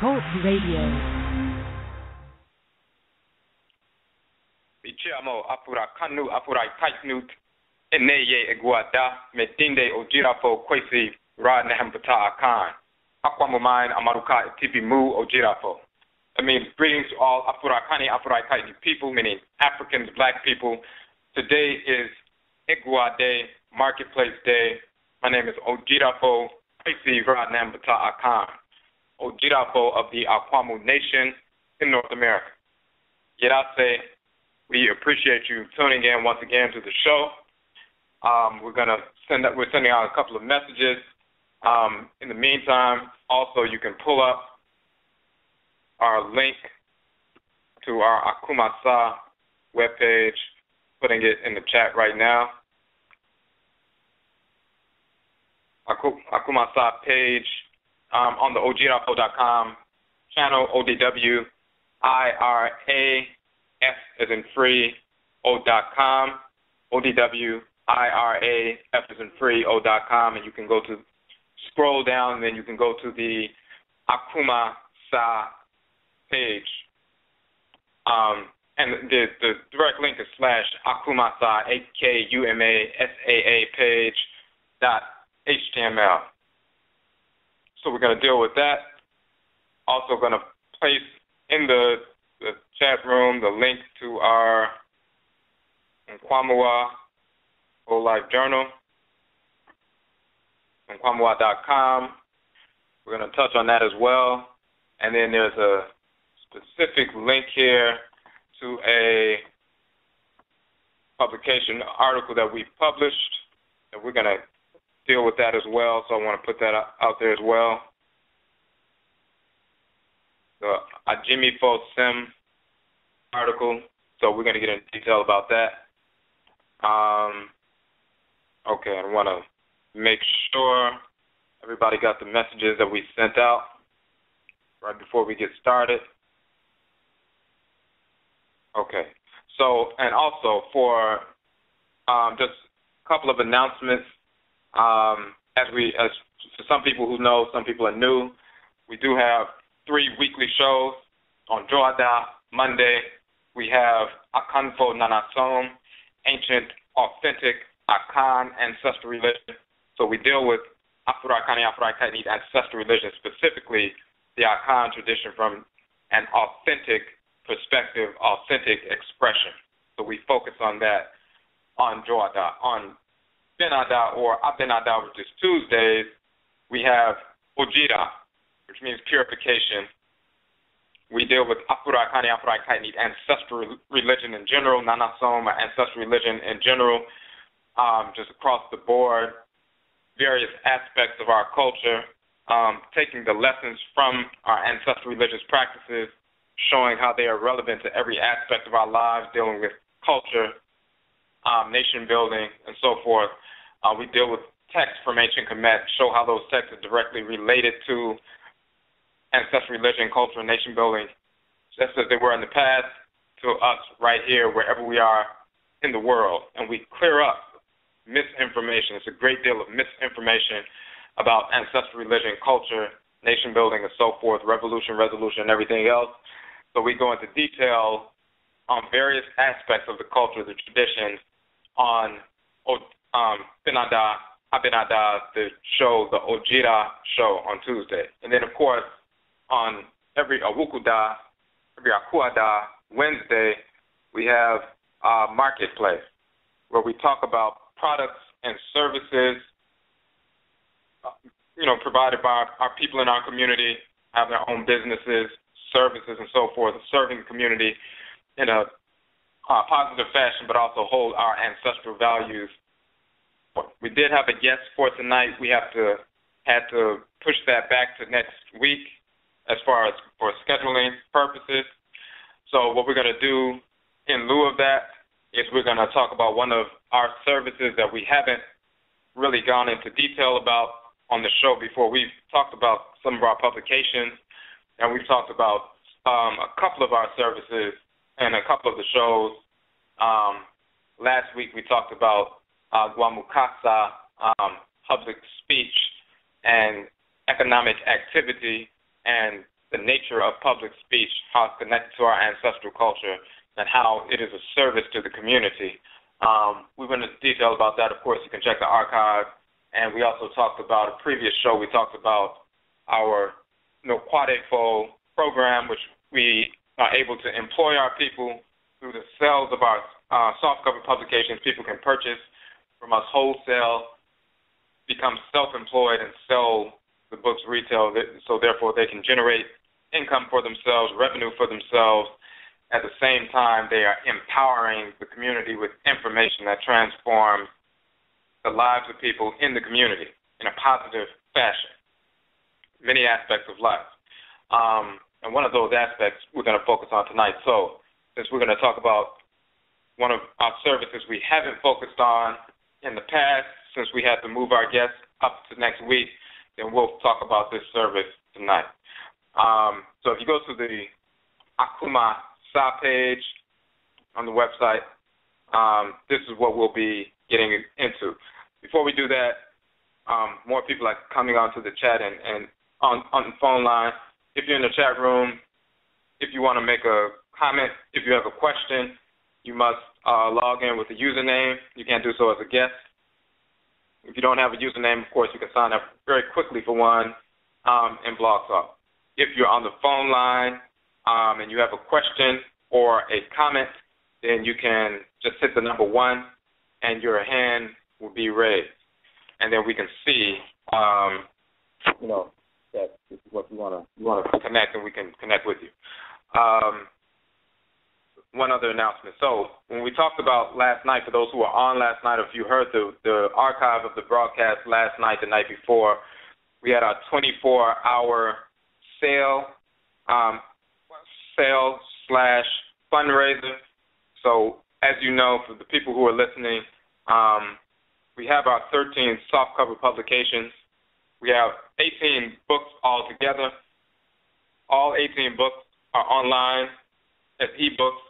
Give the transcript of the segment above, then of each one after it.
Talk Radio. Mi chiamo Afurakani, Afuraitkaitnit, EGUA, Medinde Ojirafo, Kwesi, Rationalizing, AKUMA Amaruka, Tipimu, Ojirafo. I mean, greetings to all Afurakani, Afuraitkaitnit people, meaning Africans, black people. Today is EGUA Day, Marketplace Day. My name is Ojirafo, Kwesi, Rationalizing, Ojirafo of the AKUMA Nation in North America. Idiocy, we appreciate you tuning in once again to the show. We're sending out a couple of messages. In the meantime, also you can pull up our link to our AKUMA SAA webpage, putting it in the chat right now. AKUMA SAA page on the ojirafo.com channel, ODWIRAF as in free, O.com, ODWIRAF as in free, O.com, and you can scroll down, and then you can go to the AKUMA SAA page. And the direct link is /AKUMA SAA, AKUMA SAA page .html. So we're going to deal with that. Also going to place in the chat room the link to our NKWAMUA Whole Life Journal, NKWAMUA.com. We're going to touch on that as well. And then there's a specific link here to a publication article that we published, and we're going to deal with that as well. So I want to put that out there as well. The AGYIMIFOSEM article, so we're going to get into detail about that. Okay, I want to make sure everybody got the messages that we sent out right before we get started. Okay, so, and also for just a couple of announcements, as for some people who know, some people are new, we do have 3 weekly shows. On Joada, Monday, we have Akanfo Nanasom, Ancient, Authentic, Akan, Ancestral Religion. So we deal with Afurakani, Afuraitkaitnit, Ancestral Religion, specifically the Akan tradition from an authentic perspective, authentic expression. So we focus on that on Joada. On Benada or Abenada, which is Tuesdays, we have Ojira, which means purification. We deal with Afurakani, Afuraitkaitnit, Ancestral Religion in general, Nanasom, Ancestral Religion in general, just across the board, various aspects of our culture, taking the lessons from our ancestral religious practices, showing how they are relevant to every aspect of our lives, dealing with culture, nation building, and so forth. We deal with texts from ancient Kemet, show how those texts are directly related to ancestral religion, culture, and nation building, just as they were in the past, to us right here, wherever we are in the world. And we clear up misinformation. It's a great deal of misinformation about ancestral religion, culture, nation building, and so forth, revolution, resolution, and everything else. So we go into detail on various aspects of the culture, the traditions, on Benada, the show, the Ojira show on Tuesday. And then, of course, on every Awukuda, every Akuada Wednesday, we have Marketplace, where we talk about products and services, provided by our people in our community, have their own businesses, services, and so forth, serving the community in a positive fashion, but also hold our ancestral values. We did have a guest for tonight. We had to push that back to next week as far as for scheduling purposes. So what we're going to do in lieu of that is we're going to talk about one of our services that we haven't really gone into detail about on the show before. We've talked about some of our publications, and we've talked about a couple of our services and a couple of the shows. Last week we talked about Guamukasa, public speech and economic activity, and the nature of public speech, how it's connected to our ancestral culture, and how it is a service to the community. We went into detail about that. Of course, you can check the archive. And we also talked about a previous show. We talked about our Quadefo program, which we are able to employ our people through the sales of our softcover publications. People can purchase from us wholesale, become self-employed, and sell the books retail, so therefore they can generate income for themselves, revenue for themselves. At the same time, they are empowering the community with information that transforms the lives of people in the community in a positive fashion, many aspects of life. And one of those aspects we're going to focus on tonight. So since we're going to talk about one of our services we haven't focused on in the past, since we had to move our guests up to next week, then we'll talk about this service tonight. So if you go to the AKUMA SAA page on the website, this is what we'll be getting into. Before we do that, more people are coming onto the chat and on the phone line. If you're in the chat room, if you want to make a comment, if you have a question, you must log in with a username. You can't do so as a guest. If you don't have a username, of course, you can sign up very quickly for one in Blog Talk. If you're on the phone line and you have a question or a comment, then you can just hit the number 1 and your hand will be raised. And then we can see, that this is what you want to connect, and we can connect with you. One other announcement. So when we talked about last night, for those who were on last night, or if you heard the archive of the broadcast last night, the night before, we had our 24-hour sale/fundraiser. So as you know, for the people who are listening, we have our 13 softcover publications. We have 18 books altogether. All 18 books are online as ebooks,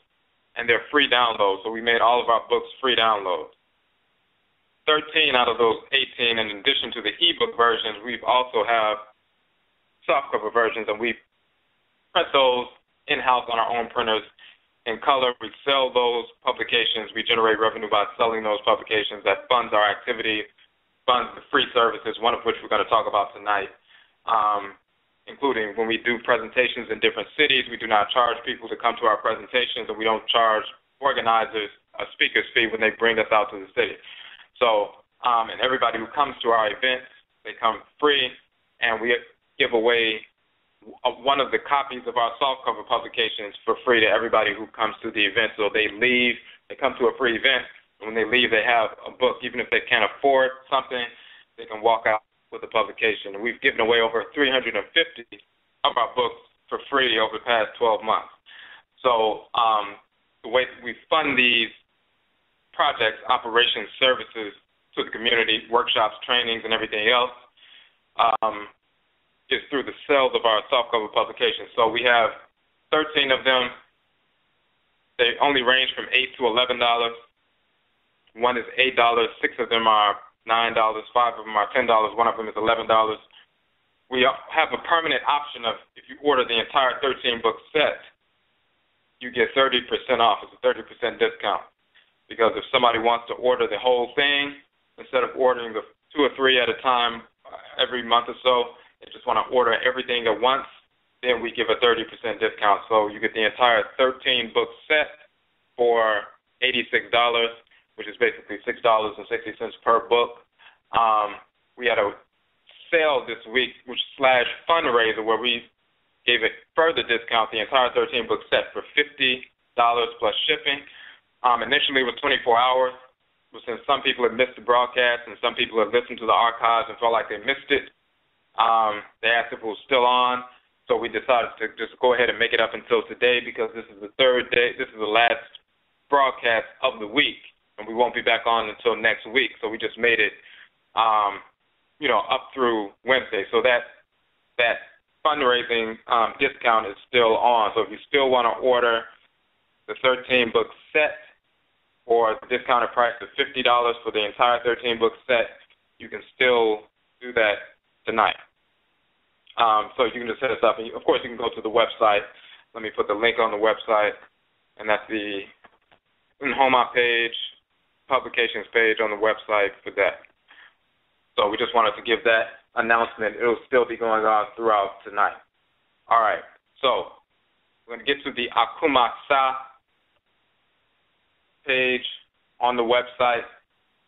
and they're free downloads. So we made all of our books free downloads. 13 out of those 18, in addition to the ebook versions, we also have softcover versions, and we print those in-house on our own printers in color. We sell those publications. We generate revenue by selling those publications. That funds our activity, funds the free services, one of which we're going to talk about tonight, including when we do presentations in different cities. We do not charge people to come to our presentations, and we don't charge organizers a speaker's fee when they bring us out to the city. So, and everybody who comes to our events, they come free, and we give away one of the copies of our softcover publications for free to everybody who comes to the event. So they leave, they come to a free event, and when they leave, they have a book. Even if they can't afford something, they can walk out with a publication. And we've given away over 350 of our books for free over the past 12 months. So the way we fund these projects, operations, services to the community, workshops, trainings, and everything else, is through the sales of our softcover publications. So we have 13 of them. They only range from $8 to $11. One is $8. 6 of them are $9. 5 of them are $10. One of them is $11. We have a permanent option of, if you order the entire 13-book set, you get 30% off. It's a 30% discount. Because if somebody wants to order the whole thing, instead of ordering the 2 or 3 at a time every month or so, they just want to order everything at once, then we give a 30% discount. So you get the entire 13-book set for $86, which is basically $6.60 per book. We had a sale this week, which / fundraiser, where we gave a further discount, the entire 13-book set for $50 plus shipping. Initially it was 24 hours, but since some people had missed the broadcast and some people had listened to the archives and felt like they missed it, they asked if it was still on, so we decided to just go ahead and make it up until today, because this is the 3rd day, this is the last broadcast of the week, and we won't be back on until next week, so we just made it, up through Wednesday. So that fundraising discount is still on. So if you still want to order the 13-book set for the discounted price of $50 for the entire 13-book set, you can still do that tonight. So you can just hit us up. And of course, you can go to the website. Let me put the link on the website. And that's the NKWAMUA page, publications page on the website for that. So we just wanted to give that announcement. It will still be going on throughout tonight. All right. So we're going to get to the AKUMA SAA page on the website,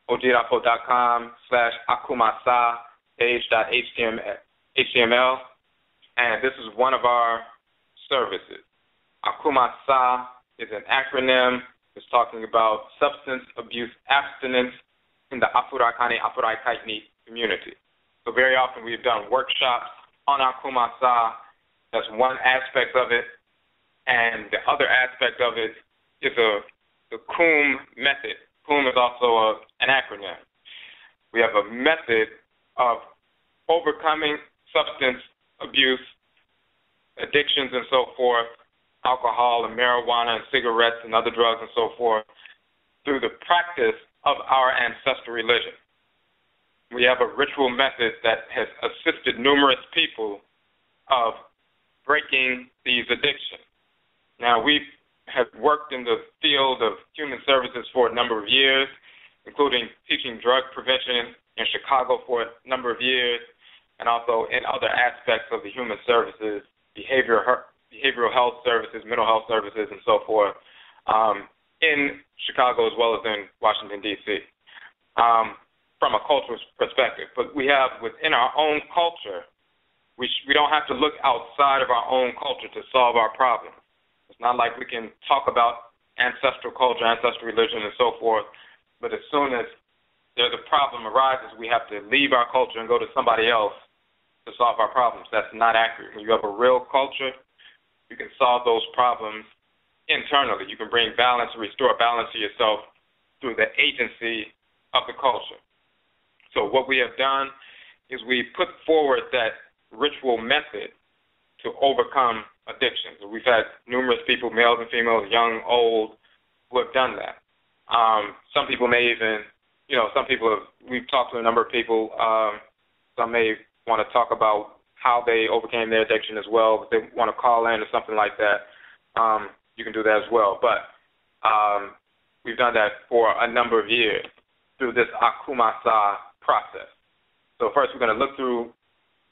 ojirapo.com/AKUMA SAA page.html. And this is one of our services. AKUMA SAA is an acronym. It's talking about substance abuse abstinence in the Afurakani Afuraitkaitnit community. So very often we've done workshops on AKUMA SAA. That's one aspect of it. And the other aspect of it is the K.U.M method. K.U.M is also an acronym. We have a method of overcoming substance abuse, addictions and so forth, alcohol and marijuana and cigarettes and other drugs and so forth, through the practice of our ancestral religion. We have a ritual method that has assisted numerous people of breaking these addictions. Now, we have worked in the field of human services for a number of years, including teaching drug prevention in Chicago for a number of years, and also in other aspects of the human services, behavioral health services, mental health services, and so forth, in Chicago as well as in Washington, D.C., from a cultural perspective. But we have within our own culture, we don't have to look outside of our own culture to solve our problems. It's not like we can talk about ancestral culture, ancestral religion, and so forth, but as soon as there's a problem arises, we have to leave our culture and go to somebody else to solve our problems. That's not accurate. When you have a real culture, you can solve those problems internally. You can bring balance, restore balance to yourself through the agency of the culture. So what we have done is we put forward that ritual method to overcome addictions. We've had numerous people, males and females, young, old, who have done that. Some people may even, we've talked to a number of people, some may want to talk about how they overcame their addiction as well. If they want to call in or something like that, you can do that as well. But we've done that for a number of years through this AKUMA SAA process. So first we're going to look through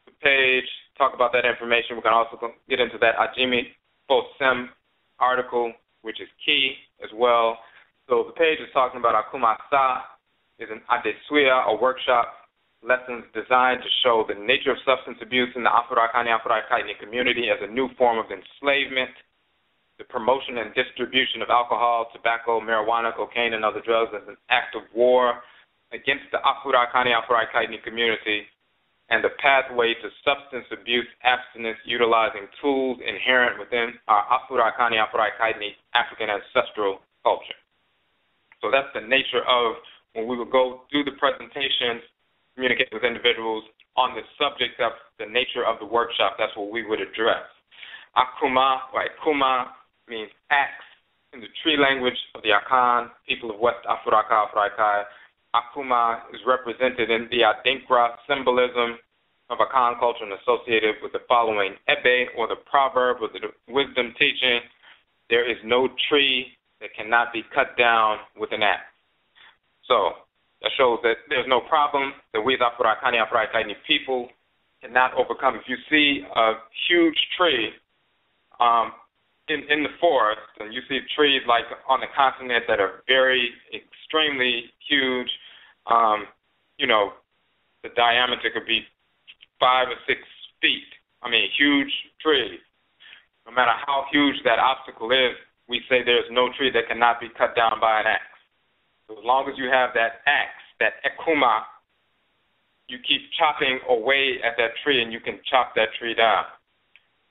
the page, talk about that information. We're going to also get into that AGYIMIFOSEM article, which is key as well. So the page is talking about AKUMA SAA is an Idiocy, a workshop, lessons designed to show the nature of substance abuse in the Afurakani Afuraitkaitnit community as a new form of enslavement, the promotion and distribution of alcohol, tobacco, marijuana, cocaine, and other drugs as an act of war against the Afurakani Afuraitkaitnit community, and the pathway to substance abuse abstinence utilizing tools inherent within our Afurakani Afuraitkaitnit African ancestral culture. So that's the nature of when we would go through the presentations, communicate with individuals on the subject of the nature of the workshop. That's what we would address. AKUMA, or AKUMA, means axe in the tree language of the Akan, people of West Afuraka, Afuraikai. AKUMA is represented in the Adinkra symbolism of Akan culture and associated with the following Ebe, or the proverb, or the wisdom teaching: there is no tree that cannot be cut down with an axe. So that shows that there's no problem that we as Afurakani, Afuraitkaitnit people cannot overcome. If you see a huge tree in the forest, and you see trees like on the continent that are very extremely huge, the diameter could be 5 or 6 feet. I mean, huge trees. No matter how huge that obstacle is, we say there's no tree that cannot be cut down by an axe. So as long as you have that axe, that AKUMA, you keep chopping away at that tree and you can chop that tree down.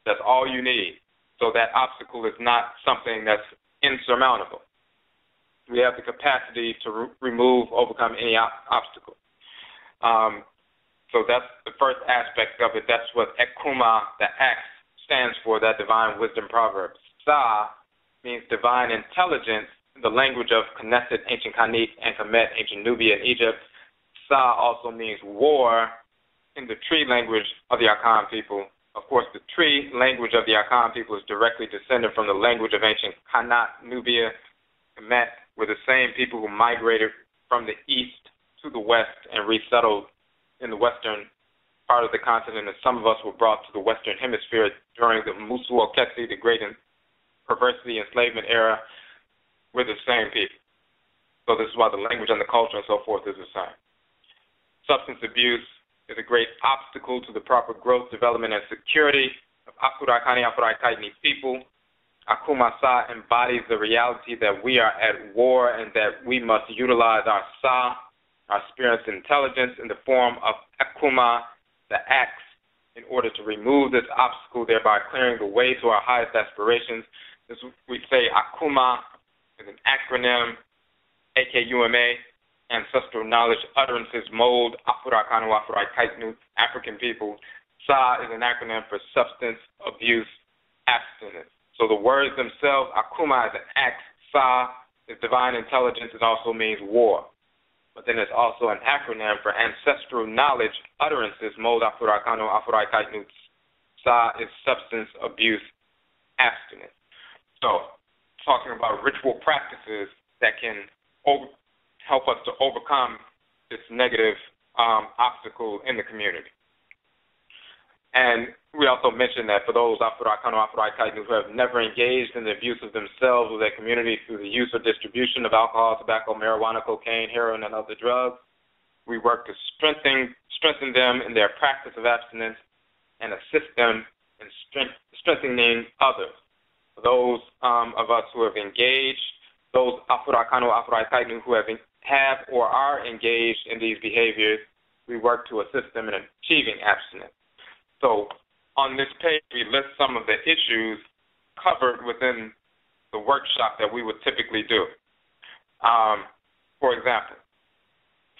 That's all you need. So that obstacle is not something that's insurmountable. We have the capacity to overcome any obstacle. So that's the first aspect of it. That's what AKUMA, the axe, stands for, that divine wisdom proverb. Sa means divine intelligence in the language of Knesset, ancient Kanit, and Kemet, ancient Nubia and Egypt. Sa also means war in the tree language of the AKUMA people. Of course, the tree language of the AKUMA people is directly descended from the language of ancient Kanat, Nubia, Kemet, were the same people who migrated from the east to the west and resettled in the western part of the continent, and some of us were brought to the western hemisphere during the Musuoketsi, the great perversity enslavement era. We're the same people. So this is why the language and the culture and so forth is the same. Substance abuse is a great obstacle to the proper growth, development, and security of Afurakani, Afuraitkaitnit people. AKUMA SAA embodies the reality that we are at war and that we must utilize our SAA, our spirit's intelligence, in the form of AKUMA, the axe, in order to remove this obstacle, thereby clearing the way to our highest aspirations. This, we say AKUMA is an acronym, AKUMA, Ancestral Knowledge Utterances Mold, Afurakani, Afuraitkaitnit, African people. SAA is an acronym for Substance Abuse Abstinence. So the words themselves, AKUMA is an axe, SAA is divine intelligence, it also means war. But then it's also an acronym for Ancestral Knowledge Utterances, Mold, Afurakani, Afuraitkaitnit. SAA is Substance Abuse Abstinence. So, talking about ritual practices that can help us to overcome this negative obstacle in the community. And we also mentioned that for those Afurakani, Afuraitkaitnit who have never engaged in the abuse of themselves or their community through the use or distribution of alcohol, tobacco, marijuana, cocaine, heroin, and other drugs, we work to strengthen them in their practice of abstinence and assist them in strengthening others. For those of us who have engaged, those Afurakani, Afuraitkaitnit who have or are engaged in these behaviors, we work to assist them in achieving abstinence. So on this page, we list some of the issues covered within the workshop that we would typically do. For example,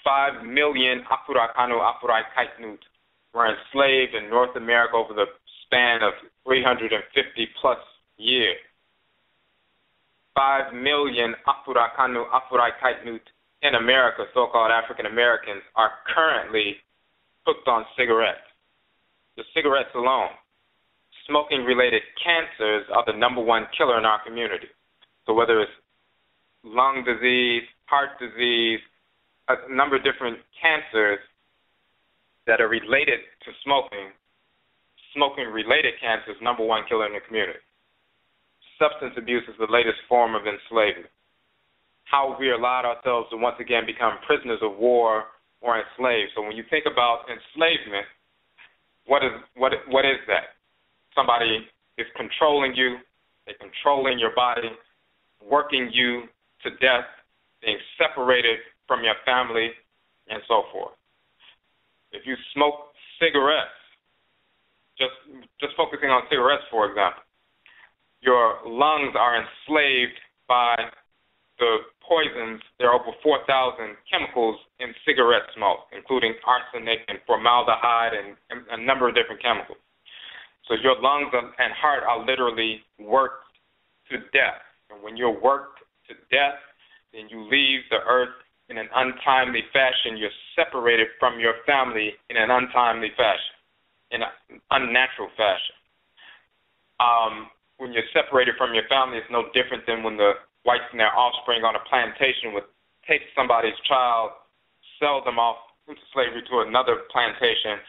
5 million Afurakani, Afuraitkaitnit were enslaved in North America over the span of 350 plus years. 5 million Afurakani, Afuraitkaitnit in America, so-called African Americans, are currently hooked on cigarettes. The cigarettes alone, smoking-related cancers are the #1 killer in our community. So whether it's lung disease, heart disease, a number of different cancers that are related to smoking, smoking-related cancers, #1 killer in the community. Substance abuse is the latest form of enslavement. How we allowed ourselves to once again become prisoners of war or enslaved. So when you think about enslavement, what is that? Somebody is controlling you, they're controlling your body, working you to death, being separated from your family, and so forth. If you smoke cigarettes, just focusing on cigarettes, for example, your lungs are enslaved by the poisons. There are over 4,000 chemicals in cigarette smoke, including arsenic and formaldehyde and a number of different chemicals. So your lungs and heart are literally worked to death. And when you're worked to death, then you leave the earth in an untimely fashion. You're separated from your family in an untimely fashion, in an unnatural fashion. When you're separated from your family, it's no different than when the whites and their offspring on a plantation would take somebody's child, sell them off into slavery to another plantation.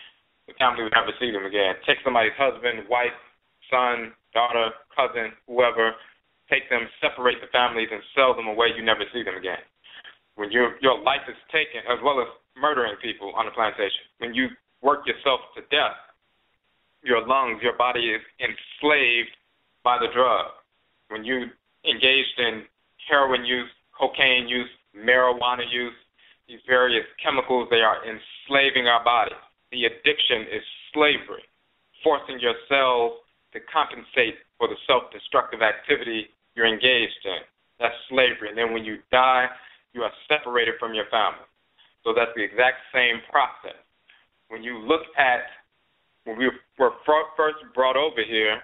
The family would never see them again. Take somebody's husband, wife, son, daughter, cousin, whoever, take them, separate the families, and sell them away. You never see them again. When your life is taken, as well as murdering people on the plantation, when you work yourself to death, your lungs, your body is enslaved by the drug. When you engaged in heroin use, cocaine use, marijuana use, these various chemicals, they are enslaving our body. The addiction is slavery, forcing your cells to compensate for the self-destructive activity you're engaged in. That's slavery. And then when you die, you are separated from your family. So that's the exact same process. When you look at, when we were first brought over here,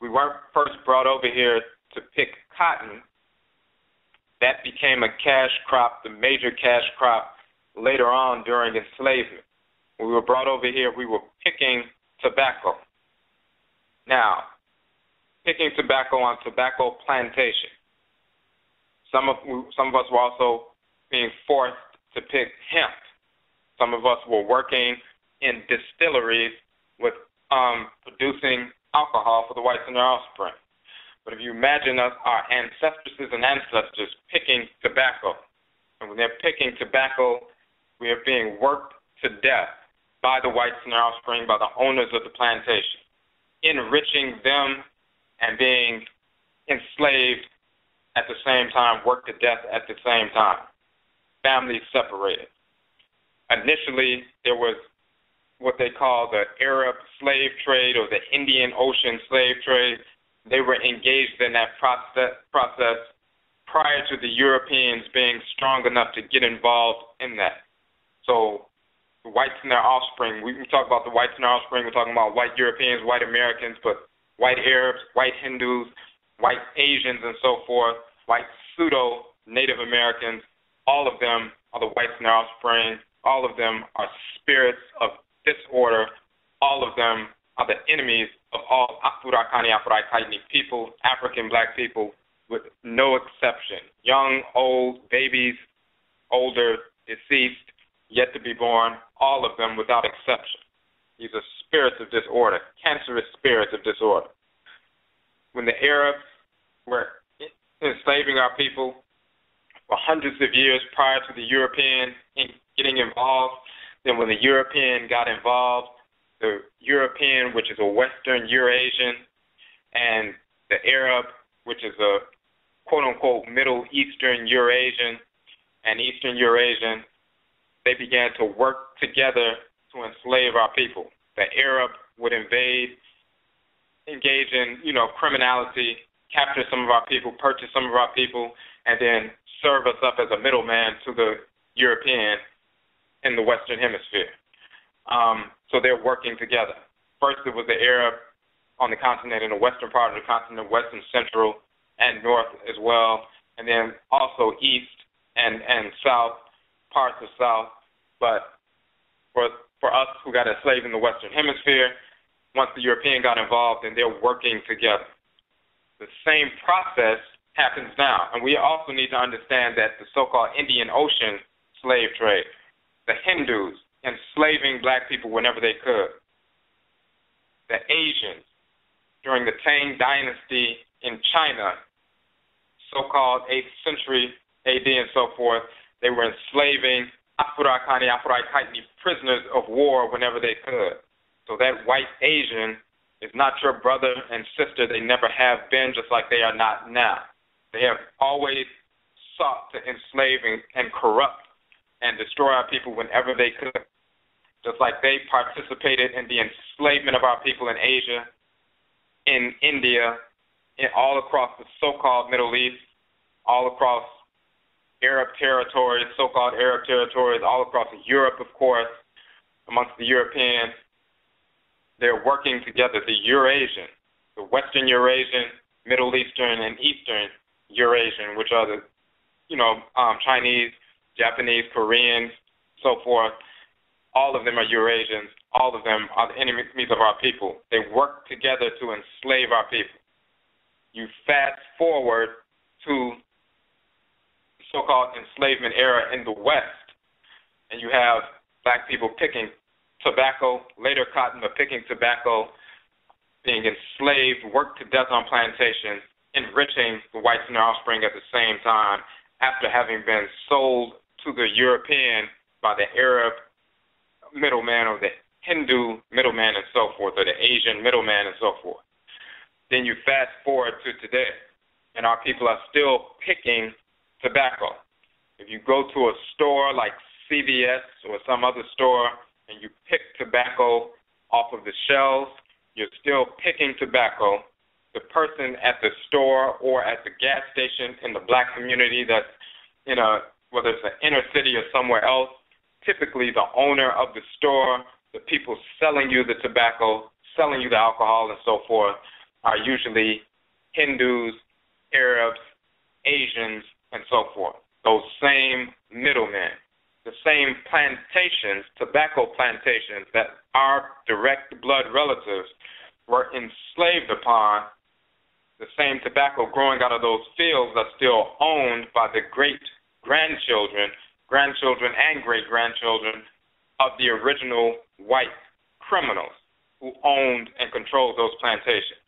we weren't first brought over here to pick cotton. That became a cash crop, the major cash crop later on during enslavement. When we were brought over here, we were picking tobacco. Now, picking tobacco on tobacco plantation. Some of us were also being forced to pick hemp. Some of us were working in distilleries with producing alcohol for the whites and their offspring. But if you imagine us, our ancestresses and ancestors picking tobacco, and when they're picking tobacco, we are being worked to death by the whites and their offspring, by the owners of the plantation, enriching them and being enslaved at the same time, worked to death at the same time. Families separated. Initially, there was what they call the Arab slave trade or the Indian Ocean slave trade. They were engaged in that process prior to the Europeans being strong enough to get involved in that. So the whites and their offspring, we talk about the whites and their offspring, we're talking about white Europeans, white Americans, but white Arabs, white Hindus, white Asians and so forth, white pseudo-Native Americans, all of them are the whites and their offspring. All of them are spirits of disorder. All of them are the enemies of all Afurakani, Afuraitkaitnit people, African black people, with no exception. Young, old, babies, older, deceased, yet to be born, all of them without exception. These are spirits of disorder, cancerous spirits of disorder. When the Arabs were enslaving our people for hundreds of years prior to the European getting involved, then when the European got involved, the European, which is a Western Eurasian, and the Arab, which is a quote-unquote Middle Eastern Eurasian and Eastern Eurasian, they began to work together to enslave our people. The Arab would engage in, criminality, capture some of our people, purchase some of our people, and then serve us up as a middleman to the European in the Western Hemisphere. So they're working together. First, it was the Arab on the continent, in the western part of the continent, western, central, and north as well, and then also east and south, parts of south. But for us who got enslaved in the Western Hemisphere, once the European got involved, then they're working together. The same process happens now, and we also need to understand that the so-called Indian Ocean slave trade, the Hindus enslaving black people whenever they could, the Asians during the Tang Dynasty in China, so-called 8th century AD and so forth, they were enslaving Afurakani, Afuraitkaitnit prisoners of war whenever they could. So that white Asian is not your brother and sister. They never have been, just like they are not now. They have always sought to enslave and corrupt and destroy our people whenever they could. Just like they participated in the enslavement of our people in Asia, in India, all across the so-called Middle East, all across Arab territories, so-called Arab territories, all across Europe, of course, amongst the Europeans. They're working together, the Eurasian, the Western Eurasian, Middle Eastern, and Eastern Eurasian, which are the, Chinese, Japanese, Koreans, so forth. All of them are Eurasians. All of them are the enemies of our people. They work together to enslave our people. You fast forward to the so-called enslavement era in the West, and you have black people picking tobacco, later cotton, but picking tobacco, being enslaved, worked to death on plantations, enriching the whites and their offspring at the same time, after having been sold to the European by the Arab middleman or the Hindu middleman and so forth, or the Asian middleman and so forth. Then you fast forward to today, and our people are still picking tobacco. If you go to a store like CVS or some other store and you pick tobacco off of the shelves, you're still picking tobacco. The person at the store or at the gas station in the black community that's whether it's an inner city or somewhere else, typically the owner of the store, the people selling you the tobacco, selling you the alcohol and so forth, are usually Hindus, Arabs, Asians, and so forth. Those same middlemen. the same plantations, tobacco plantations, that our direct blood relatives were enslaved upon, the same tobacco growing out of those fields are still owned by the great-grandchildren, grandchildren, and great-grandchildren of the original white criminals who owned and controlled those plantations.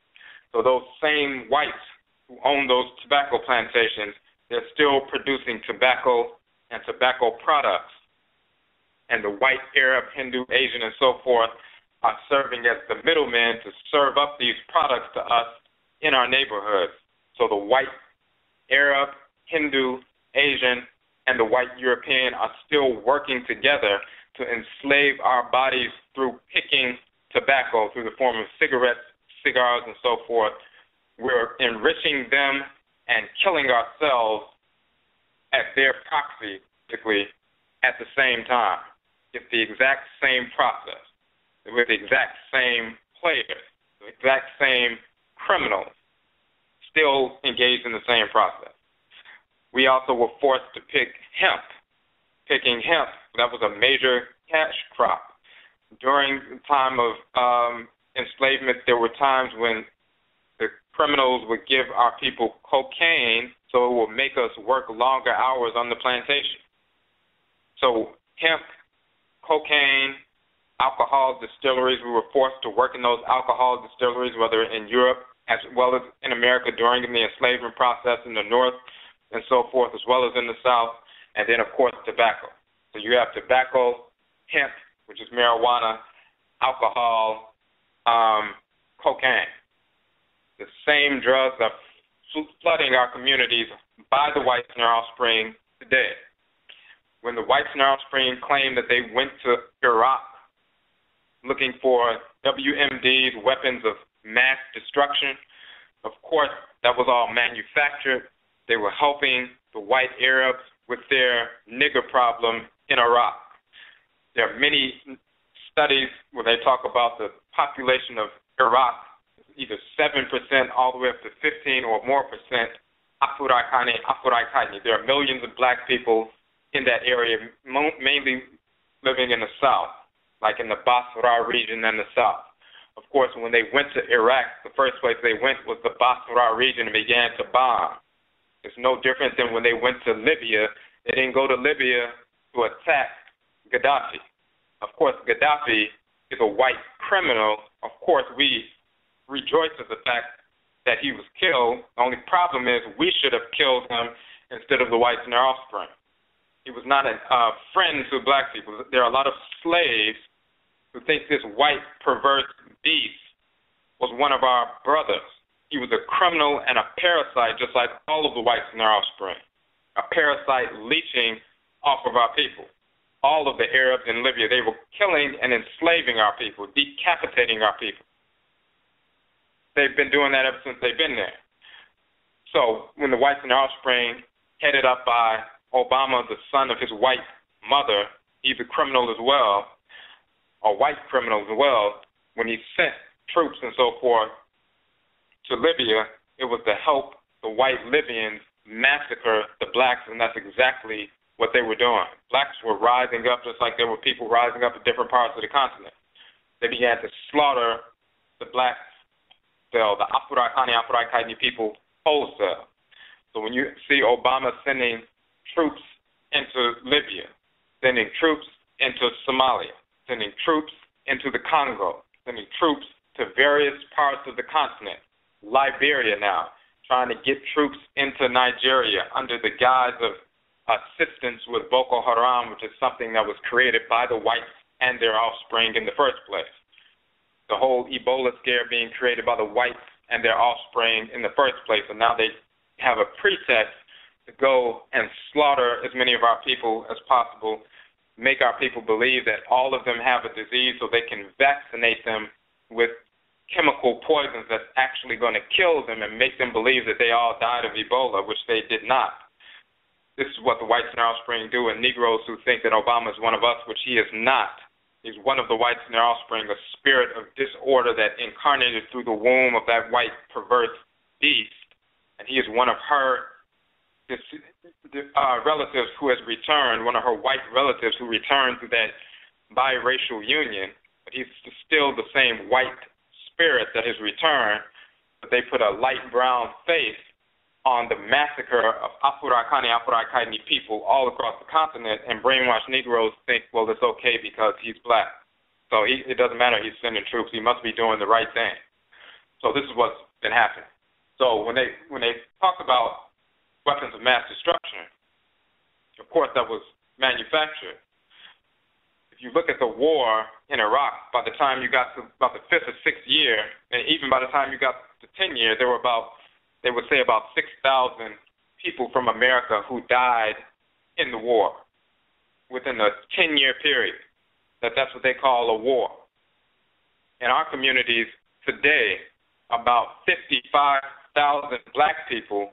So those same whites who own those tobacco plantations, they're still producing tobacco and tobacco products. And the white, Arab, Hindu, Asian, and so forth are serving as the middlemen to serve up these products to us in our neighborhoods. So the white, Arab, Hindu, Asian, and the white European are still working together to enslave our bodies through picking tobacco through the form of cigarettes, cigars, and so forth. We're enriching them and killing ourselves at their proxy, basically, at the same time. It's the exact same process, with the exact same players, the exact same criminals, still engaged in the same process. We also were forced to pick hemp. Picking hemp, that was a major cash crop. During the time of enslavement, there were times when the criminals would give our people cocaine so it would make us work longer hours on the plantation. So hemp, cocaine, alcohol distilleries, we were forced to work in those alcohol distilleries, whether in Europe as well as in America during the enslavement process in the North and so forth, as well as in the South, and then, of course, tobacco. So you have tobacco, hemp, which is marijuana, alcohol, cocaine. The same drugs are flooding our communities by the whites and their offspring today. When the whites and their offspring claimed that they went to Iraq looking for WMDs, weapons of mass destruction, of course, that was all manufactured. They were helping the white Arabs with their nigger problem in Iraq. There are many studies where they talk about the population of Iraq, either 7% all the way up to 15 or more percent, Afurakani, Afuraitkaitnit. There are millions of black people in that area, mainly living in the South, like in the Basra region and the South. Of course, when they went to Iraq, the first place they went was the Basra region and began to bomb. It's no different than when they went to Libya. They didn't go to Libya to attack Gaddafi. Of course, Gaddafi is a white criminal. Of course, we rejoice at the fact that he was killed. The only problem is we should have killed him instead of the whites and their offspring. He was not a friend to black people. There are a lot of slaves who think this white perverse beast was one of our brothers. He was a criminal and a parasite, just like all of the whites and their offspring. A parasite leeching off of our people. All of the Arabs in Libya, they were killing and enslaving our people, decapitating our people. They've been doing that ever since they've been there. So when the whites and their offspring, headed up by Obama, the son of his white mother, he's a criminal as well, a white criminal as well, when he sent troops and so forth to Libya, it was to help the white Libyans massacre the blacks, and that's exactly what they were doing. Blacks were rising up just like there were people rising up in different parts of the continent. They began to slaughter the blacks, the Afurakani, Afuraitkaitnit people wholesale. So when you see Obama sending troops into Libya, sending troops into Somalia, sending troops into the Congo, sending troops to various parts of the continent, Liberia now, trying to get troops into Nigeria under the guise of assistance with Boko Haram, which is something that was created by the whites and their offspring in the first place. The whole Ebola scare being created by the whites and their offspring in the first place, and now they have a pretext to go and slaughter as many of our people as possible, make our people believe that all of them have a disease so they can vaccinate them with chemical poisons that's actually going to kill them and make them believe that they all died of Ebola, which they did not. This is what the whites and their offspring do, and Negroes who think that Obama is one of us, which he is not. He's one of the whites and their offspring, a spirit of disorder that incarnated through the womb of that white perverse beast, and he is one of her relatives who has returned, one of her white relatives who returned to that biracial union, but he's still the same white spirit that has returned, but they put a light brown face on the massacre of Afurakani, Afuraitkaitnit people all across the continent, and brainwashed Negroes think, well, it's okay because he's black. So it doesn't matter he's sending troops. He must be doing the right thing. So this is what's been happening. So when they talk about weapons of mass destruction, of course that was manufactured. If you look at the war in Iraq, by the time you got to about the 5th or 6th year, and even by the time you got to 10 years, they would say about 6,000 people from America who died in the war within a 10-year period. That's what they call a war. In our communities today, about 55,000 black people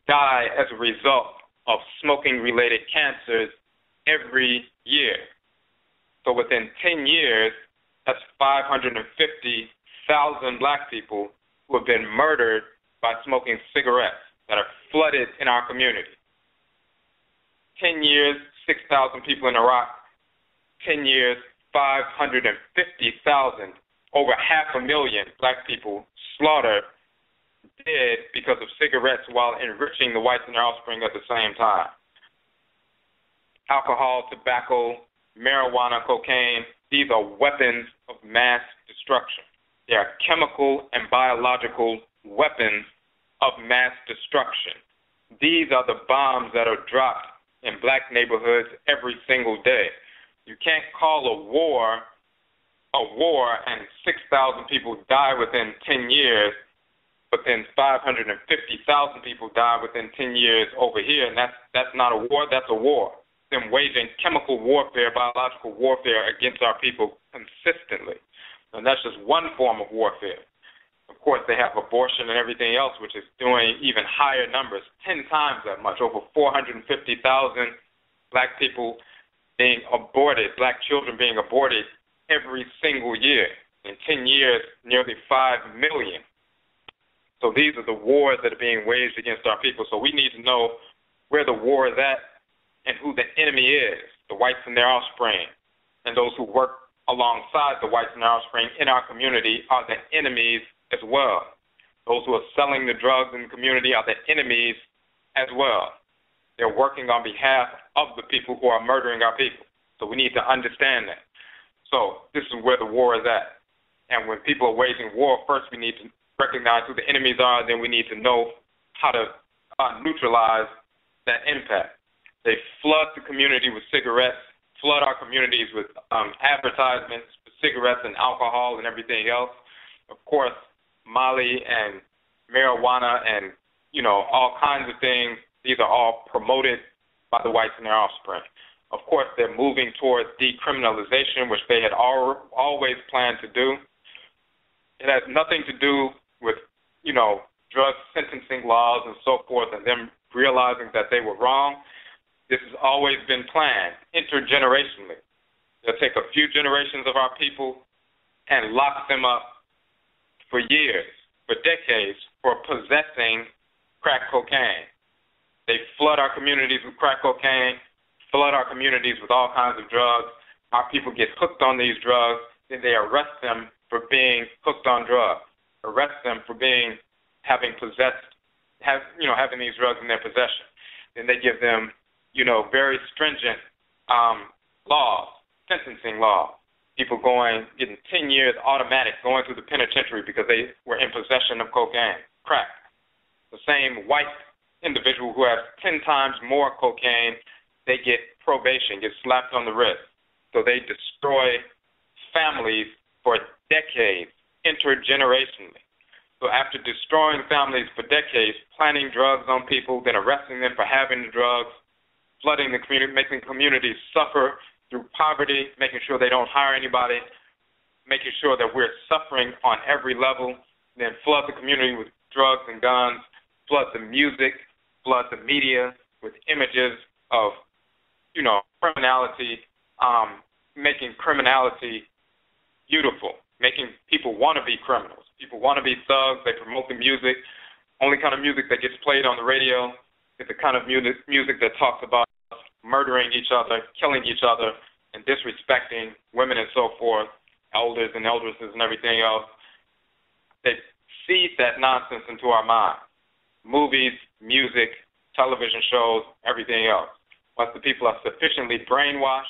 die as a result of smoking-related cancers every year. So within 10 years, that's 550,000 black people who have been murdered by smoking cigarettes that are flooded in our community. 10 years, 6,000 people in Iraq. 10 years, 550,000, over 500,000 black people slaughtered, dead because of cigarettes while enriching the whites and their offspring at the same time. Alcohol, tobacco, marijuana, cocaine, these are weapons of mass destruction. They are chemical and biological weapons of mass destruction. These are the bombs that are dropped in black neighborhoods every single day. You can't call a war and 6,000 people die within 10 years, but then 550,000 people die within 10 years over here, and that's not a war, that's a war. Them waging chemical warfare, biological warfare against our people consistently. And that's just one form of warfare. Of course, they have abortion and everything else, which is doing even higher numbers, 10 times that much, over 450,000 black people being aborted, black children being aborted every single year. In 10 years, nearly 5 million. So these are the wars that are being waged against our people. So we need to know where the war is at and who the enemy is, the whites and their offspring. And those who work alongside the whites and their offspring in our community are the enemies as well. Those who are selling the drugs in the community are the enemies as well. They're working on behalf of the people who are murdering our people. So we need to understand that. So this is where the war is at. And when people are waging war, first we need to recognize who the enemies are, then we need to know how to neutralize that impact. They flood the community with cigarettes, flood our communities with advertisements for cigarettes and alcohol and everything else. Of course, Molly and marijuana and, all kinds of things, these are all promoted by the whites and their offspring. Of course, they're moving towards decriminalization, which they had always planned to do. It has nothing to do with, drug sentencing laws and so forth and them realizing that they were wrong. This has always been planned intergenerationally. They'll take a few generations of our people and lock them up for years, for decades, for possessing crack cocaine. They flood our communities with crack cocaine, flood our communities with all kinds of drugs. Our people get hooked on these drugs, then they arrest them for being hooked on drugs, arrest them for having these drugs in their possession. Then they give them, very stringent laws, sentencing laws. People getting 10 years automatic, going through the penitentiary because they were in possession of cocaine, crack. The same white individual who has 10 times more cocaine, they get probation, get slapped on the wrist. So they destroy families for decades, intergenerationally. So after destroying families for decades, planting drugs on people, then arresting them for having the drugs, flooding the community, making communities suffer through poverty, making sure they don't hire anybody, making sure that we're suffering on every level, then flood the community with drugs and guns, flood the music, flood the media with images of, criminality, making criminality beautiful, making people want to be criminals. People want to be thugs. They promote the music, only kind of music that gets played on the radio, is the kind of music that talks about murdering each other, killing each other, and disrespecting women and so forth, elders and eldresses and everything else. They feed that nonsense into our mind. Movies, music, television shows, everything else. Once the people are sufficiently brainwashed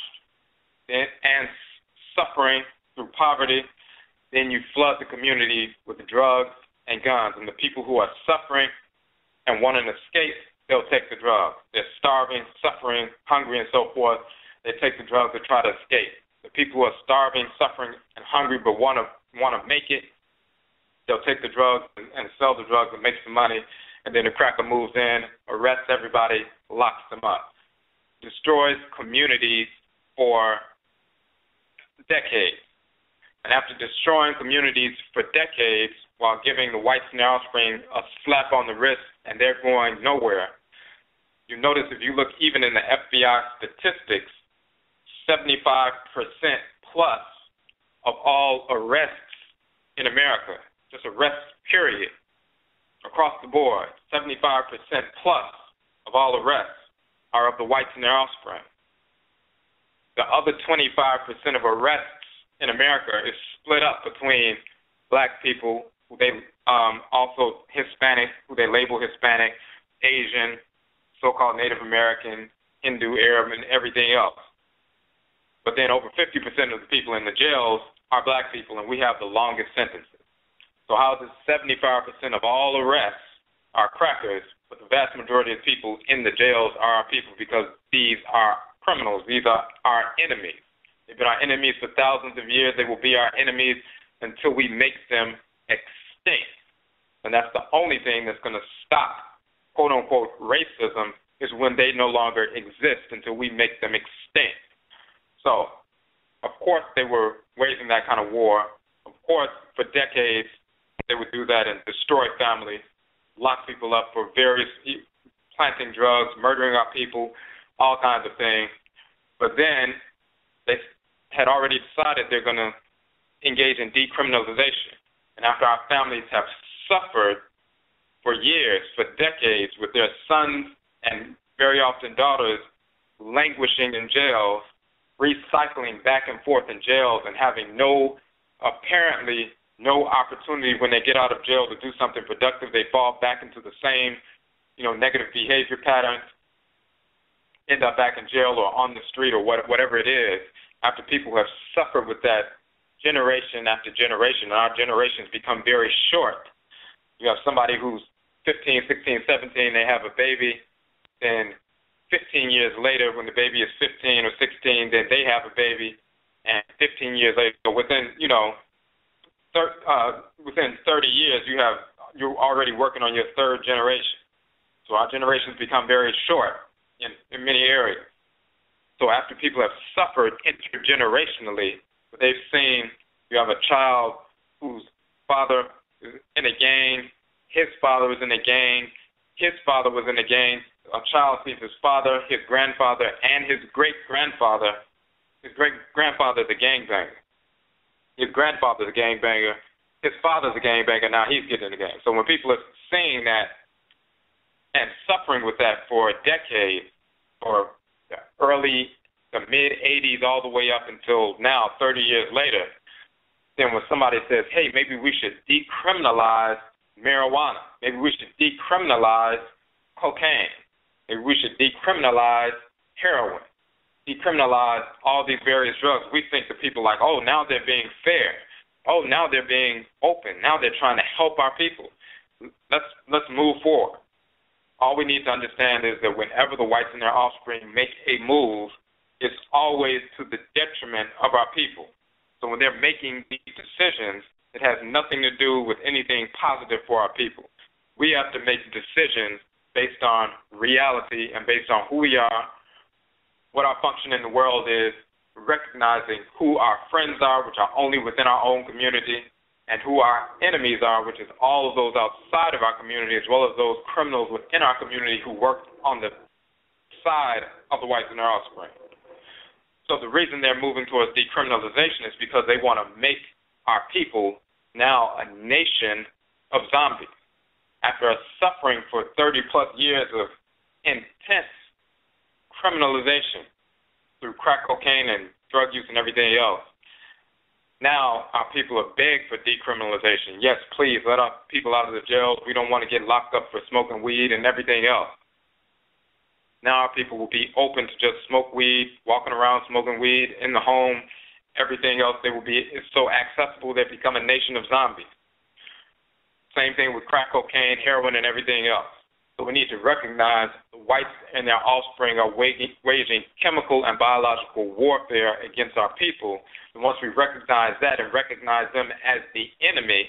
and suffering through poverty, then you flood the community with drugs and guns. And the people who are suffering and want an escape, they'll take the drugs. They're starving, suffering, hungry, and so forth. They take the drugs to try to escape. The people who are starving, suffering, and hungry but want to make it, they'll take the drugs and sell the drugs and make some money. And then the cracker moves in, arrests everybody, locks them up. Destroys communities for decades. And after destroying communities for decades while giving the whites and their offspring a slap on the wrist and they're going nowhere, you notice if you look even in the FBI statistics, 75% plus of all arrests in America, just arrests period, across the board, 75% plus of all arrests are of the whites and their offspring. The other 25% of arrests in America is split up between black people, who they also Hispanic, who they label Hispanic, Asian, so-called Native American, Hindu, Arab, and everything else. But then over 50% of the people in the jails are black people, and we have the longest sentences. So how is it 75% of all arrests are crackers, but the vast majority of people in the jails are our people because these are criminals. These are our enemies. They've been our enemies for thousands of years. They will be our enemies until we make them extinct. And that's the only thing that's going to stop, quote-unquote, racism is when they no longer exist until we make them extinct. So, of course, they were waging that kind of war. Of course, for decades, they would do that and destroy families, lock people up for various planting drugs, murdering our people, all kinds of things. But then they had already decided they're going to engage in decriminalization. And after our families have suffered for years, for decades, with their sons and very often daughters languishing in jails, recycling back and forth in jails and having apparently no opportunity when they get out of jail to do something productive, they fall back into the same, negative behavior patterns, end up back in jail or on the street or whatever it is, after people have suffered with that generation after generation, and our generations become very short. You have somebody who's 15, 16, 17, they have a baby, then 15 years later, when the baby is 15 or 16, then they have a baby, and 15 years later, so within 30 years, you're already working on your third generation. So our generations become very short in many areas. So after people have suffered intergenerationally, they've seen you have a child whose father is in a gang, his father was in a gang, his father was in a gang. A child sees his father, his grandfather, and his great-grandfather. His great-grandfather is a gangbanger. His grandfather's a gangbanger. His father's a gangbanger. Now he's getting in the gang. So when people are seeing that and suffering with that for a decade, or the mid-'80s all the way up until now, 30 years later, then when somebody says, hey, maybe we should decriminalize marijuana, maybe we should decriminalize cocaine, maybe we should decriminalize heroin, decriminalize all these various drugs, we think the people like, oh, now they're being fair. Oh, now they're being open. Now they're trying to help our people. Let's move forward. All we need to understand is that whenever the whites and their offspring make a move, it's always to the detriment of our people. So when they're making these decisions, it has nothing to do with anything positive for our people. We have to make decisions based on reality and based on who we are, what our function in the world is, recognizing who our friends are, which are only within our own community, and who our enemies are, which is all of those outside of our community, as well as those criminals within our community who work on the side of the whites and their offspring. So the reason they're moving towards decriminalization is because they want to make our people now a nation of zombies. After suffering for 30-plus years of intense criminalization through crack cocaine and drug use and everything else. Now our people are begging for decriminalization. Yes, please, let our people out of the jails. We don't want to get locked up for smoking weed and everything else. Now our people will be open to just smoke weed, walking around smoking weed in the home, everything else. They will be, it's so accessible they've become a nation of zombies. Same thing with crack cocaine, heroin, and everything else. So we need to recognize the whites and their offspring are waging chemical and biological warfare against our people. And once we recognize that and recognize them as the enemy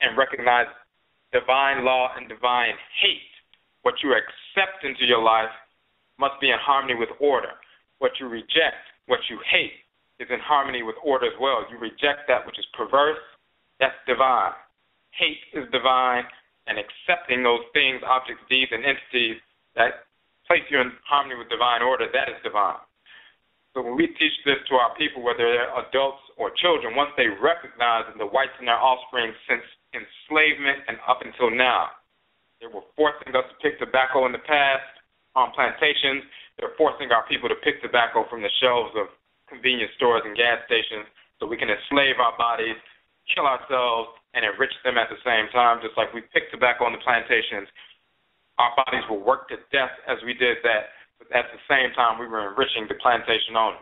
and recognize divine law and divine hate, what you accept into your life must be in harmony with order. What you reject, what you hate, is in harmony with order as well. You reject that which is perverse, that's divine. Hate is divine, and accepting those things, objects, deeds, and entities that place you in harmony with divine order, that is divine. So when we teach this to our people, whether they're adults or children, once they recognize that the whites and their offspring since enslavement and up until now, they were forcing us to pick tobacco in the past on plantations. They're forcing our people to pick tobacco from the shelves of convenience stores and gas stations so we can enslave our bodies, kill ourselves, and enrich them at the same time. Just like we picked tobacco on the plantations, our bodies will work to death as we did that, but at the same time we were enriching the plantation owners.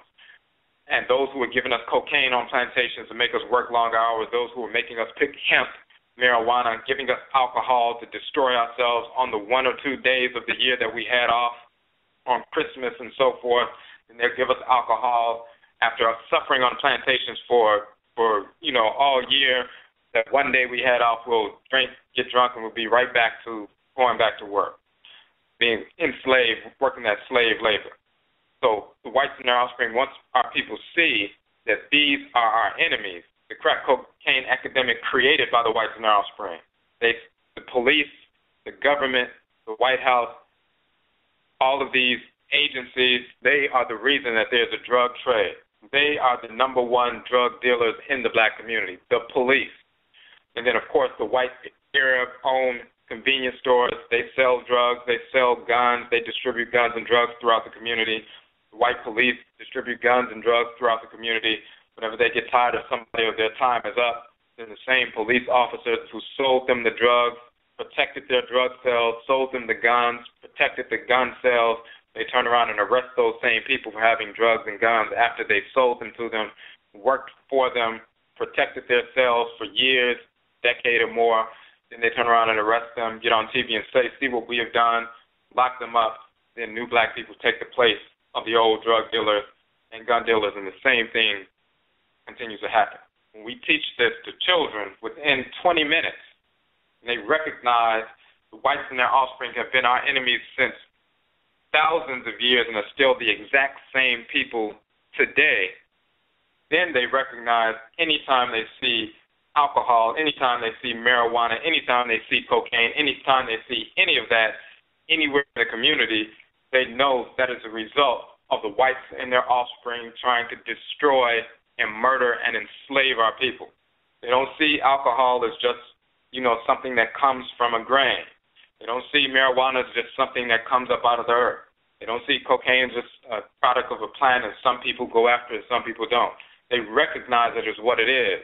And those who were giving us cocaine on plantations to make us work longer hours, those who were making us pick hemp, marijuana, giving us alcohol to destroy ourselves on the 1 or 2 days of the year that we had off on Christmas and so forth, and they'll give us alcohol after suffering on plantations for all year. That one day we had off, we'll drink, get drunk, and we'll be right back to going back to work, being enslaved, working that slave labor. So the whites and their offspring, once our people see that these are our enemies, the crack cocaine epidemic created by the whites and their offspring, the police, the government, the White House, all of these agencies, they are the reason that there's a drug trade. They are the #1 drug dealers in the black community, the police. And then, of course, the white Arab-owned convenience stores, they sell drugs, they sell guns, they distribute guns and drugs throughout the community. The white police distribute guns and drugs throughout the community. Whenever they get tired of somebody or their time is up, then the same police officers who sold them the drugs, protected their drug sales, sold them the guns, protected the gun sales, they turn around and arrest those same people for having drugs and guns after they sold them to them, worked for them, protected their sales for years, decade or more. Then they turn around and arrest them, get on TV and say, see what we have done, lock them up. Then new black people take the place of the old drug dealers and gun dealers, and the same thing continues to happen. When we teach this to children, within 20 minutes, they recognize the whites and their offspring have been our enemies since thousands of years and are still the exact same people today. Then they recognize anytime they see alcohol, anytime they see marijuana, anytime they see cocaine, anytime they see any of that anywhere in the community, they know that is a result of the whites and their offspring trying to destroy and murder and enslave our people. They don't see alcohol as just, something that comes from a grain. They don't see marijuana as just something that comes up out of the earth. They don't see cocaine as just a product of a plant and some people go after it, some people don't. They recognize it as what it is,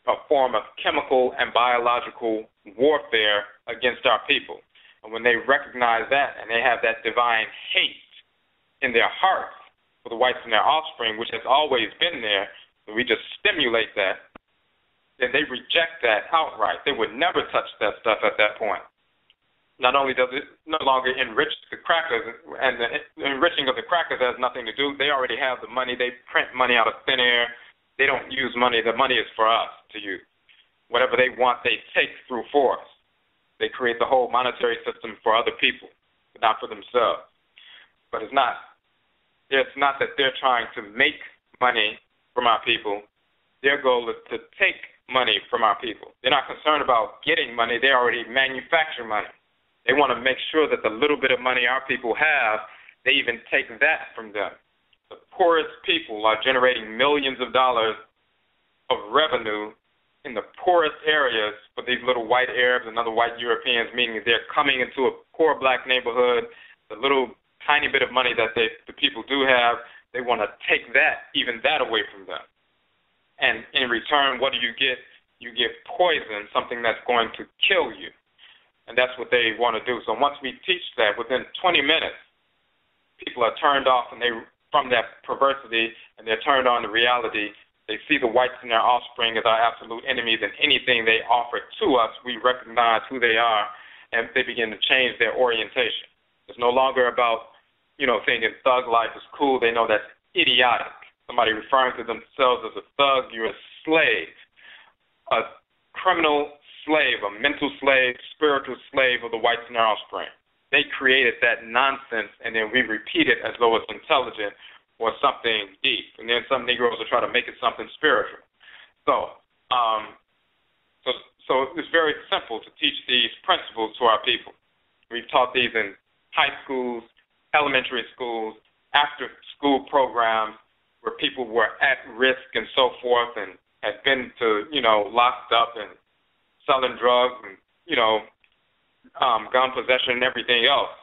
a form of chemical and biological warfare against our people. And when they recognize that and they have that divine hate in their hearts for the whites and their offspring, which has always been there, and we just stimulate that, then they reject that outright. They would never touch that stuff at that point. Not only does it no longer enrich the crackers, and the enriching of the crackers has nothing to do, they already have the money. They print money out of thin air. They don't use money. The money is for us to use. Whatever they want, they take through force. They create the whole monetary system for other people, but not for themselves. But it's not that they're trying to make money from our people. Their goal is to take money from our people. They're not concerned about getting money. They already manufacture money. They want to make sure that the little bit of money our people have, they even take that from them. The poorest people are generating millions of dollars of revenue in the poorest areas for these little white Arabs and other white Europeans, meaning they're coming into a poor black neighborhood, the little tiny bit of money that the people do have, they want to take even that away from them. And in return, what do you get? You get poison, something that's going to kill you. And that's what they want to do. So once we teach that, within 20 minutes, people are turned off from that perversity, and they're turned on to reality. They see the whites and their offspring as our absolute enemies, and anything they offer to us, we recognize who they are, and they begin to change their orientation. It's no longer about, thinking thug life is cool. They know that's idiotic. Somebody referring to themselves as a thug, you're a slave, a criminal slave, a mental slave, spiritual slave of the whites and their offspring. They created that nonsense, and then we repeat it as though it's intelligent or something deep. And then some Negroes will try to make it something spiritual. So it's very simple to teach these principles to our people. We've taught these in high schools, elementary schools, after-school programs where people were at risk and so forth and had been to, locked up and selling drugs and, gun possession and everything else.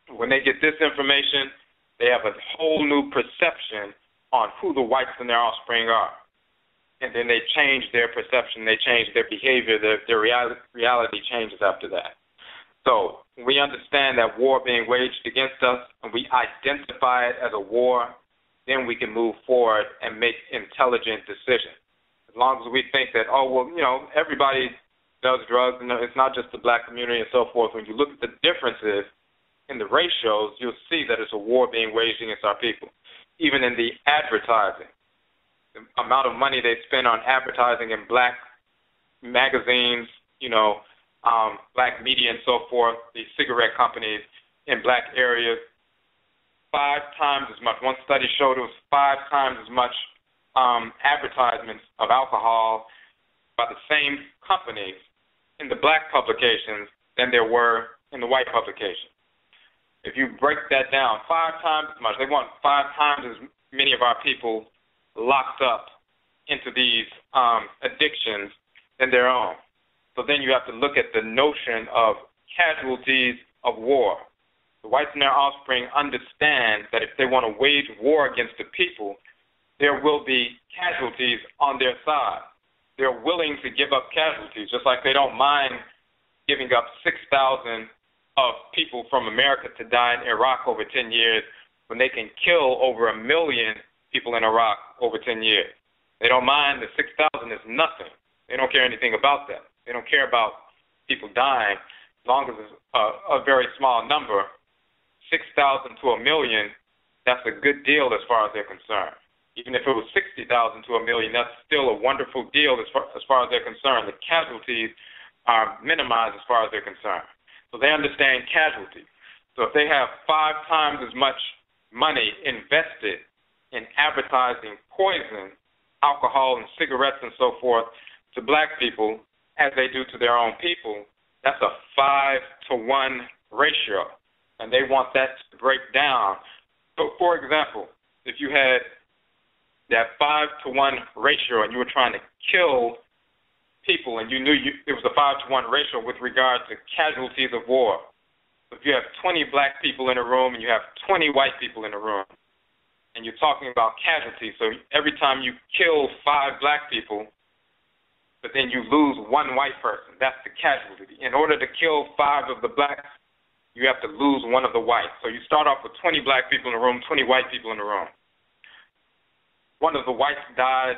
When they get this information, they have a whole new perception on who the whites and their offspring are. And then they change their perception, they change their behavior, their reality changes after that. So we understand that war being waged against us, and we identify it as a war, then we can move forward and make intelligent decisions. As long as we think that, everybody does drugs, and it's not just the black community and so forth. When you look at the differences in the ratios, you'll see that it's a war being waged against our people. Even in the advertising, the amount of money they spend on advertising in black magazines, black media and so forth, the cigarette companies in black areas, 5 times as much. One study showed it was 5 times as much advertisements of alcohol by the same companies in the black publications than there were in the white publications. If you break that down, 5 times as much. They want 5 times as many of our people locked up into these addictions than their own. So then you have to look at the notion of casualties of war. The whites and their offspring understand that if they want to wage war against the people, there will be casualties on their side. They're willing to give up casualties, just like they don't mind giving up 6,000 of people from America to die in Iraq over 10 years when they can kill over 1 million people in Iraq over 10 years. They don't mind the 6,000 is nothing. They don't care anything about that. They don't care about people dying as long as it's a very small number. 6,000 to 1 million, that's a good deal as far as they're concerned. Even if it was 60,000 to 1 million, that's still a wonderful deal as far as they're concerned. The casualties are minimized as far as they're concerned. So they understand casualties. So if they have 5 times as much money invested in advertising poison, alcohol, and cigarettes and so forth to black people as they do to their own people, that's a 5-to-1 ratio. And they want that to break down. So, for example, if you had that 5-to-1 ratio and you were trying to kill people and you knew it was a 5-to-1 ratio with regard to casualties of war. If you have 20 black people in a room and you have 20 white people in a room, and you're talking about casualties, so every time you kill 5 black people, but then you lose 1 white person, that's the casualty. In order to kill 5 of the blacks, you have to lose 1 of the whites. So you start off with 20 black people in the room, 20 white people in the room. 1 of the whites dies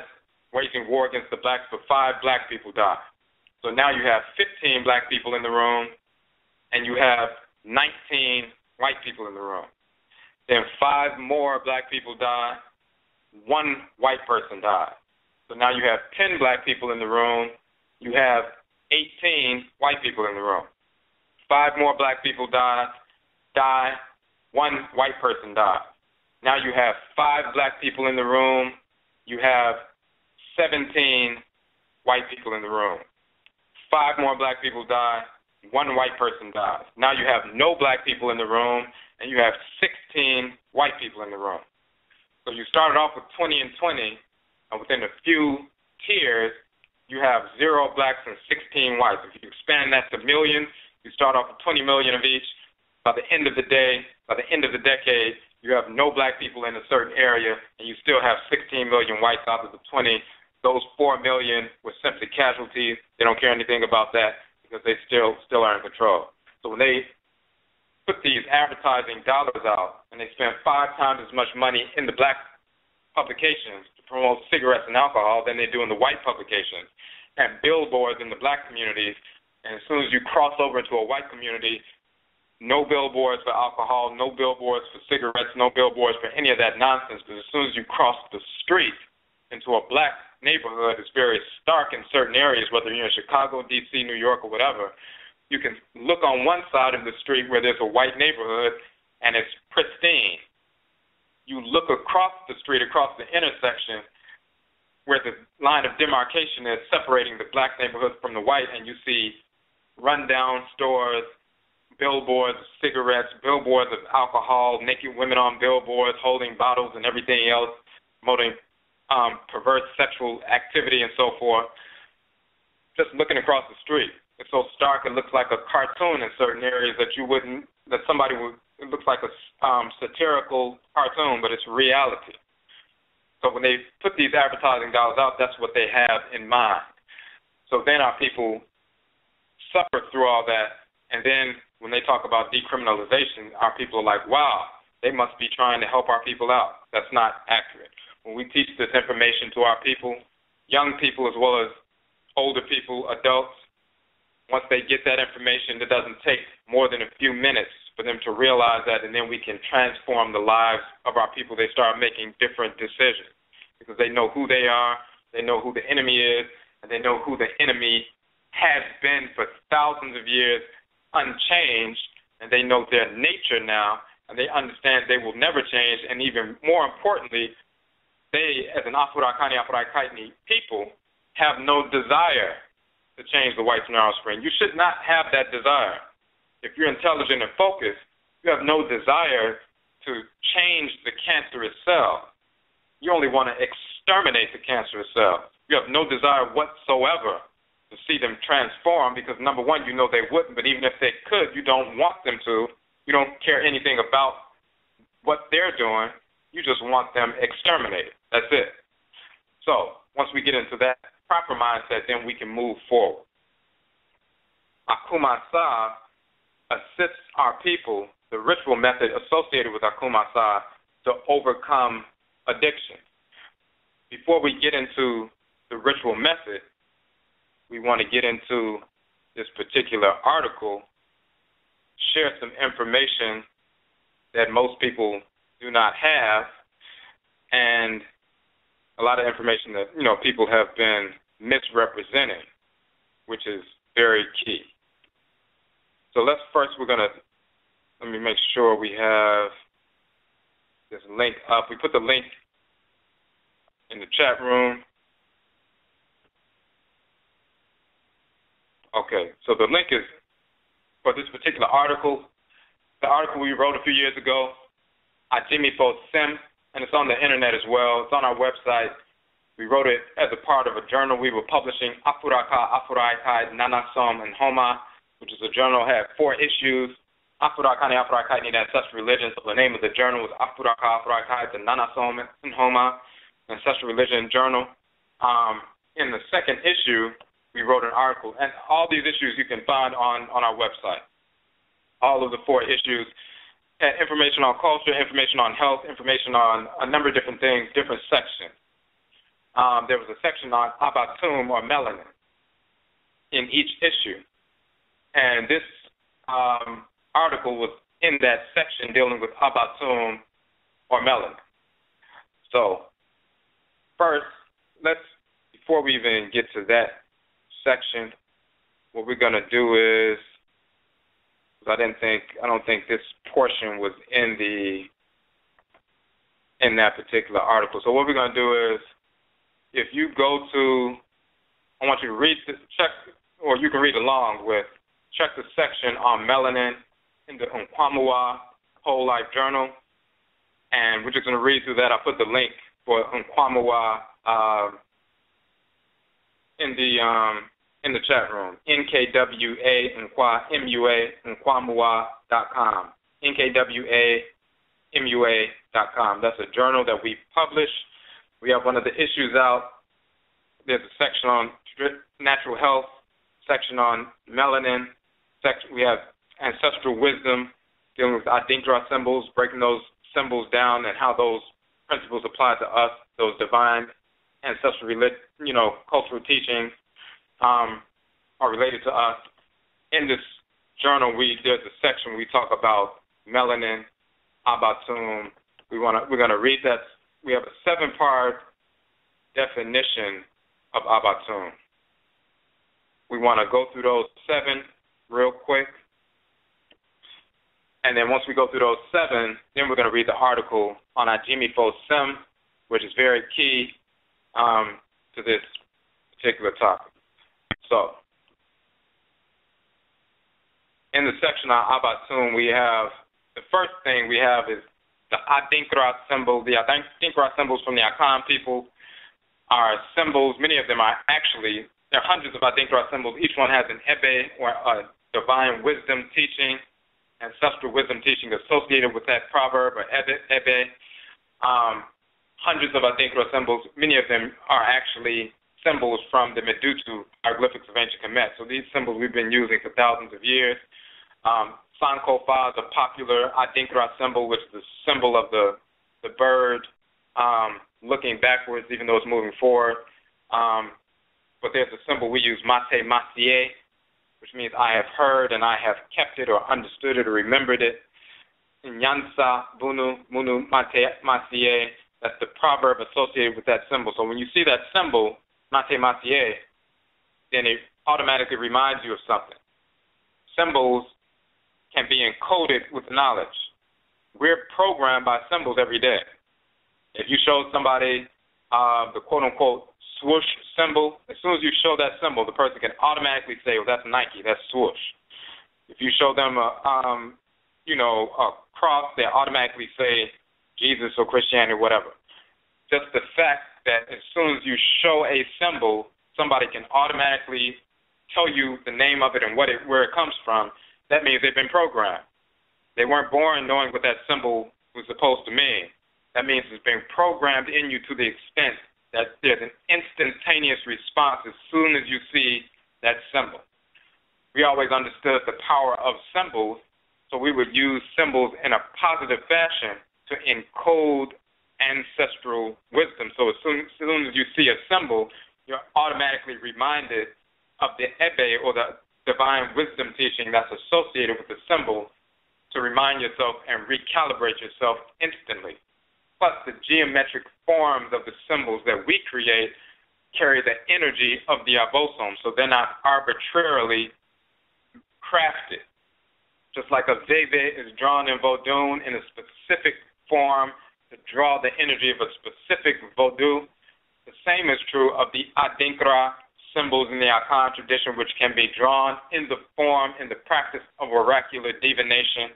waging war against the blacks, but 5 black people die. So now you have 15 black people in the room, and you have 19 white people in the room. Then 5 more black people die, 1 white person dies. So now you have 10 black people in the room, you have 18 white people in the room. 5 more black people die, 1 white person dies. Now you have 5 black people in the room, you have 17 white people in the room. 5 more black people die, 1 white person dies. Now you have no black people in the room, and you have 16 white people in the room. So you started off with 20 and 20, and within a few tiers, you have 0 blacks and 16 whites. If you expand that to millions, you start off with 20 million of each, by the end of the day, by the end of the decade, you have no black people in a certain area, and you still have 16 million whites out of the 20. Those 4 million were simply casualties. They don't care anything about that because they still are in control. So when they put these advertising dollars out and they spend 5 times as much money in the black publications to promote cigarettes and alcohol than they do in the white publications, and billboards in the black communities, and as soon as you cross over into a white community, no billboards for alcohol, no billboards for cigarettes, no billboards for any of that nonsense, because as soon as you cross the street into a black neighborhood, it's very stark in certain areas, whether you're in Chicago, D.C., New York, or whatever. You can look on one side of the street where there's a white neighborhood, and it's pristine. You look across the street, across the intersection, where the line of demarcation is separating the black neighborhoods from the white, and you see rundown stores, billboards of cigarettes, billboards of alcohol, naked women on billboards holding bottles and everything else, promoting perverse sexual activity and so forth. Just looking across the street, it's so stark it looks like a cartoon in certain areas that you wouldn't, that somebody would, it looks like a satirical cartoon, but it's reality. So when they put these advertising dollars out, that's what they have in mind. So then our people suffer through all that, and then when they talk about decriminalization, our people are like, wow, they must be trying to help our people out. That's not accurate. When we teach this information to our people, young people as well as older people, adults, once they get that information, it doesn't take more than a few minutes for them to realize that, and then we can transform the lives of our people. They start making different decisions because they know who they are, they know who the enemy is, and they know who the enemy has been for thousands of years unchanged, and they know their nature now, and they understand they will never change, and even more importantly, they, as an Afurakani, Afuraitkaitnit people, have no desire to change the white offspring. You should not have that desire. If you're intelligent and focused, you have no desire to change the cancerous cell. You only want to exterminate the cancerous cell. You have no desire whatsoever to see them transform because, number one, you know they wouldn't, but even if they could, you don't want them to. You don't care anything about what they're doing. You just want them exterminated. That's it. So once we get into that proper mindset, then we can move forward. AKUMA SAA assists our people, the ritual method associated with AKUMA SAA, to overcome addiction. Before we get into the ritual method, we want to get into this particular article, share some information that most people do not have, and a lot of information that, you know, people have been misrepresenting, which is very key. So let me make sure we have this link up. We put the link in the chat room. Okay, so the link is for this particular article. The article we wrote a few years ago, AGYIMIFOSEM, and it's on the internet as well. It's on our website. We wrote it as a part of a journal we were publishing, Afuraitkaitnit, and Homa, which is a journal that had 4 issues. Afurakani, Afuraitkaitnit, Ancestral Religion. So the name of the journal was Afuraitkaitnit, and Homa, Ancestral Religion Journal. In the second issue, we wrote an article, and all these issues you can find on our website. All of the 4 issues had information on culture, information on health, information on a number of different things, different sections. There was a section on K.U.M or melanin in each issue. And this article was in that section dealing with K.U.M or melanin. So first, before we even get to that section, what we're going to do is, I don't think this portion was in that particular article. So what we're going to do is, if you go to, I want you to read this, check, or you can read along with, check the section on melanin in the NKWAMUA Whole Life Journal, and we're just going to read through that. I'll put the link for NKWAMUA in in the chat room. NKWAMUA NKWAMUA.com. NKWAMUA.com. That's a journal that we publish. We have one of the issues out. There's a section on natural health, section on melanin, we have ancestral wisdom, dealing with Adinkra symbols, breaking those symbols down and how those principles apply to us, those divine ancestral, cultural teachings are related to us. In this journal, there's a section we talk about melanin, abatum. We're gonna read that. We have a 7-part definition of abatum. We want to go through those 7 real quick. And then once we go through those 7, then we're going to read the article on AGYIMIFOSEM, which is very key to this particular topic. So, in the section on abatum, we have, the first thing we have is the Adinkra symbol. The Adinkra symbols from the AKUMA people are symbols. Many of them are actually, there are hundreds of Adinkra symbols. Each one has an ebe, or a divine wisdom teaching, ancestral wisdom teaching associated with that proverb, or ebe. Hundreds of Adinkra symbols. Many of them are actually symbols from the Medutu hieroglyphics of ancient Kemet. So these symbols we've been using for thousands of years. Sankofa is a popular Adinkra symbol, which is the symbol of the bird looking backwards, even though it's moving forward. But there's a symbol we use, mate masie, which means I have heard and I have kept it or understood it or remembered it. Nyansa bunu munu mate masie, that's the proverb associated with that symbol. So when you see that symbol, mate masie, then it automatically reminds you of something. Symbols can be encoded with knowledge. We're programmed by symbols every day. If you show somebody the quote-unquote swoosh symbol, as soon as you show that symbol, the person can automatically say, well, that's Nike, that's swoosh. If you show them a cross, they automatically say Jesus or Christianity or whatever. Just the fact that as soon as you show a symbol, somebody can automatically tell you the name of it and where it comes from, that means they've been programmed. They weren't born knowing what that symbol was supposed to mean. That means it's been programmed in you to the extent that there's an instantaneous response as soon as you see that symbol. We always understood the power of symbols, so we would use symbols in a positive fashion to encode ancestral wisdom. So as soon as you see a symbol, you're automatically reminded of the ebe, or the divine wisdom teaching that's associated with the symbol, to remind yourself and recalibrate yourself instantly. Plus, the geometric forms of the symbols that we create carry the energy of the abosom, so they're not arbitrarily crafted. Just like a veve is drawn in Vodun in a specific form to draw the energy of a specific Vodou, the same is true of the Adinkra symbols in the AKUMA tradition, which can be drawn in the form, in the practice of oracular divination,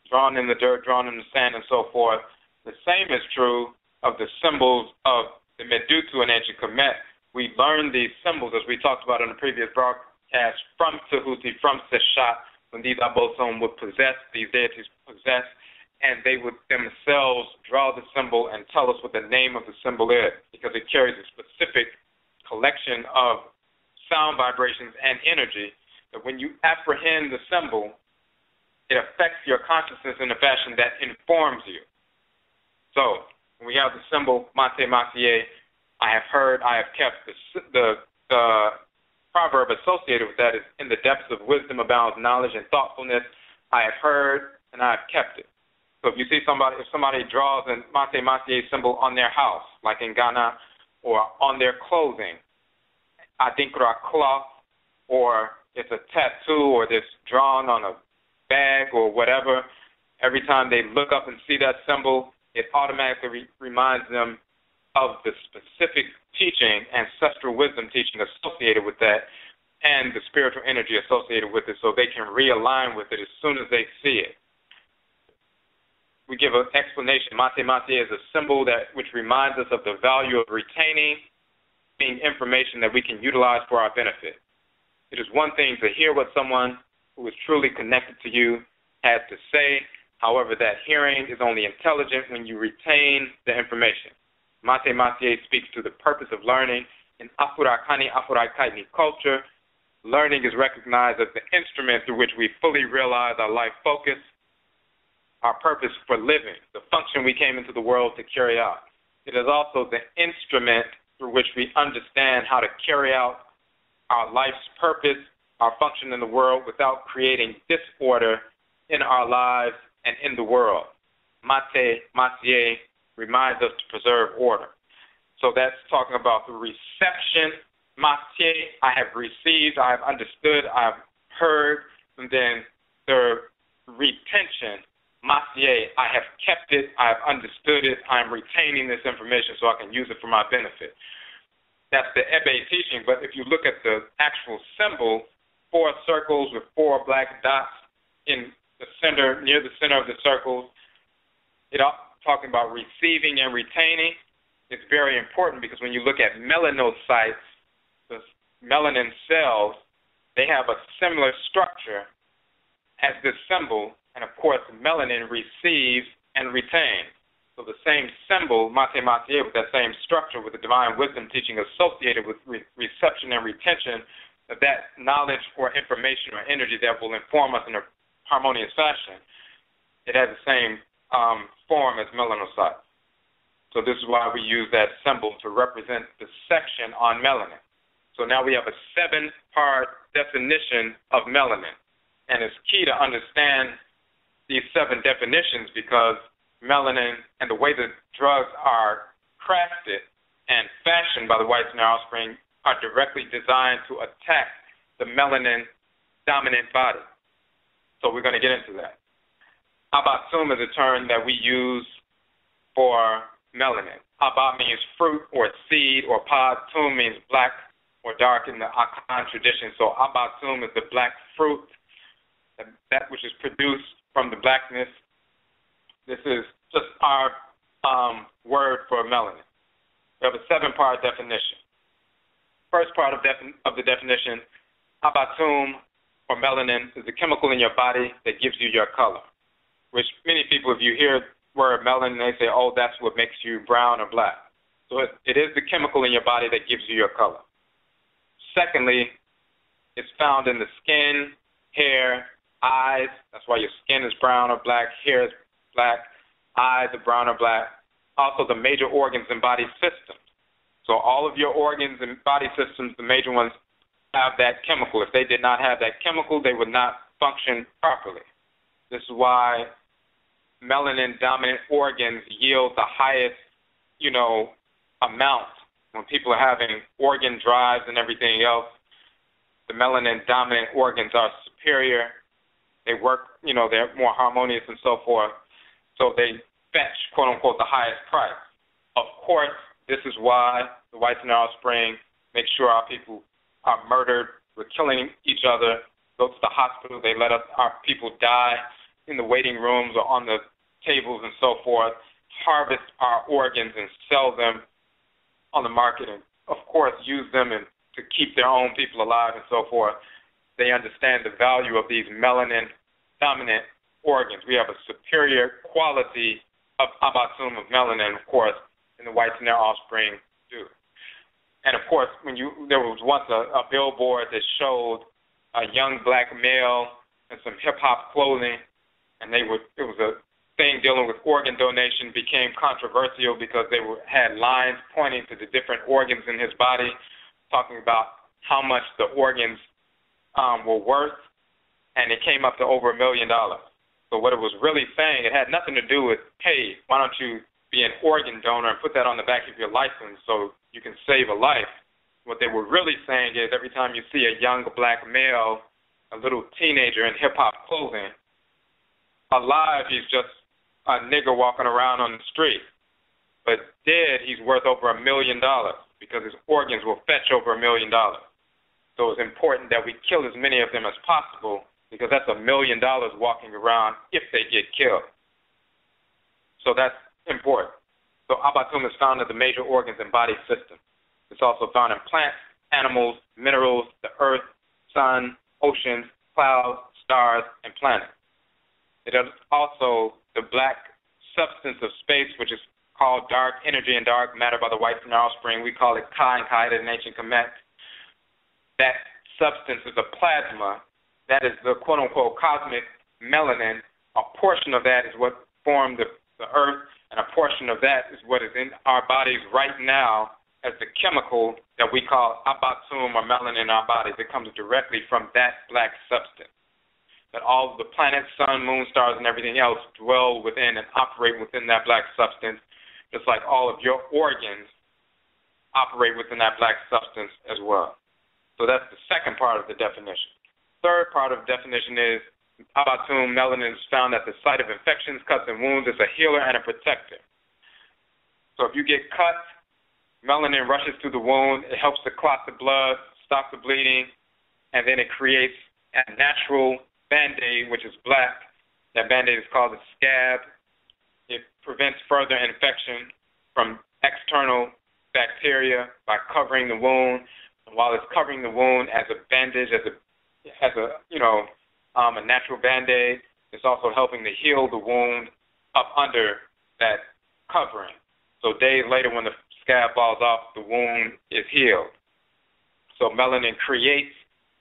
drawn in the dirt, drawn in the sand, and so forth. The same is true of the symbols of the Medutu and ancient Kemet. We learned these symbols, as we talked about in the previous broadcast, from Tahuti, from Seshat, when these abosom would possess, these deities possess, and they would themselves draw the symbol and tell us what the name of the symbol is, because it carries a specific collection of sound vibrations and energy that when you apprehend the symbol, it affects your consciousness in a fashion that informs you. So, when we have the symbol mate masie, I have heard, I have kept, the proverb associated with that is, in the depths of wisdom abounds knowledge and thoughtfulness. I have heard and I have kept it. So if you see somebody, if somebody draws a mate masie symbol on their house, like in Ghana, or on their clothing, Adinkra cloth, or it's a tattoo, or it's drawn on a bag or whatever, every time they look up and see that symbol, it automatically reminds them of the specific teaching, ancestral wisdom teaching associated with that, and the spiritual energy associated with it, so they can realign with it as soon as they see it. We give an explanation. Mate masie is a symbol which reminds us of the value of retaining, being information that we can utilize for our benefit. It is one thing to hear what someone who is truly connected to you has to say. However, that hearing is only intelligent when you retain the information. Mate Matier speaks to the purpose of learning. In Afurakani, Afuraitkaitnit culture, learning is recognized as the instrument through which we fully realize our life focus, our purpose for living, the function we came into the world to carry out. It is also the instrument through which we understand how to carry out our life's purpose, our function in the world, without creating disorder in our lives and in the world. Mate Matier reminds us to preserve order. So that's talking about the reception. Matier, I have received, I have understood, I have heard, and then the retention. Matier, I have kept it, I have understood it, I am retaining this information so I can use it for my benefit. That's the Ebe teaching, but if you look at the actual symbol, 4 circles with 4 black dots in the center, near the center of the circles, talking about receiving and retaining. It's very important because when you look at melanocytes, the melanin cells, they have a similar structure as this symbol, and of course melanin receives and retains. So the same symbol, Mate Matier, with that same structure, with the divine wisdom teaching associated with reception and retention, that knowledge or information or energy that will inform us in a harmonious fashion, it has the same form as melanocytes. So this is why we use that symbol to represent the section on melanin. So now we have a 7-part definition of melanin. And it's key to understand these 7 definitions because melanin and the way the drugs are crafted and fashioned by the whites and their offspring are directly designed to attack the melanin dominant body. So we're going to get into that. Abatum is a term that we use for melanin. Aba means fruit or seed or pod. Tum means black or dark in the Akan tradition. So Abatum is the black fruit, that which is produced from the blackness. This is just our word for melanin. We have a 7-part definition. First part of the definition, Abatum or melanin is the chemical in your body that gives you your color, which many people, if you hear the word melanin, they say, oh, that's what makes you brown or black. So it is the chemical in your body that gives you your color. Secondly, it's found in the skin, hair, eyes. That's why your skin is brown or black, hair is black, eyes are brown or black. Also the major organs and body systems. So all of your organs and body systems, the major ones, have that chemical. If they did not have that chemical, they would not function properly. This is why melanin-dominant organs yield the highest, amount. When people are having organ drives and everything else, the melanin-dominant organs are superior. They work, they're more harmonious and so forth. So they fetch, quote-unquote, the highest price. Of course, this is why the whites and their offspring make sure our people are murdered. We're killing each other. Go to the hospital. They let our people die in the waiting rooms or on the tables and so forth, harvest our organs and sell them on the market and, of course, use them to keep their own people alive and so forth. They understand the value of these melanin-dominant organs. We have a superior quality of abatum, of melanin, of course, and the whites and their offspring do. And, of course, there was once a billboard that showed a young black male in some hip-hop clothing, and it was a thing dealing with organ donation, became controversial because they had lines pointing to the different organs in his body, talking about how much the organs were worth, and it came up to over $1 million. So what it was really saying, it had nothing to do with, hey, why don't you be an organ donor and put that on the back of your license so you can save a life. What they were really saying is every time you see a young black male, a little teenager in hip-hop clothing, alive, he's just a nigger walking around on the street. But dead, he's worth over $1 million because his organs will fetch over $1 million. So it's important that we kill as many of them as possible because that's $1 million walking around if they get killed. So that's important. So abatum is found in the major organs and body systems. It's also found in plants, animals, minerals, the earth, sun, oceans, clouds, stars, and planets. It is also the black substance of space, which is called dark energy and dark matter by the whites in our offspring. We call it Ka and Kaida in ancient Kemet. That substance is a plasma. That is the quote-unquote cosmic melanin. A portion of that is what formed the earth, and a portion of that is what is in our bodies right now as the chemical that we call AKUMA or melanin in our bodies. It comes directly from that black substance. That all of the planets, sun, moon, stars, and everything else dwell within and operate within that black substance, just like all of your organs operate within that black substance as well. So that's the second part of the definition. Third part of the definition is AKUMA melanin is found at the site of infections, cuts, and wounds. It's a healer and a protector. So if you get cut, melanin rushes through the wound. It helps to clot the blood, stop the bleeding, and then it creates a natural Band-Aid, which is black. That Band-Aid is called a scab. It prevents further infection from external bacteria by covering the wound. And while it's covering the wound as a bandage, as a natural Band-Aid, it's also helping to heal the wound up under that covering. So days later, when the scab falls off, the wound is healed. So melanin creates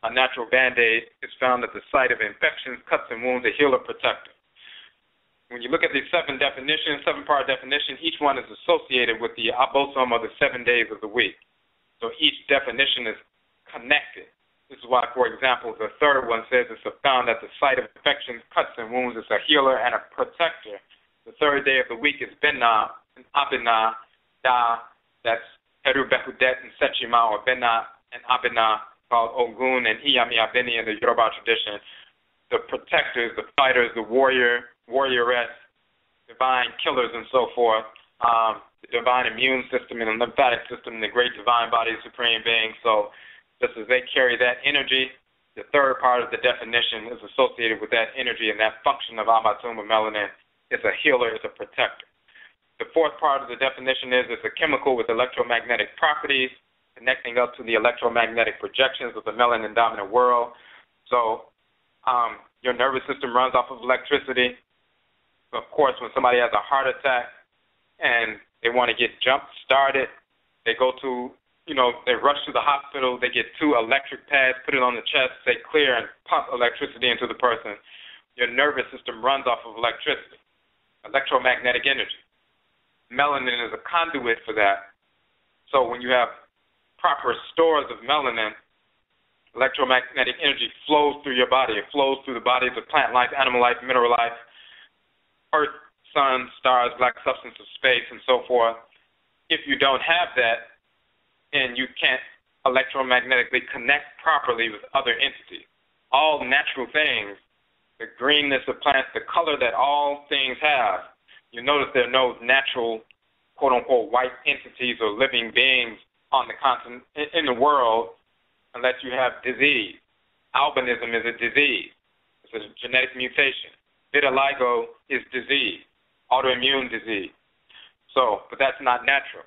a natural Band-Aid. Is found at the site of infections, cuts, and wounds, a healer, protector. When you look at these seven-part definition, each one is associated with the abosom of the 7 days of the week. So each definition is connected. This is why, for example, the third one says it's found at the site of infections, cuts, and wounds. It's a healer and a protector. The third day of the week is Bena and Abena, Da. That's Heru Behudet and Sechima, or Bena and Abena, called Ogun and Iyami Abeni in the Yoruba tradition. The protectors, the fighters, the warrioress, divine killers, and so forth. The divine immune system and the lymphatic system, the great divine body, supreme being. So just as they carry that energy, the third part of the definition is associated with that energy and that function of AKUMA melanin. It's a healer, it's a protector. The fourth part of the definition is it's a chemical with electromagnetic properties, connecting up to the electromagnetic projections of the melanin-dominant world. So your nervous system runs off of electricity. Of course, when somebody has a heart attack and they want to get jump-started, they go to, they rush to the hospital, they get 2 electric pads, put it on the chest, say clear, and pump electricity into the person. Your nervous system runs off of electricity, electromagnetic energy. Melanin is a conduit for that. So when you have proper stores of melanin, electromagnetic energy flows through your body. It flows through the bodies of plant life, animal life, mineral life, earth, sun, stars, black substance of space, and so forth. If you don't have that, and you can't electromagnetically connect properly with other entities, all natural things, the greenness of plants, the color that all things have, you notice there are no natural, quote-unquote, white entities or living beings on the continent, in the world, unless you have disease. Albinism is a disease. It's a genetic mutation. Vitiligo is disease, autoimmune disease. So, but that's not natural.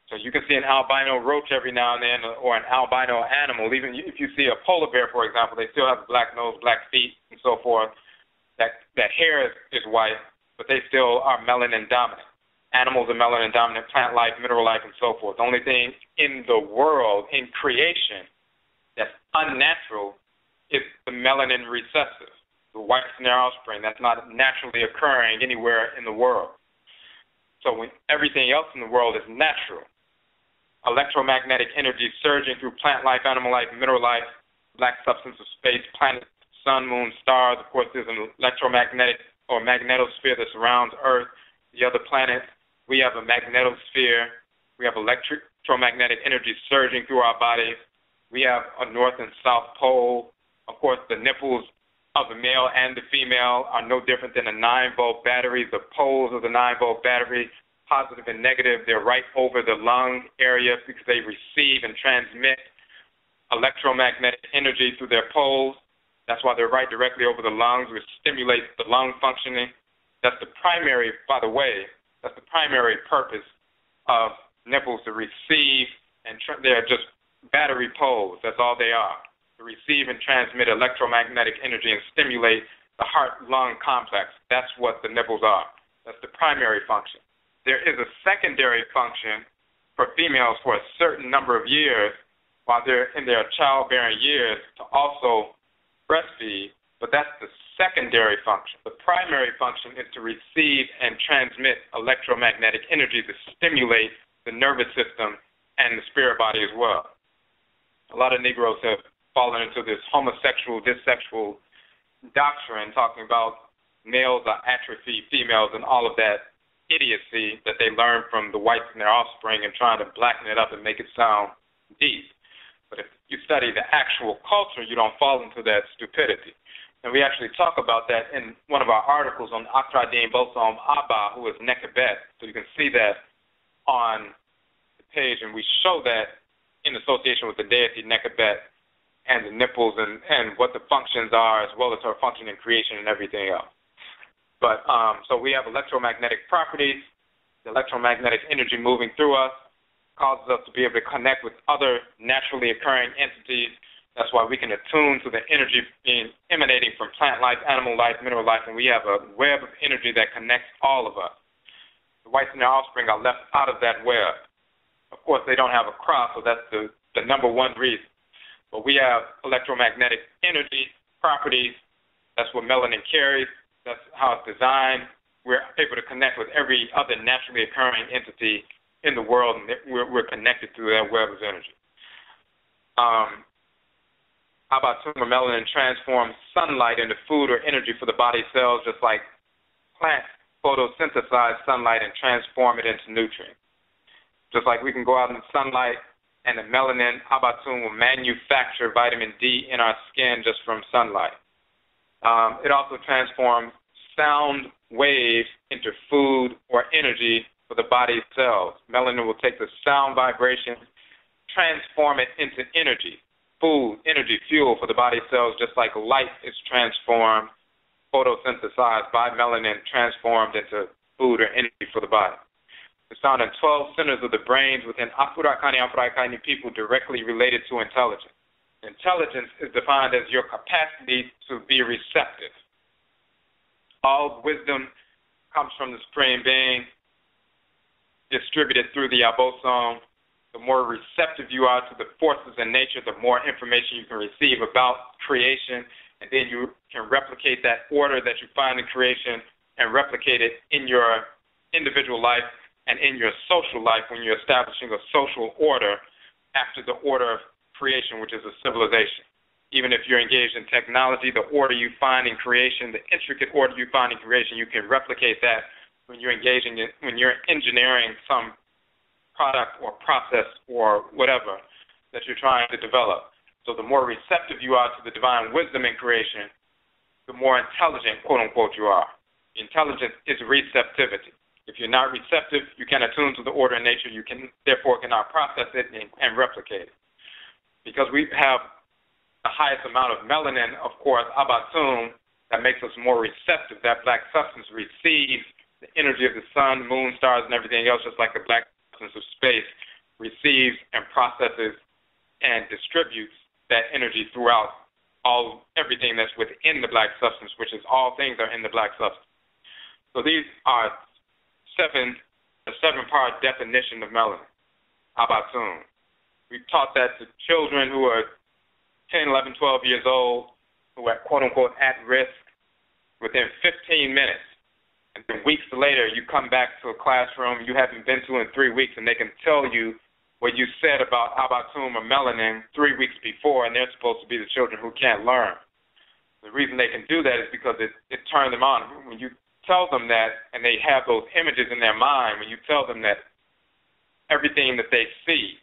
So you can see an albino roach every now and then, or an albino animal. Even if you see a polar bear, for example, they still have a black nose, black feet, and so forth. That hair is white, but they still are melanin dominant. Animals are melanin dominant, plant life, mineral life, and so forth. The only thing in the world, in creation, that's unnatural is the melanin recessive, the whites in their offspring. That's not naturally occurring anywhere in the world. So when everything else in the world is natural, electromagnetic energy surging through plant life, animal life, mineral life, black substance of space, planet, sun, moon, stars. Of course, there's an electromagnetic or magnetosphere that surrounds Earth, the other planets. We have a magnetosphere. We have electromagnetic energy surging through our bodies. We have a north and south pole. Of course, the nipples of the male and the female are no different than a 9-volt battery. The poles of the 9-volt battery, positive and negative, they're right over the lung area because they receive and transmit electromagnetic energy through their poles. That's why they're right directly over the lungs, which stimulates the lung functioning. That's the primary, by the way, that's the primary purpose of nipples, to receive, and they're just battery poles. That's all they are. to receive and transmit electromagnetic energy and stimulate the heart-lung complex. That's what the nipples are. That's the primary function. There is a secondary function for females for a certain number of years while they're in their childbearing years to also breastfeed, but that's the secondary function. The primary function is to receive and transmit electromagnetic energy to stimulate the nervous system and the spirit body as well. A lot of Negroes have fallen into this homosexual, dissexual doctrine talking about males are atrophy, females, and all of that idiocy that they learn from the whites and their offspring and trying to blacken it up and make it sound deep. But if you study the actual culture, you don't fall into that stupidity. And we actually talk about that in one of our articles on AGYIMIFOSEM Abba, who is Nekabet. So you can see that on the page, and we show that in association with the deity Nekabet and the nipples and what the functions are, as well as her function in creation and everything else. But so we have electromagnetic properties. The electromagnetic energy moving through us causes us to be able to connect with other naturally occurring entities. That's why we can attune to the energy being emanating from plant life, animal life, mineral life, and we have a web of energy that connects all of us. The whites and their offspring are left out of that web. Of course, they don't have a cross, so that's the number one reason. But we have electromagnetic energy properties. That's what melanin carries. That's how it's designed. We're able to connect with every other naturally occurring entity in the world, and we're connected through that web of energy. AKUMA Melanin transforms sunlight into food or energy for the body cells, just like plants photosynthesize sunlight and transform it into nutrients. Just like we can go out in the sunlight and the melanin, AKUMA will manufacture vitamin D in our skin just from sunlight. It also transforms sound waves into food or energy for the body's cells. Melanin will take the sound vibrations, transform it into energy, food, energy, fuel for the body cells, just like light is transformed, photosynthesized by melanin, transformed into food or energy for the body. It's found in 12 centers of the brains within Afurakani, Afuraitkaitnit people directly related to intelligence. Intelligence is defined as your capacity to be receptive. All wisdom comes from the Supreme Being, distributed through the abosome. The more receptive you are to the forces in nature, the more information you can receive about creation, and then you can replicate that order that you find in creation and replicate it in your individual life and in your social life when you're establishing a social order after the order of creation, which is a civilization. Even if you're engaged in technology, the order you find in creation, the intricate order you find in creation, you can replicate that when you're engaging in, when you're engineering some product or process or whatever that you're trying to develop. So the more receptive you are to the divine wisdom in creation, the more intelligent, quote unquote, you are. Intelligence is receptivity. If you're not receptive, you can attune to the order in nature. You can therefore cannot process it and replicate it. Because we have the highest amount of melanin, of course, AKUMA, that makes us more receptive. That black substance receives the energy of the sun, moon, stars, and everything else, just like the black substance of space receives and processes and distributes that energy throughout everything that's within the black substance, which is all things are in the black substance. So these are the seven-part definition of melanin, AKUMA. We've taught that to children who are 10, 11, 12 years old, who are quote-unquote at risk within 15 minutes. And then weeks later, you come back to a classroom you haven't been to in 3 weeks, and they can tell you what you said about AKUMA melanin 3 weeks before, and they're supposed to be the children who can't learn. The reason they can do that is because it turned them on. When you tell them that, and they have those images in their mind, when you tell them that everything that they see,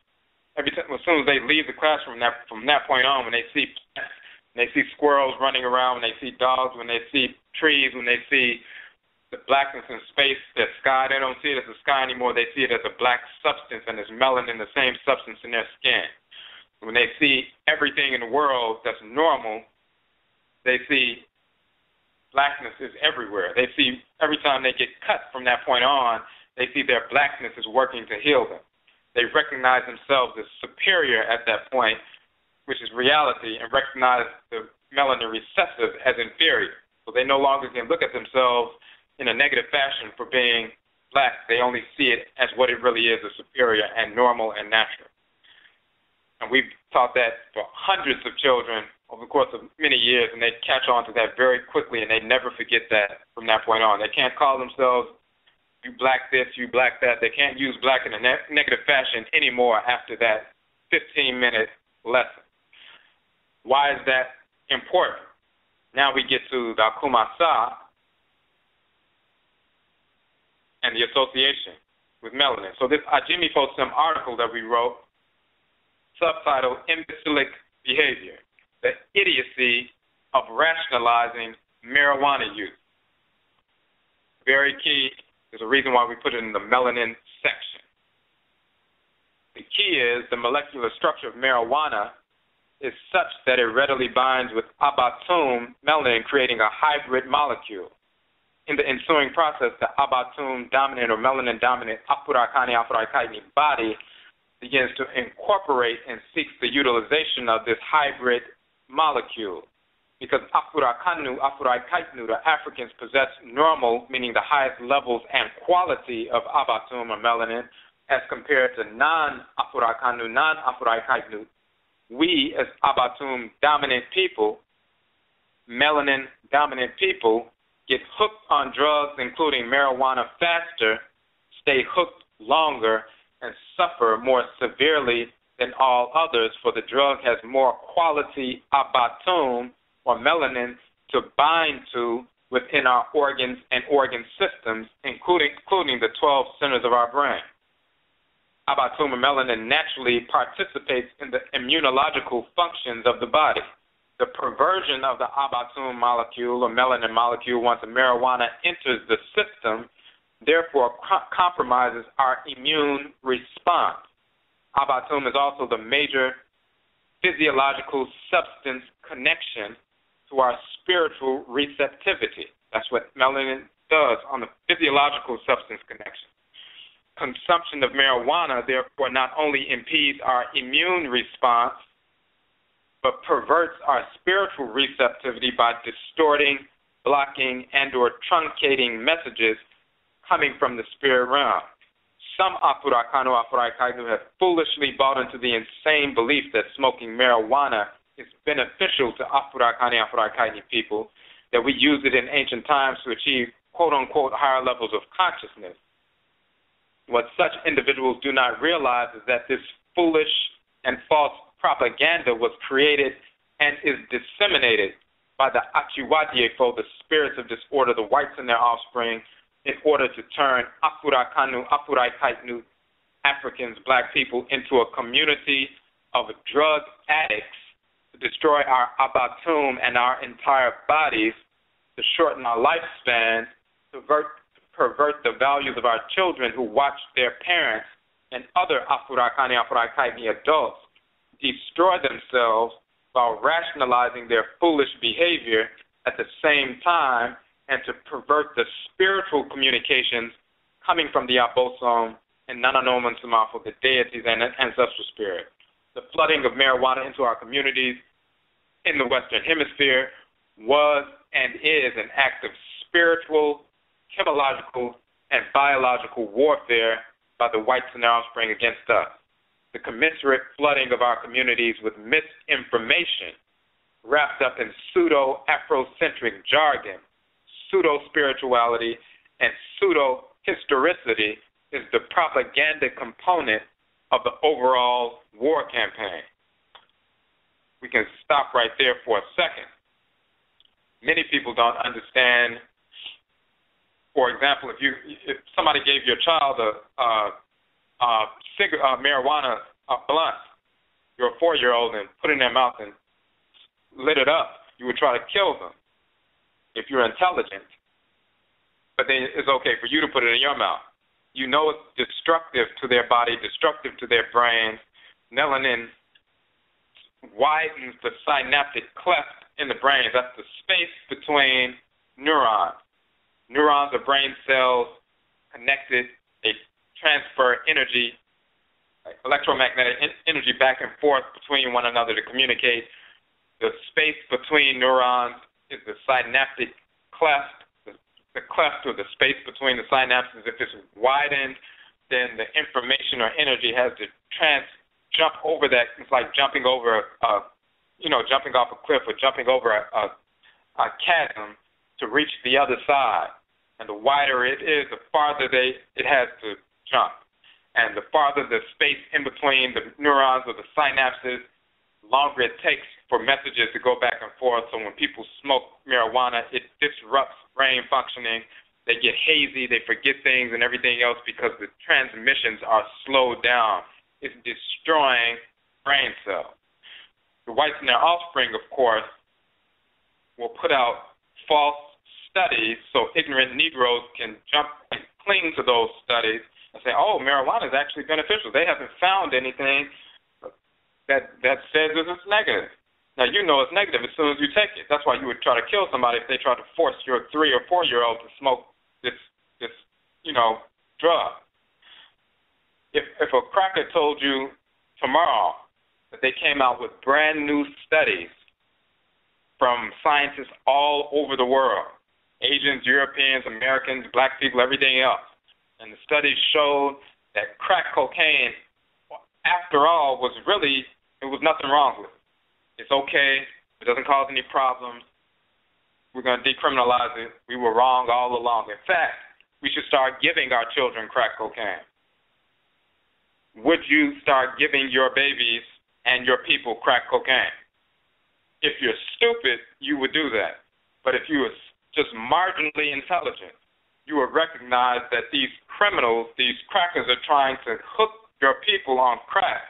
as soon as they leave the classroom, from that point on, when they see squirrels running around, when they see dogs, when they see trees, when they see the blackness in space, the sky, they don't see it as a sky anymore. They see it as a black substance, and it's melanin, the same substance in their skin. When they see everything in the world that's normal, they see blackness is everywhere. They see every time they get cut from that point on, they see their blackness is working to heal them. They recognize themselves as superior at that point which is reality, and recognize the melanin recessive as inferior. So they no longer can look at themselves in a negative fashion for being black. They only see it as what it really is, a superior and normal and natural. And we've taught that for hundreds of children over the course of many years, and they catch on to that very quickly, and they never forget that from that point on. They can't call themselves you black this, you black that. They can't use black in a negative fashion anymore after that 15-minute lesson. Why is that important? Now we get to the AKUMA SAA and the association with melanin. So this AGYIMIFOSEM article that we wrote, subtitled Imbecilic Behavior, the Idiocy of Rationalizing Marijuana Use. Very key. There's a reason why we put it in the melanin section. The key is the molecular structure of marijuana is such that it readily binds with AKUMA melanin, creating a hybrid molecule. In the ensuing process, the AKUMA dominant or melanin dominant Afurakani Afuraitkaitnit body begins to incorporate and seeks the utilization of this hybrid molecule. Because Afurakani, Afuraitkaitnit, the Africans possess normal, meaning the highest levels and quality of AKUMA or melanin, as compared to non-Afurakani, non-Afuraitkaitnit. We, as AKUMA dominant people, melanin dominant people, get hooked on drugs, including marijuana, faster, stay hooked longer, and suffer more severely than all others, for the drug has more quality AKUMA or melanin to bind to within our organs and organ systems, including the 12 centers of our brain. AKUMA melanin naturally participates in the immunological functions of the body. The perversion of the AKUMA molecule or melanin molecule once the marijuana enters the system, therefore compromises our immune response. AKUMA is also the major physiological substance connection to our spiritual receptivity. That's what melanin does on the physiological substance connection. Consumption of marijuana, therefore, not only impedes our immune response, but perverts our spiritual receptivity by distorting, blocking, and or truncating messages coming from the spirit realm. Some Afurakani or Afuraitkaitnit have foolishly bought into the insane belief that smoking marijuana is beneficial to Afurakani, Afuraitkaitnit people, that we used it in ancient times to achieve quote-unquote higher levels of consciousness. What such individuals do not realize is that this foolish and false propaganda was created and is disseminated by the AGYIMIFOSEM, the spirits of disorder, the whites and their offspring, in order to turn Afurakani, Afuraitkaitnit, Africans, black people, into a community of drug addicts to destroy our AKUMA and our entire bodies, to shorten our lifespan, to pervert the values of our children who watch their parents and other Afurakani, Afuraitkaitnit adults destroy themselves while rationalizing their foolish behavior at the same time, and to pervert the spiritual communications coming from the Abosom and Nananoman Samafo, the deities and ancestral spirit. The flooding of marijuana into our communities in the Western Hemisphere was and is an act of spiritual, chemological, and biological warfare by the whites and their offspring against us. The commensurate flooding of our communities with misinformation wrapped up in pseudo-Afrocentric jargon, pseudo-spirituality, and pseudo-historicity is the propaganda component of the overall war campaign. We can stop right there for a second. Many people don't understand. For example, if somebody gave your child a marijuana blunt, you're a 4-year-old, and put it in their mouth and lit it up, you would try to kill them if you're intelligent. But then it's okay for you to put it in your mouth. You know it's destructive to their body, destructive to their brains. Melanin widens the synaptic cleft in the brain. That's the space between neurons. Neurons are brain cells connected. They transfer energy electromagnetic energy back and forth between one another to communicate. The space between neurons is the synaptic cleft. The cleft, or the space between the synapses, if it's widened, then the information or energy has to jump over that. It's like jumping over jumping off a cliff or jumping over a chasm to reach the other side. And the wider it is, the farther it has to jump. And the farther the space in between the neurons or the synapses, the longer it takes for messages to go back and forth. So when people smoke marijuana, it disrupts brain functioning. They get hazy, they forget things and everything else because the transmissions are slowed down. It's destroying brain cells. The whites and their offspring, of course, will put out false studies so ignorant Negroes can jump and cling to those studies and say, oh, marijuana is actually beneficial. They haven't found anything that says it's negative. Now, you know it's negative as soon as you take it. That's why you would try to kill somebody if they tried to force your 3 or 4-year-old to smoke this drug. If a cracker told you tomorrow that they came out with brand new studies from scientists all over the world, Asians, Europeans, Americans, black people, everything else, and the studies showed that crack cocaine, after all, was nothing wrong with it. It's okay. It doesn't cause any problems. We're going to decriminalize it. We were wrong all along. In fact, we should start giving our children crack cocaine. Would you start giving your babies and your people crack cocaine? If you're stupid, you would do that. But if you were just marginally intelligent, you would recognize that these criminals, these crackers, are trying to hook your people on crack.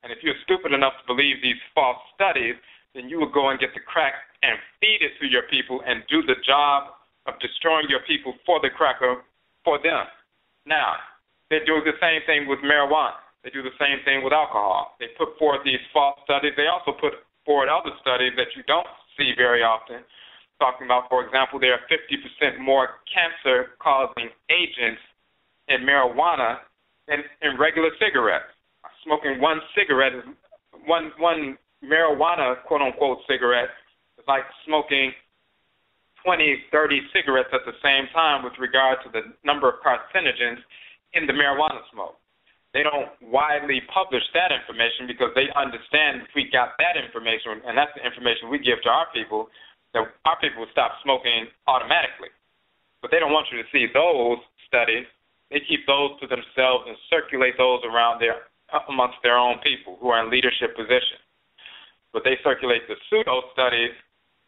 And if you're stupid enough to believe these false studies, then you would go and get the crack and feed it to your people and do the job of destroying your people for the cracker for them. Now, they do the same thing with marijuana. They do the same thing with alcohol. They put forth these false studies. They also put forward other studies that you don't see very often, talking about, for example, there are 50% more cancer-causing agents in marijuana than in regular cigarettes. Smoking one cigarette, one marijuana, quote-unquote, cigarette is like smoking 20, 30 cigarettes at the same time with regard to the number of carcinogens in the marijuana smoke. They don't widely publish that information because they understand if we got that information, and that's the information we give to our people, that our people would stop smoking automatically. But they don't want you to see those studies. They keep those to themselves and circulate those around amongst their own people who are in leadership positions. But they circulate the pseudo studies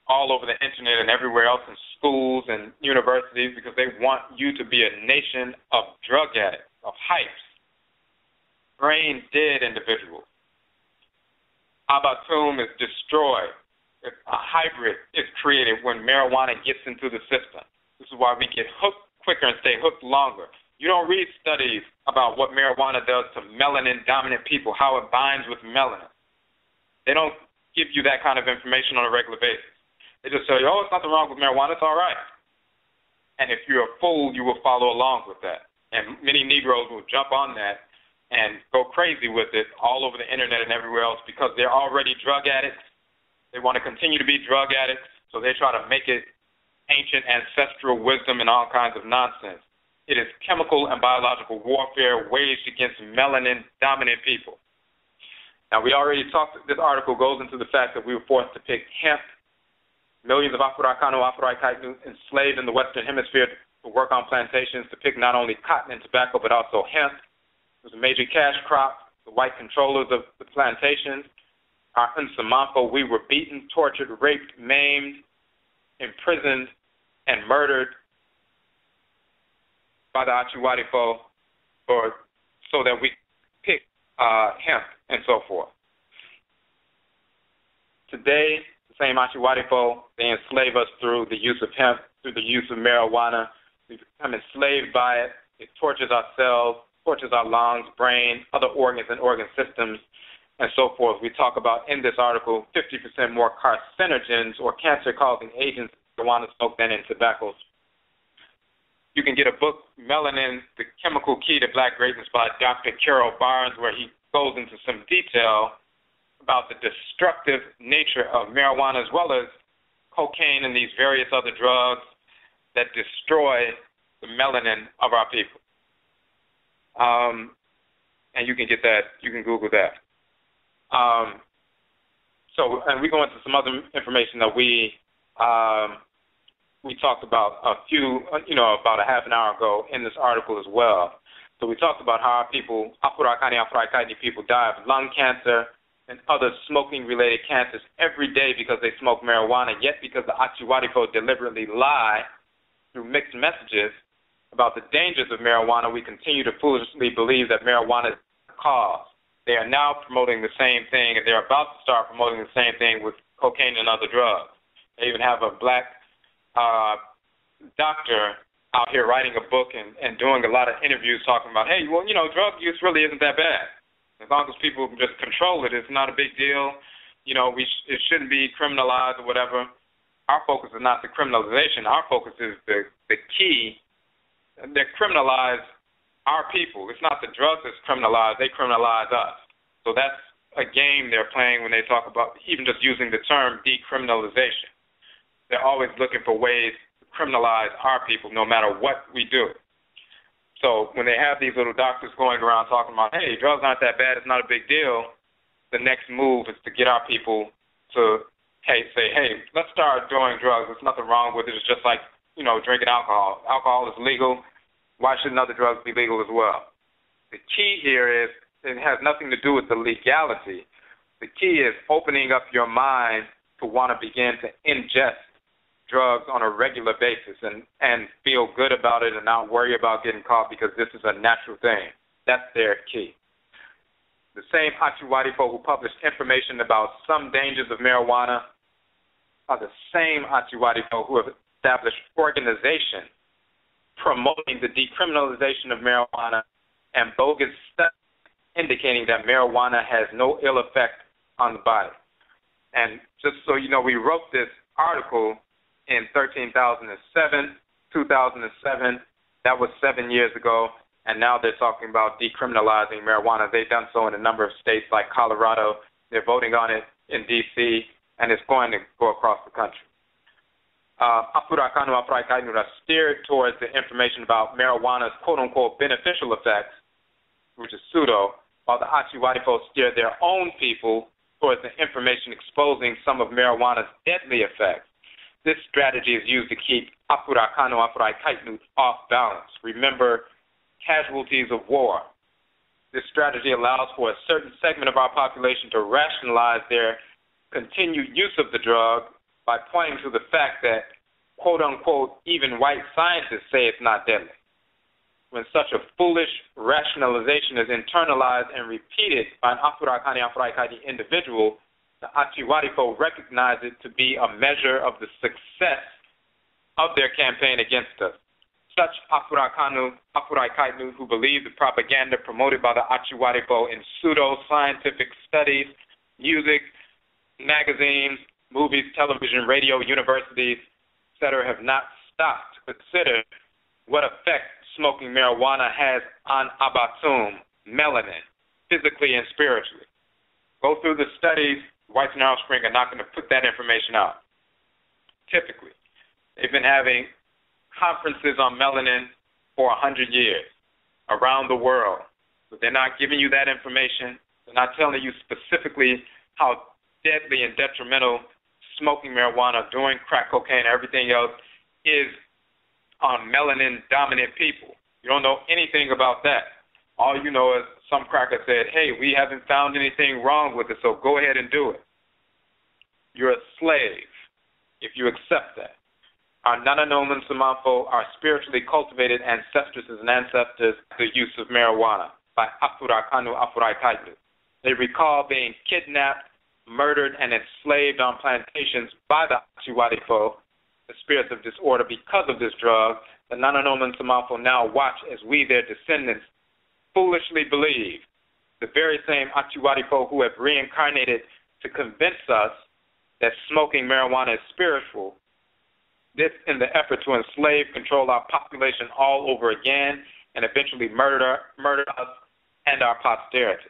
all over the internet and everywhere else in schools and universities because they want you to be a nation of drug addicts, of hypes, brain dead individuals. K.U.M is destroyed. A hybrid is created when marijuana gets into the system. This is why we get hooked quicker and stay hooked longer. You don't read studies about what marijuana does to melanin-dominant people, how it binds with melanin. They don't give you that kind of information on a regular basis. They just say, oh, it's nothing wrong with marijuana, it's all right. And if you're a fool, you will follow along with that. And many Negroes will jump on that and go crazy with it all over the internet and everywhere else because they're already drug addicts. They want to continue to be drug addicts, so they try to make it ancient ancestral wisdom and all kinds of nonsense. It is chemical and biological warfare waged against melanin-dominant people. Now, we already talked, this article goes into the fact that we were forced to pick hemp. Millions of Afurakani, Afuraitkaitnit enslaved in the Western Hemisphere to work on plantations to pick not only cotton and tobacco, but also hemp. It was a major cash crop. The white controllers of the plantations, our Nsamanfo, we were beaten, tortured, raped, maimed, imprisoned, and murdered by the AGYIMIFOSEM, so that we pick hemp and so forth. Today, the same AGYIMIFOSEM, they enslave us through the use of hemp, through the use of marijuana. We become enslaved by it. It tortures our cells, tortures our lungs, brain, other organs and organ systems, and so forth. We talk about in this article 50% more carcinogens or cancer-causing agents in marijuana smoke than in tobacco. You can get a book, Melanin, The Chemical Key to Black Greatness by Dr. Carol Barnes, where he goes into some detail about the destructive nature of marijuana as well as cocaine and these various other drugs that destroy the melanin of our people. And you can get that, you can Google that. And we go into some other information that we talked about about a half an hour ago in this article as well. So we talked about how our people, Afurakani, Afuraitkaitnit people, die of lung cancer and other smoking-related cancers every day because they smoke marijuana, yet because the Achiwarifo deliberately lie through mixed messages about the dangers of marijuana, we continue to foolishly believe that marijuana is the cause. They are now promoting the same thing, and they're about to start promoting the same thing with cocaine and other drugs. They even have a black doctor out here writing a book and doing a lot of interviews talking about, hey, well, drug use really isn't that bad. As long as people just control it, it's not a big deal. It shouldn't be criminalized or whatever. Our focus is not the criminalization. Our focus is the key. They criminalize our people. It's not the drugs that's criminalized. They criminalize us. So that's a game they're playing when they talk about even just using the term decriminalization. They're always looking for ways to criminalize our people no matter what we do. So when they have these little doctors going around talking about, hey, drugs aren't that bad, it's not a big deal, the next move is to get our people to say, hey, let's start doing drugs. There's nothing wrong with it. It's just like, drinking alcohol. Alcohol is legal. Why shouldn't other drugs be legal as well? The key here is it has nothing to do with the legality. The key is opening up your mind to want to begin to ingest drugs on a regular basis and feel good about it and not worry about getting caught because this is a natural thing. That's their key. The same Achiwarifo who published information about some dangers of marijuana are the same Achiwarifo who have established organizations promoting the decriminalization of marijuana and bogus studies indicating that marijuana has no ill effect on the body. And just so you know, we wrote this article in 2007. That was 7 years ago, and now they're talking about decriminalizing marijuana. They've done so in a number of states like Colorado. They're voting on it in D.C., and it's going to go across the country. Afurakani, Afuraitkaitnit are steered towards the information about marijuana's quote-unquote beneficial effects, which is pseudo, while the Achiwarifo steer their own people towards the information exposing some of marijuana's deadly effects. This strategy is used to keep Afurakani, Afuraitkaitnit off balance. Remember, casualties of war. This strategy allows for a certain segment of our population to rationalize their continued use of the drug by pointing to the fact that, quote-unquote, even white scientists say it's not deadly. When such a foolish rationalization is internalized and repeated by an Afurakani, Afuraitkaitnit individual, the Achiwarifo recognize it to be a measure of the success of their campaign against us. Such Afurakani, Afuraitkaitnit who believe the propaganda promoted by the Achiwarifo in pseudo-scientific studies, music, magazines, movies, television, radio, universities, etc., have not stopped to consider what effect smoking marijuana has on abatum, melanin, physically and spiritually. Go through the studies. Whites and Offspring are not going to put that information out. Typically, they've been having conferences on melanin for 100 years around the world, but they're not giving you that information. They're not telling you specifically how deadly and detrimental smoking marijuana, doing crack cocaine, everything else is on melanin-dominant people. You don't know anything about that. All you know is some cracker said, hey, we haven't found anything wrong with it, so go ahead and do it. You're a slave if you accept that. Our Nananoman Samanfo are spiritually cultivated ancestresses and ancestors the use of marijuana by Afurakani, Afuraitkaitnit. They recall being kidnapped, murdered, and enslaved on plantations by the Achiwarifo, the spirits of disorder, because of this drug. The Nananoman Samanfo now watch as we, their descendants, foolishly believe, the very same Achiwarifo who have reincarnated to convince us that smoking marijuana is spiritual, this in the effort to enslave, control our population all over again, and eventually murder us and our posterity.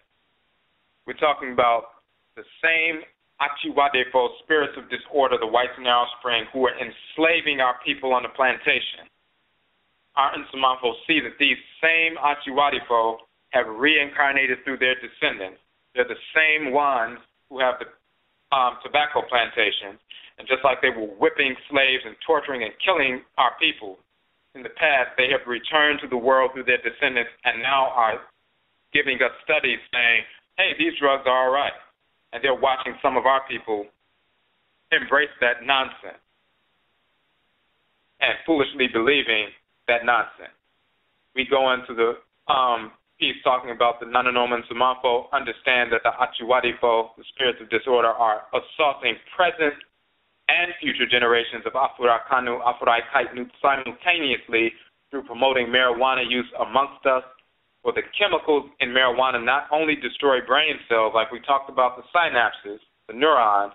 We're talking about the same AGYIMIFOSEM spirits of disorder, the whites and their offspring, who are enslaving our people on the plantation. Our Nsamanfo see that these same AGYIMIFOSEM have reincarnated through their descendants. They're the same ones who have the tobacco plantations. And just like they were whipping slaves and torturing and killing our people in the past, they have returned to the world through their descendants and now are giving us studies saying, hey, these drugs are all right. And they're watching some of our people embrace that nonsense and foolishly believing that nonsense. We go into the piece talking about the Nananoma and Nsamanfo, understand that the AGYIMIFOSEM, the spirits of disorder, are assaulting present and future generations of Afurakani, Afuraitkaitnit simultaneously through promoting marijuana use amongst us. For the chemicals in marijuana not only destroy brain cells, like we talked about the synapses, the neurons,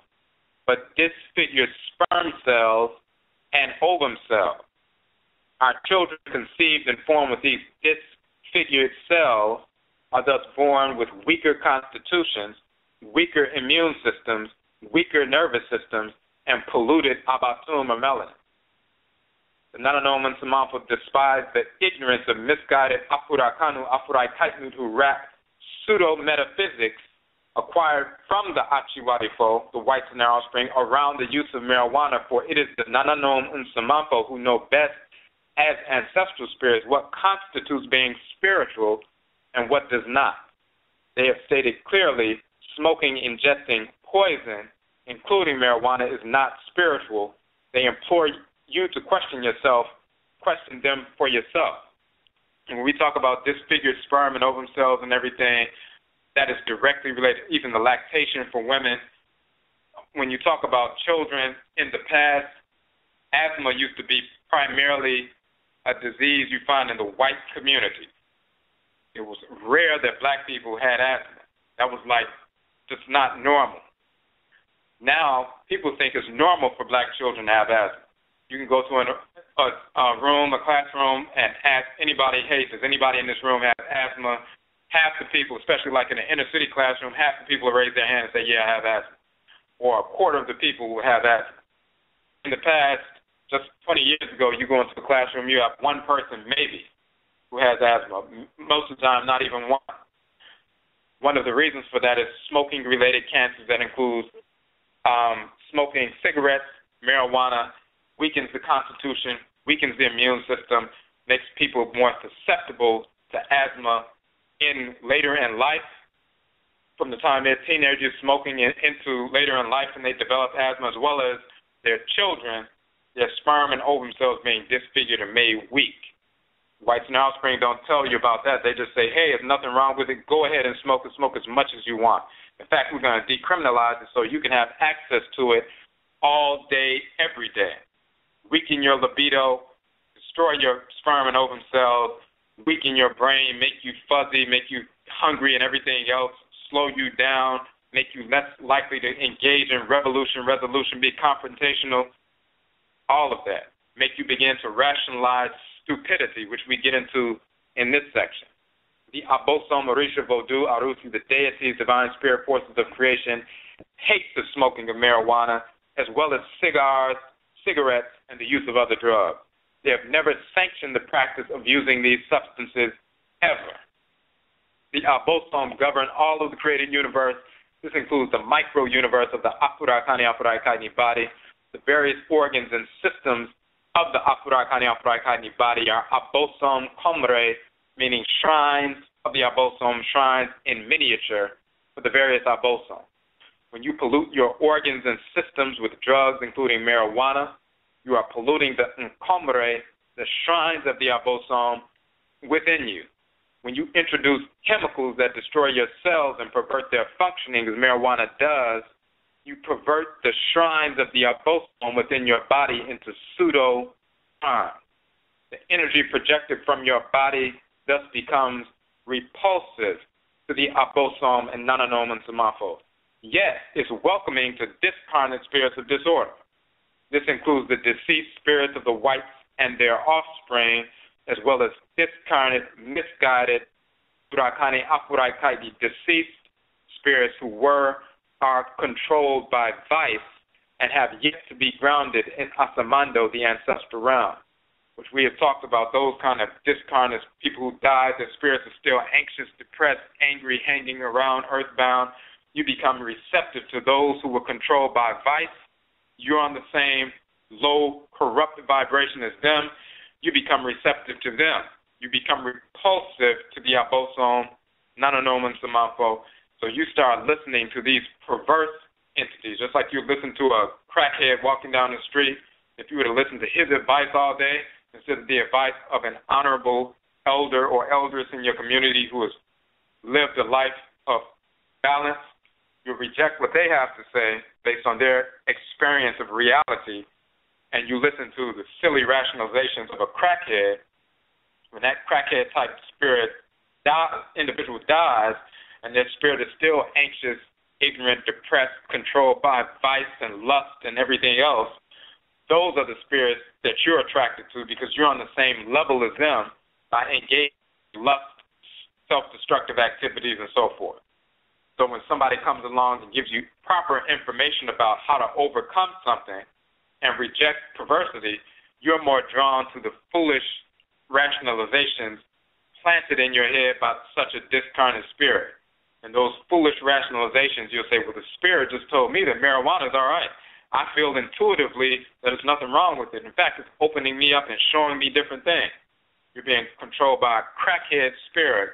but disfigure sperm cells and ovum cells. Our children conceived and formed with these disfigured cells are thus born with weaker constitutions, weaker immune systems, weaker nervous systems, and polluted abatum or melanin. The Nananoma and Nsamanfo despise the ignorance of misguided Afurakani, Afuraitkaitnit, who wrap pseudo-metaphysics acquired from the AGYIMIFOSEM, the whites and their offspring, around the use of marijuana, for it is the Nananoma and Nsamanfo who know best as ancestral spirits what constitutes being spiritual and what does not. They have stated clearly smoking, ingesting poison, including marijuana, is not spiritual. They implore you to question yourself, question them for yourself. And when we talk about disfigured sperm and ovum cells and everything, that is directly related, even the lactation for women. When you talk about children in the past, asthma used to be primarily a disease you find in the white community. It was rare that black people had asthma. That was like just not normal. Now, people think it's normal for black children to have asthma. You can go to a room, a classroom, and ask anybody, hey, does anybody in this room have asthma? Half the people, especially like in an inner city classroom, half the people will raise their hand and say, yeah, I have asthma. Or a quarter of the people will have asthma. In the past, just 20 years ago, you go into the classroom, you have one person maybe who has asthma. Most of the time, not even one. One of the reasons for that is smoking-related cancers that includes smoking cigarettes, marijuana, weakens the constitution, weakens the immune system, makes people more susceptible to asthma later in life. From the time they're teenagers smoking into later in life and they develop asthma, as well as their children, their sperm and ovum cells being disfigured and made weak. Whites and offspring don't tell you about that. They just say, hey, there's nothing wrong with it. Go ahead and smoke as much as you want. In fact, we're going to decriminalize it so you can have access to it all day, every day. Weaken your libido, destroy your sperm and ovum cells, weaken your brain, make you fuzzy, make you hungry and everything else, slow you down, make you less likely to engage in revolution, resolution, be confrontational, all of that. Make you begin to rationalize stupidity, which we get into in this section. The Abosom, Orisha, Vodou, Arusi, the deities, divine spirit forces of creation, hate the smoking of marijuana, as well as cigars, cigarettes, and the use of other drugs. They have never sanctioned the practice of using these substances ever. The Abosom govern all of the created universe. This includes the micro-universe of the Afurakani, Afuraitkaitnit body. The various organs and systems of the Afurakani, Afuraitkaitnit body are Abosom Komre, meaning shrines of the Abosom, shrines in miniature for the various Abosom. When you pollute your organs and systems with drugs, including marijuana, you are polluting the Nkomre, the shrines of the Abosom, within you. When you introduce chemicals that destroy your cells and pervert their functioning, as marijuana does, you pervert the shrines of the Abosom within your body into pseudo-shrines. The energy projected from your body thus becomes repulsive to the Abosom and Nananoma and Nsamanfo. Yet, it's welcoming to discarnate spirits of disorder. This includes the deceased spirits of the whites and their offspring, as well as discarnate, misguided, Afurakani, Afuraitkaitnit, deceased spirits who are controlled by vice and have yet to be grounded in Asamando, the ancestral realm, which we have talked about. Those kind of discarnate people who died, their spirits are still anxious, depressed, angry, hanging around, earthbound. You become receptive to those who were controlled by vice. You're on the same low, corrupted vibration as them. You become receptive to them. You become repulsive to the Abosome, Nanonoman Samanfo. So you start listening to these perverse entities, just like you listen to a crackhead walking down the street. If you were to listen to his advice all day instead of the advice of an honorable elder or elders in your community who has lived a life of balance, you reject what they have to say based on their experience of reality, and you listen to the silly rationalizations of a crackhead. When that crackhead-type spirit individual dies, and their spirit is still anxious, ignorant, depressed, controlled by vice and lust and everything else, those are the spirits that you're attracted to because you're on the same level as them by engaging in lust, self-destructive activities, and so forth. So when somebody comes along and gives you proper information about how to overcome something and reject perversity, you're more drawn to the foolish rationalizations planted in your head by such a discarnate spirit. And those foolish rationalizations, you'll say, well, the spirit just told me that marijuana is all right. I feel intuitively that there's nothing wrong with it. In fact, it's opening me up and showing me different things. You're being controlled by a crackhead spirit,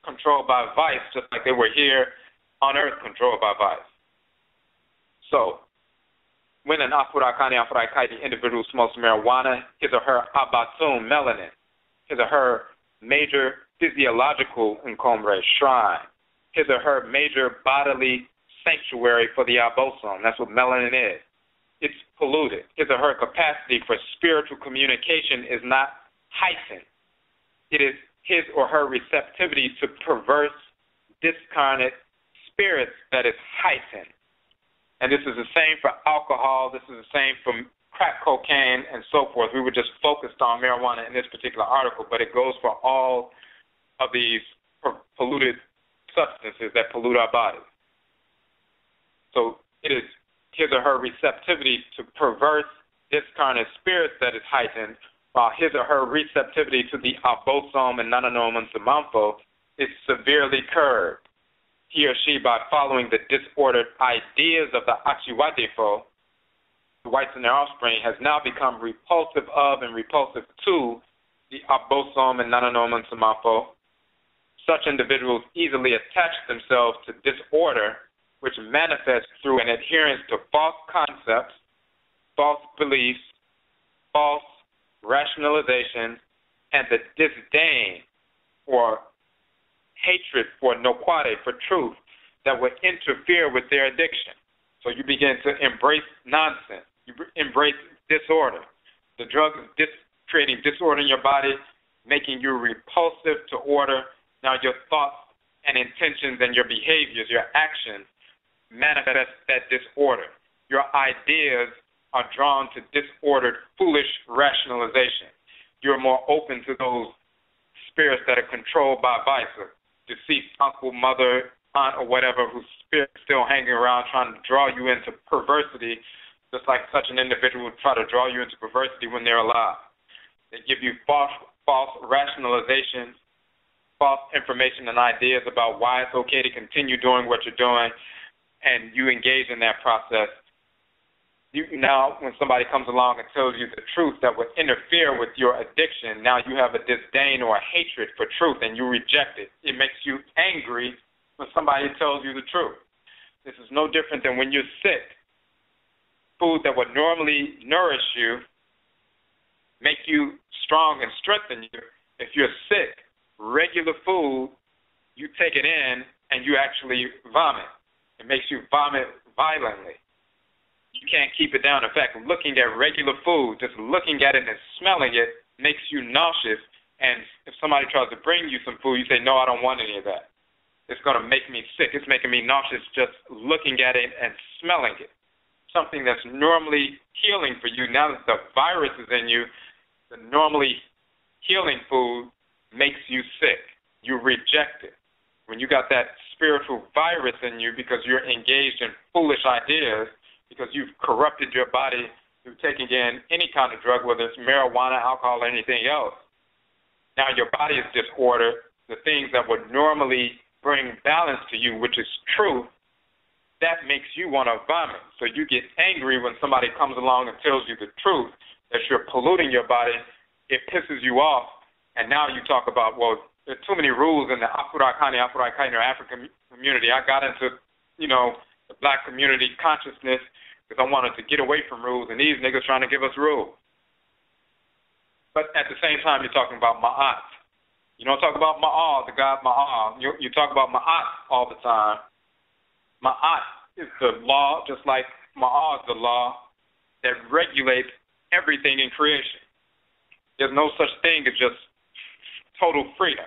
controlled by vice, just like they were here on earth controlled by vice. So, when an Afurakani, Afuraitkaitnit individual smokes marijuana, his or her abatum melanin, his or her major physiological shrine, his or her major bodily sanctuary for the abosome. That's what melanin is. It's polluted. His or her capacity for spiritual communication is not heightened. It is his or her receptivity to perverse, discarnate spirits that is heightened. And this is the same for alcohol. This is the same for crack cocaine and so forth. We were just focused on marijuana in this particular article, but it goes for all of these polluted substances that pollute our bodies. So it is his or her receptivity to perverse, discarnate spirits that is heightened, while his or her receptivity to the abosome and nanonoman samanfo is severely curbed. He or she, by following the disordered ideas of the AGYIMIFOSEM, the whites and their offspring, has now become repulsive of and repulsive to the abosome and nanonoman samanfo. Such individuals easily attach themselves to disorder, which manifests through an adherence to false concepts, false beliefs, false rationalization, and the disdain or hatred for NKWAMUA, for truth, that would interfere with their addiction. So you begin to embrace nonsense. You embrace disorder. The drug is creating disorder in your body, making you repulsive to order. Now your thoughts and intentions and your behaviors, your actions, manifest that disorder. Your ideas are drawn to disordered, foolish rationalization. You're more open to those spirits that are controlled by vice, a deceased uncle, mother, aunt, or whatever, whose spirit is still hanging around trying to draw you into perversity, just like such an individual would try to draw you into perversity when they're alive. They give you false rationalizations, false information and ideas about why it's okay to continue doing what you're doing, and you engage in that process. Now, when somebody comes along and tells you the truth that would interfere with your addiction, now you have a disdain or a hatred for truth, and you reject it. It makes you angry when somebody tells you the truth. This is no different than when you're sick. Food that would normally nourish you, make you strong and strengthen you. If you're sick, regular food, you take it in and you actually vomit. It makes you vomit violently. You can't keep it down. In fact, looking at regular food, just looking at it and smelling it makes you nauseous. And if somebody tries to bring you some food, you say, no, I don't want any of that. It's going to make me sick. It's making me nauseous just looking at it and smelling it. Something that's normally healing for you, now that the virus is in you, the normally healing food makes you sick. You reject it. When you got that spiritual virus in you because you're engaged in foolish ideas, because you've corrupted your body through taking in any kind of drug, whether it's marijuana, alcohol, or anything else. Now your body is disordered. The things that would normally bring balance to you, which is truth, that makes you want to vomit. So you get angry when somebody comes along and tells you the truth, that you're polluting your body. It pisses you off. And now you talk about, well, there are too many rules in the Afurakani, Afuraitkaitnit, or African community. I got into, the black community consciousness because I wanted to get away from rules, and these niggas trying to give us rules. But at the same time, you're talking about Ma'at. You don't talk about Ma'al, the god Ma'al. You talk about Ma'at all the time. Ma'at is the law, just like Ma'al is the law that regulates everything in creation. There's no such thing as just total freedom.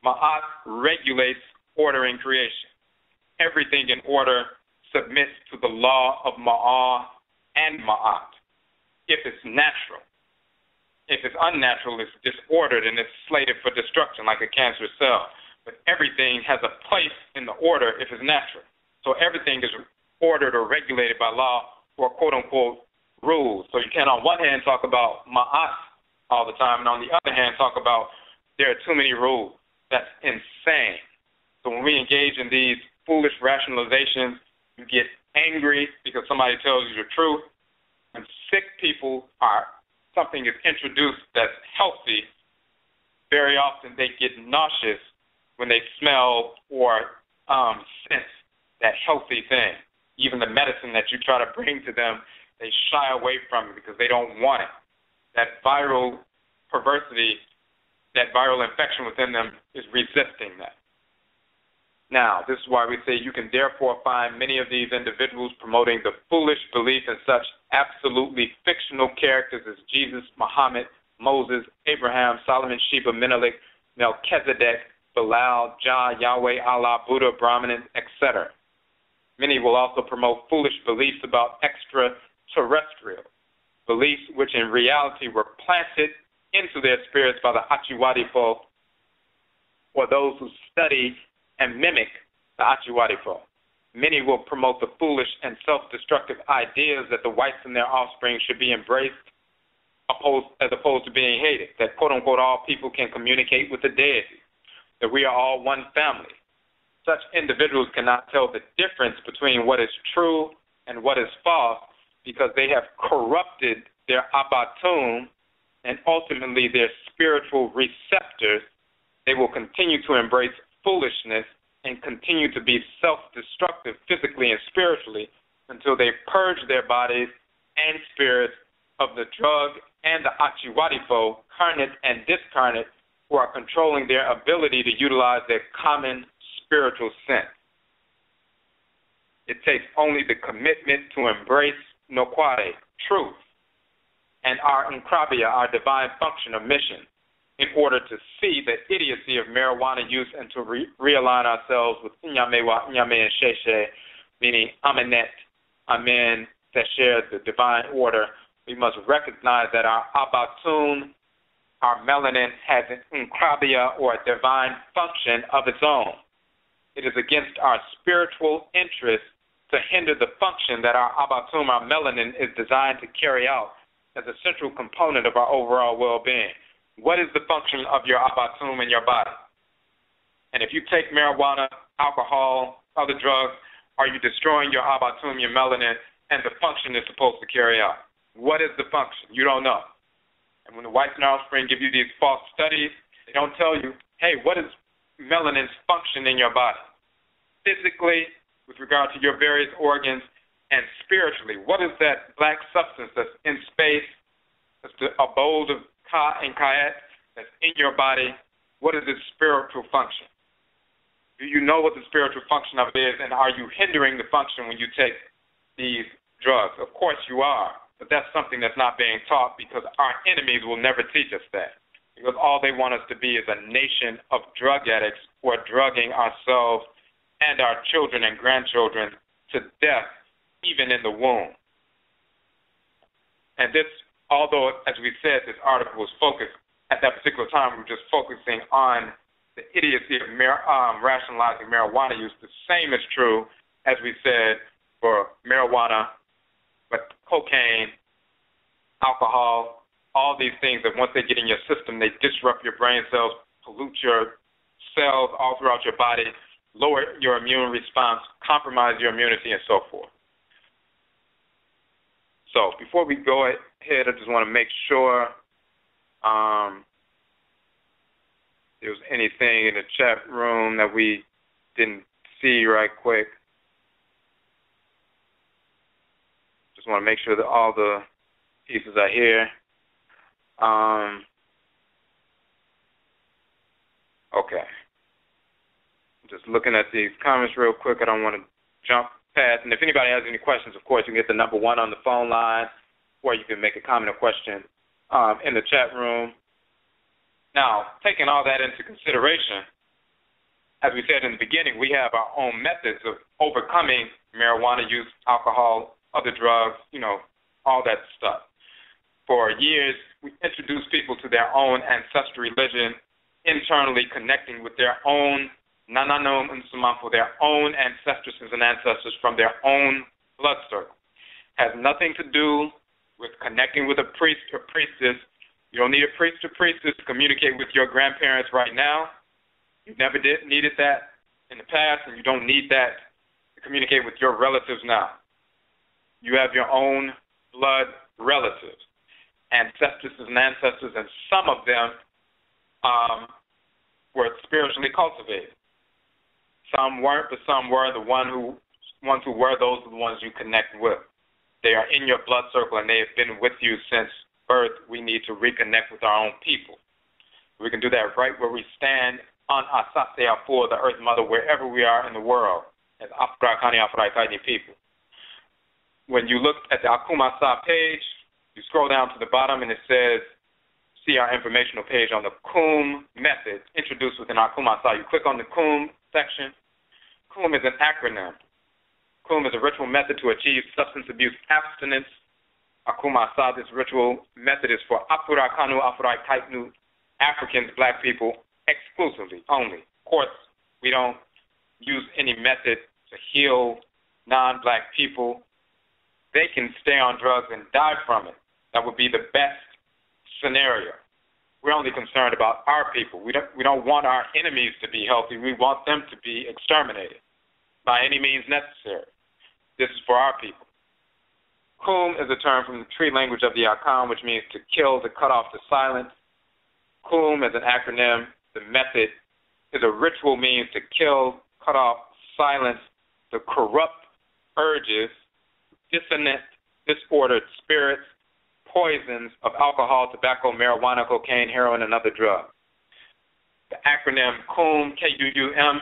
Ma'at regulates order in creation. Everything in order submits to the law of Ma'al and Ma'at, if it's natural. If it's unnatural, it's disordered and it's slated for destruction like a cancerous cell. But everything has a place in the order if it's natural. So everything is ordered or regulated by law or quote-unquote rules. So you can on one hand talk about Ma'at all the time, and on the other hand talk about there are too many rules. That's insane. So when we engage in these foolish rationalizations, you get angry because somebody tells you the truth. When sick people something is introduced that's healthy, very often they get nauseous when they smell or sense that healthy thing. Even the medicine that you try to bring to them, they shy away from it because they don't want it. That viral perversity, that viral infection within them is resisting that. Now, this is why we say you can therefore find many of these individuals promoting the foolish belief in such absolutely fictional characters as Jesus, Muhammad, Moses, Abraham, Solomon, Sheba, Menelik, Melchizedek, Bilal, Jah, Yahweh, Allah, Buddha, Brahmanan, etc. Many will also promote foolish beliefs about extraterrestrial, beliefs which in reality were planted into their spirits by the AGYIMIFOSEM, or those who study and mimic the AGYIMIFOSEM. Many will promote the foolish and self-destructive ideas that the whites and their offspring should be embraced as opposed to being hated, that quote-unquote all people can communicate with the deity, that we are all one family. Such individuals cannot tell the difference between what is true and what is false because they have corrupted their abatum and ultimately their spiritual receptors. They will continue to embrace foolishness and continue to be self-destructive physically and spiritually until they purge their bodies and spirits of the drug and the AGYIMIFOSEM, carnate and discarnate, who are controlling their ability to utilize their common spiritual sense. It takes only the commitment to embrace Nokwade, truth, and our Nkrabia, our divine function or mission, in order to see the idiocy of marijuana use and to realign ourselves with Inyamewa, Inyame, and Sheshe, meaning Amenet, Amen, Tesher, the divine order. We must recognize that our Abatum, our melanin, has an Nkrabia or a divine function of its own. It is against our spiritual interest to hinder the function that our Abatum, our melanin, is designed to carry out as a central component of our overall well-being. What is the function of your abatum in your body? And if you take marijuana, alcohol, other drugs, are you destroying your abatum, your melanin, and the function it's supposed to carry out? What is the function? You don't know. And when the whites and offspring give you these false studies, they don't tell you, hey, what is melanin's function in your body? Physically, with regard to your various organs, and spiritually, what is that black substance that's in space, that's the abode of Ka and Kayet, that's in your body? What is its spiritual function? Do you know what the spiritual function of it is, and are you hindering the function when you take these drugs? Of course you are, but that's something that's not being taught because our enemies will never teach us that, because all they want us to be is a nation of drug addicts who are drugging ourselves and our children and grandchildren to death, even in the womb. And this, although, as we said, this article was focused, at that particular time, we were just focusing on the idiocy of rationalizing marijuana use. The same is true, as we said, for marijuana, but cocaine, alcohol, all these things that once they get in your system, they disrupt your brain cells, pollute your cells all throughout your body, lower your immune response, compromise your immunity, and so forth. So before we go ahead, I just want to make sure there was anything in the chat room that we didn't see right quick. Just want to make sure that all the pieces are here. Okay. Just looking at these comments real quick. I don't want to jump past. And if anybody has any questions, of course, you can get the number 1 on the phone line, or you can make a comment or question in the chat room. Now, taking all that into consideration, as we said in the beginning, we have our own methods of overcoming marijuana use, alcohol, other drugs, all that stuff. For years, we introduced people to their own ancestral religion, internally connecting with their own nananum and sumanfo, their own ancestresses and ancestors from their own blood circle. Has nothing to do with connecting with a priest or priestess. You don't need a priest or priestess to communicate with your grandparents right now. You never needed that in the past, and you don't need that to communicate with your relatives now. You have your own blood relatives, ancestresses and ancestors, and some of them were spiritually cultivated. Some weren't, but some were. The ones who were, those are the ones you connect with. They are in your blood circle, and they have been with you since birth. We need to reconnect with our own people. We can do that right where we stand on Asase Afur, the Earth Mother, wherever we are in the world, as Afurakani, Afuraitkaitnit people. When you look at the AKUMA SAA page, you scroll down to the bottom, and it says, see our informational page on the K.U.U.M method introduced within AKUMA SAA. You click on the K.U.U.M section. K.U.U.M is an acronym. K.U.U.M is a ritual method to achieve substance abuse abstinence. AKUMA SAA, this ritual method, is for Afurakani, Afuraitkaitnit, Africans, black people, exclusively, only. Of course, we don't use any method to heal non-black people. They can stay on drugs and die from it. That would be the best scenario. We're only concerned about our people. We don't want our enemies to be healthy. We want them to be exterminated by any means necessary. This is for our people. K.U.U.M is a term from the tree language of the AKUM, which means to kill, to cut off, to silence. K.U.U.M is an acronym. The method is a ritual means to kill, cut off, silence the corrupt urges, dissonant, disordered spirits, poisons of alcohol, tobacco, marijuana, cocaine, heroin, and other drugs. The acronym K.U.U.M, K-U-U-M,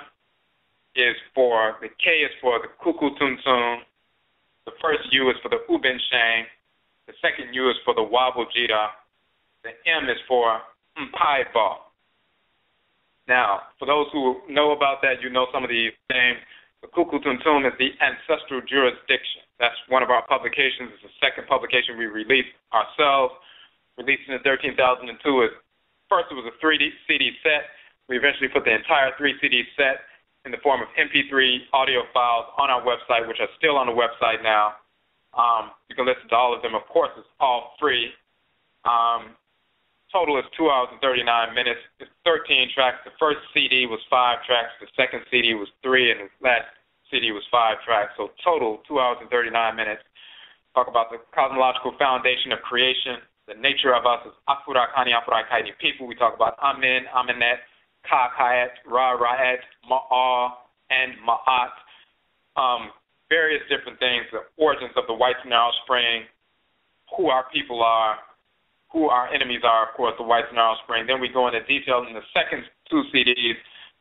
is for, the K is for the kukutuntum, the first U is for the ubenshang, the second U is for the wabujita, the M is for mpaiba. Now, for those who know about that, you know some of these names. The kukutuntum is the ancestral jurisdiction. That's one of our publications. It's the second publication we released ourselves. Released in 13,002. First, it was a 3 CD set. We eventually put the entire 3 CD set in the form of MP3 audio files on our website, which are still on the website now. You can listen to all of them. Of course, it's all free. Total is 2 hours and 39 minutes. It's 13 tracks. The first CD was 5 tracks. The second CD was 3, and the last CD was 5 tracks. So total, 2 hours and 39 minutes. Talk about the cosmological foundation of creation. The nature of us as Afurakani, Afuraitkaitnit people. We talk about Amen, Amenet, Ka, Kayet, Ra, Ra'et, Ma'ah, and Ma'at. Various different things, the origins of the white narrow spring, who our people are, who our enemies are, of course, the white narrow spring. Then we go into detail in the second 2 CDs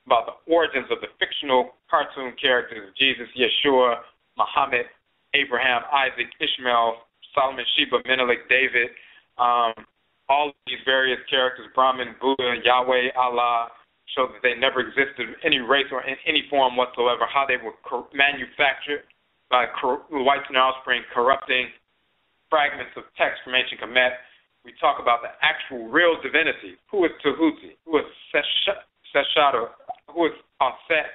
about the origins of the fictional cartoon characters, Jesus, Yeshua, Muhammad, Abraham, Isaac, Ishmael, Solomon, Sheba, Menelik, David, all of these various characters, Brahman, Buddha, Yahweh, Allah, show that they never existed in any race or in any form whatsoever, how they were manufactured by the white narrow spring, corrupting fragments of text from ancient Kemet. We talk about the actual real divinity, who is Tahuti, who is Seshat, who is Aset,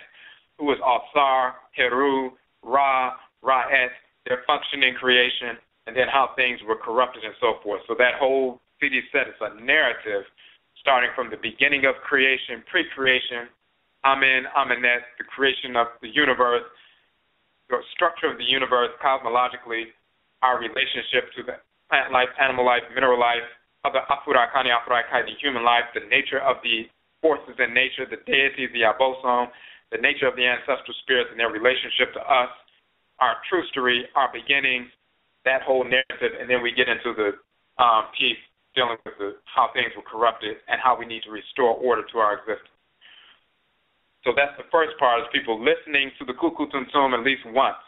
who is Asar, Heru, Ra, Ra'et, their function in creation, and then how things were corrupted and so forth. So that whole CD set is a narrative starting from the beginning of creation, pre-creation, Amen, Amenet, the creation of the universe, the structure of the universe cosmologically, our relationship to the plant life, animal life, mineral life, other Afurakani, Afuraitkaitnit, human life, the nature of the forces in nature, the deities, the abosom, the nature of the ancestral spirits and their relationship to us, our true story, our beginnings, that whole narrative, and then we get into the piece dealing with how things were corrupted and how we need to restore order to our existence. So that's the first part, is people listening to the K.U.U.M at least once.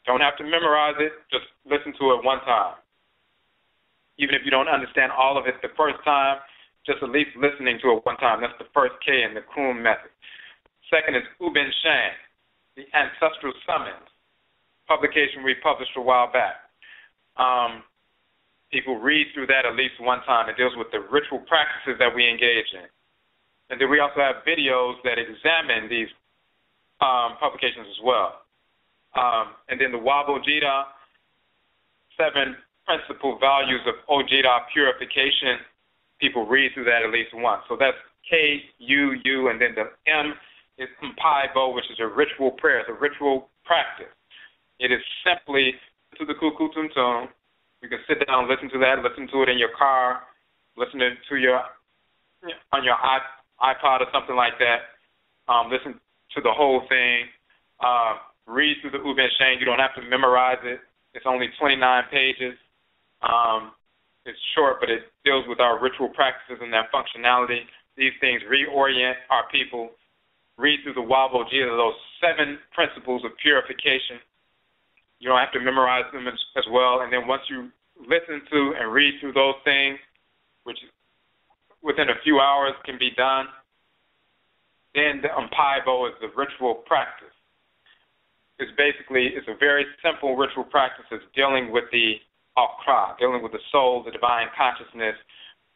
Don't have to memorize it, just listen to it one time. Even if you don't understand all of it the first time, just at least listening to it one time. That's the first K in the K.U.U.M method. Second is Ubin Shan, the Ancestral Summons, publication we published a while back. People read through that at least one time. It deals with the ritual practices that we engage in. And then we also have videos that examine these publications as well. And then the Wabojida, 7 principal values of Ojida purification. People read through that at least once. So that's K.U.U, and then the M is Mpaibo, which is a ritual prayer. It's a ritual practice. It is simply to the K.U.U.M. You can sit down, listen to that, listen to it in your car, listen to on your iPod or something like that. Listen to the whole thing. Read through the Ubin Shan. You don't have to memorize it. It's only 29 pages. It's short, but it deals with our ritual practices and their functionality. These things reorient our people. Read through the Wabojida, those 7 principles of purification. You don't have to memorize them as well. And then once you listen to and read through those things, which within a few hours can be done, then the Mpaibo is the ritual practice. It's a very simple ritual practice. It's dealing with the Akra, dealing with the soul, the divine consciousness.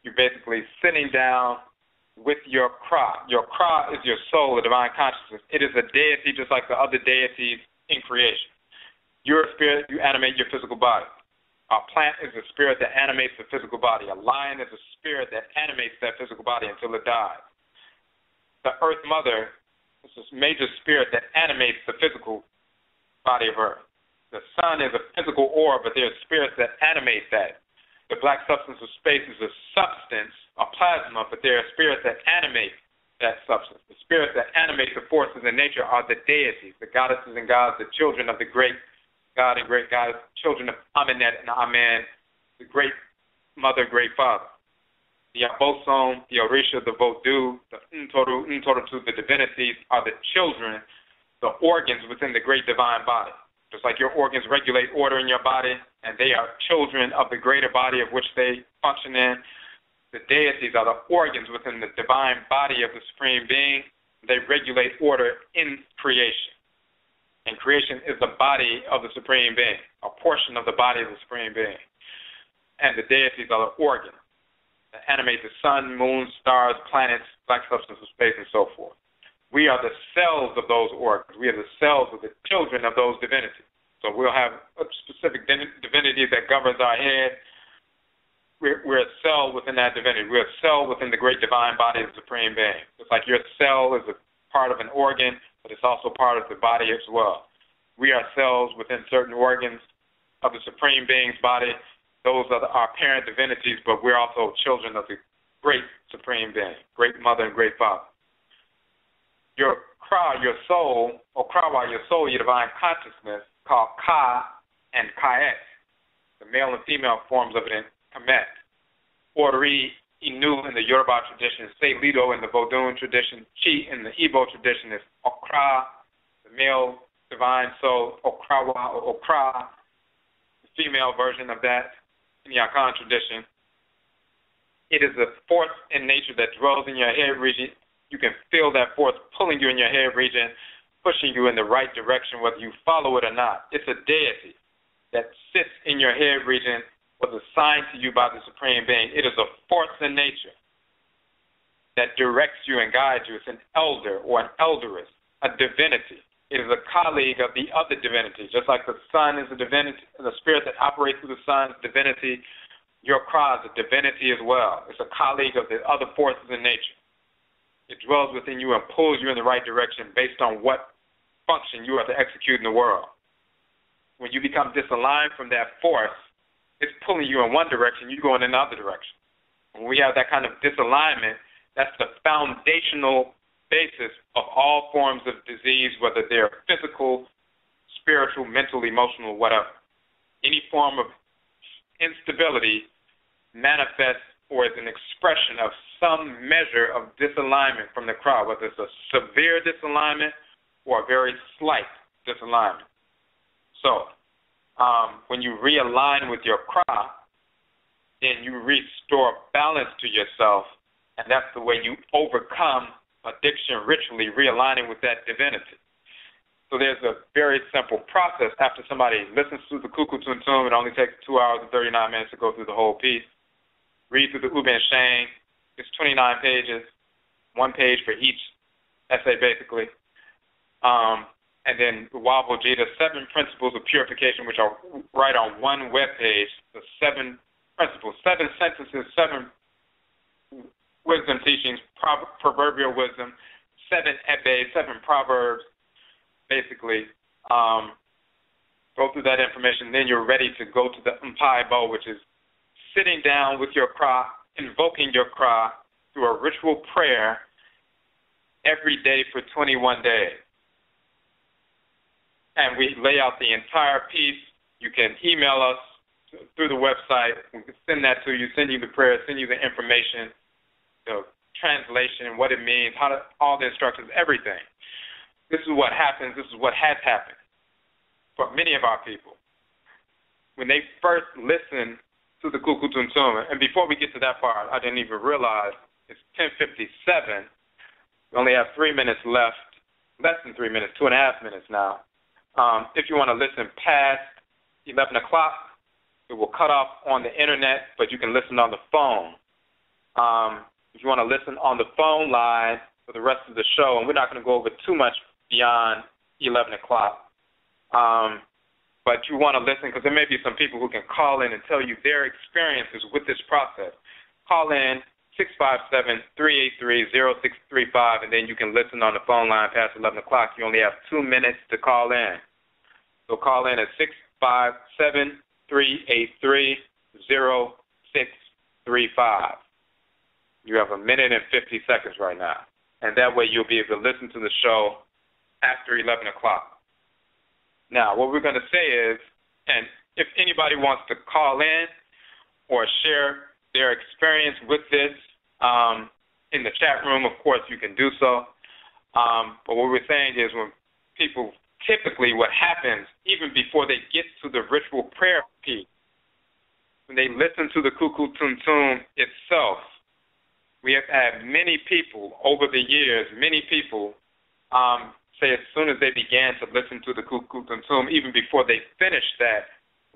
You're basically sitting down with your Kra. Your Kra is your soul, the divine consciousness. It is a deity just like the other deities in creation. You're a spirit, you animate your physical body. A plant is a spirit that animates the physical body. A lion is a spirit that animates that physical body until it dies. The Earth Mother is this major spirit that animates the physical body of Earth. The sun is a physical orb, but there are spirits that animate that. The black substance of space is a substance, a plasma, but there are spirits that animate that substance. The spirits that animate the forces in nature are the deities, the goddesses and gods, the children of the great God and great goddess, children of Amenet and Amen, the great mother, great father. The Abosom, the Orisha, the Vodou, the Ntoru, the divinities are the children, the organs within the great divine body. Just like your organs regulate order in your body, and they are children of the greater body of which they function in, the deities are the organs within the divine body of the Supreme Being. They regulate order in creation. And creation is the body of the Supreme Being, a portion of the body of the Supreme Being. And the deities are the organs that animate the sun, moon, stars, planets, black substance of space, and so forth. We are the cells of those organs. We are the cells of the children of those divinities. So we'll have a specific divinity that governs our head. We're a cell within that divinity. We're a cell within the great divine body of the Supreme Being. It's like your cell is a part of an organ, but it's also part of the body as well. We are cells within certain organs of the Supreme Being's body. Those are our parent divinities, but we're also children of the great Supreme Being, great mother and great father. Your Kra, your soul, or Krawa, your soul, your divine consciousness, called Ka and Kaet, the male and female forms of it in Kemet. Ori, Inu in the Yoruba tradition, Se Lido in the Vodun tradition, Chi in the Igbo tradition is Okra, the male divine soul, Okrawa or Okra, the female version of that in the Akan tradition. It is a force in nature that dwells in your head region. You can feel that force pulling you in your head region, pushing you in the right direction, whether you follow it or not. It's a deity that sits in your head region, was assigned to you by the Supreme Being. It is a force in nature. that directs you and guides you. It's an elder or an elderess, a divinity. It is a colleague of the other divinity. Just like the sun is a divinity, the spirit that operates through the sun's divinity, your Kra is a divinity as well. It's a colleague of the other forces in nature. It dwells within you and pulls you in the right direction based on what function you are to execute in the world. When you become disaligned from that force, it's pulling you in one direction, you go in another direction. When we have that kind of disalignment, that's the foundational basis of all forms of disease, whether they're physical, spiritual, mental, emotional, whatever. Any form of instability manifests or is an expression of some measure of disalignment from the Kra, whether it's a severe disalignment or a very slight disalignment. So when you realign with your Kra, then you restore balance to yourself, and that's the way you overcome addiction ritually, realigning with that divinity. So there's a very simple process. After somebody listens to the K.U.U.M, it only takes 2 hours and 39 minutes to go through the whole piece. Read through the U.B.N Sheng. It's 29 pages, 1 page for each essay, basically. And then Wabo Jita, 7 principles of purification, which are right on one web page. The 7 principles, 7 sentences, 7 wisdom teachings, proverbial wisdom, 7 ebe, 7 proverbs, basically. Go through that information, then you're ready to go to the Mpai Bo, which is sitting down with your Kra, invoking your Kra through a ritual prayer every day for 21 days. And we lay out the entire piece. You can email us through the website. We can send that to you, send you the prayer, send you the information, the translation, what it means, all the instructions, everything. This is what happens. This is what has happened for many of our people. When they first listen to the K.U.U.M, and before we get to that part, I didn't even realize it's 10:57. We only have 3 minutes left, less than 3 minutes, 2.5 minutes now. If you want to listen past 11 o'clock, it will cut off on the internet, but you can listen on the phone. If you want to listen on the phone line for the rest of the show, and we're not going to go over too much beyond 11 o'clock, but you want to listen because there may be some people who can call in and tell you their experiences with this process. Call in 657-383-0635, and then you can listen on the phone line past 11 o'clock. You only have 2 minutes to call in. So call in at 657-383-0635. You have 1 minute and 50 seconds right now. And that way you'll be able to listen to the show after 11 o'clock. Now, what we're going to say is, and if anybody wants to call in or share their experience with this in the chat room, of course you can do so. But what we're saying is when people, typically what happens, even before they get to the ritual prayer piece, when they listen to the K.U.U.M itself, we have had many people over the years, many people say as soon as they began to listen to the K.U.U.M, even before they finished that,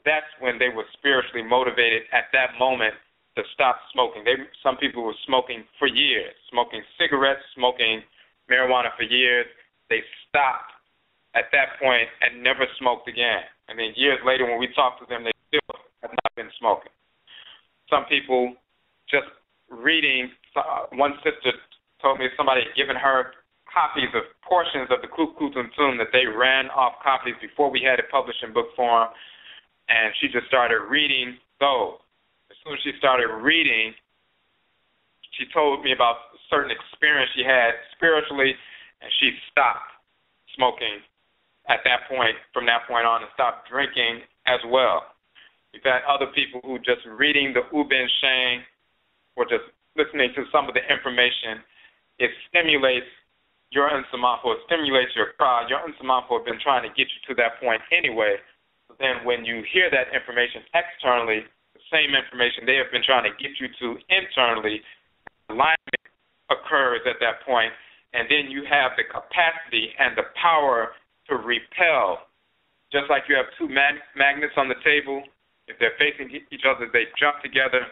that's when they were spiritually motivated at that moment to stop smoking. Some people were smoking for years, smoking cigarettes, smoking marijuana for years. They stopped at that point and never smoked again. And then years later when we talked to them, they still have not been smoking. Some people just reading, one sister told me somebody had given her copies of portions of the K.U.U.M that they ran off copies before we had it published in book form, and she just started reading those. As soon as she started reading, she told me about a certain experience she had spiritually, and she stopped smoking at that point, from that point on, and stopped drinking as well. We've had other people who just reading the U.B.N Sheng or just listening to some of the information, it stimulates your Nsamanfo, it stimulates your Kra. Your Nsamanfo have been trying to get you to that point anyway. So then when you hear that information externally, the same information they have been trying to get you to internally, alignment occurs at that point, and then you have the capacity and the power to repel. Just like you have two magnets on the table, if they're facing each other, they jump together.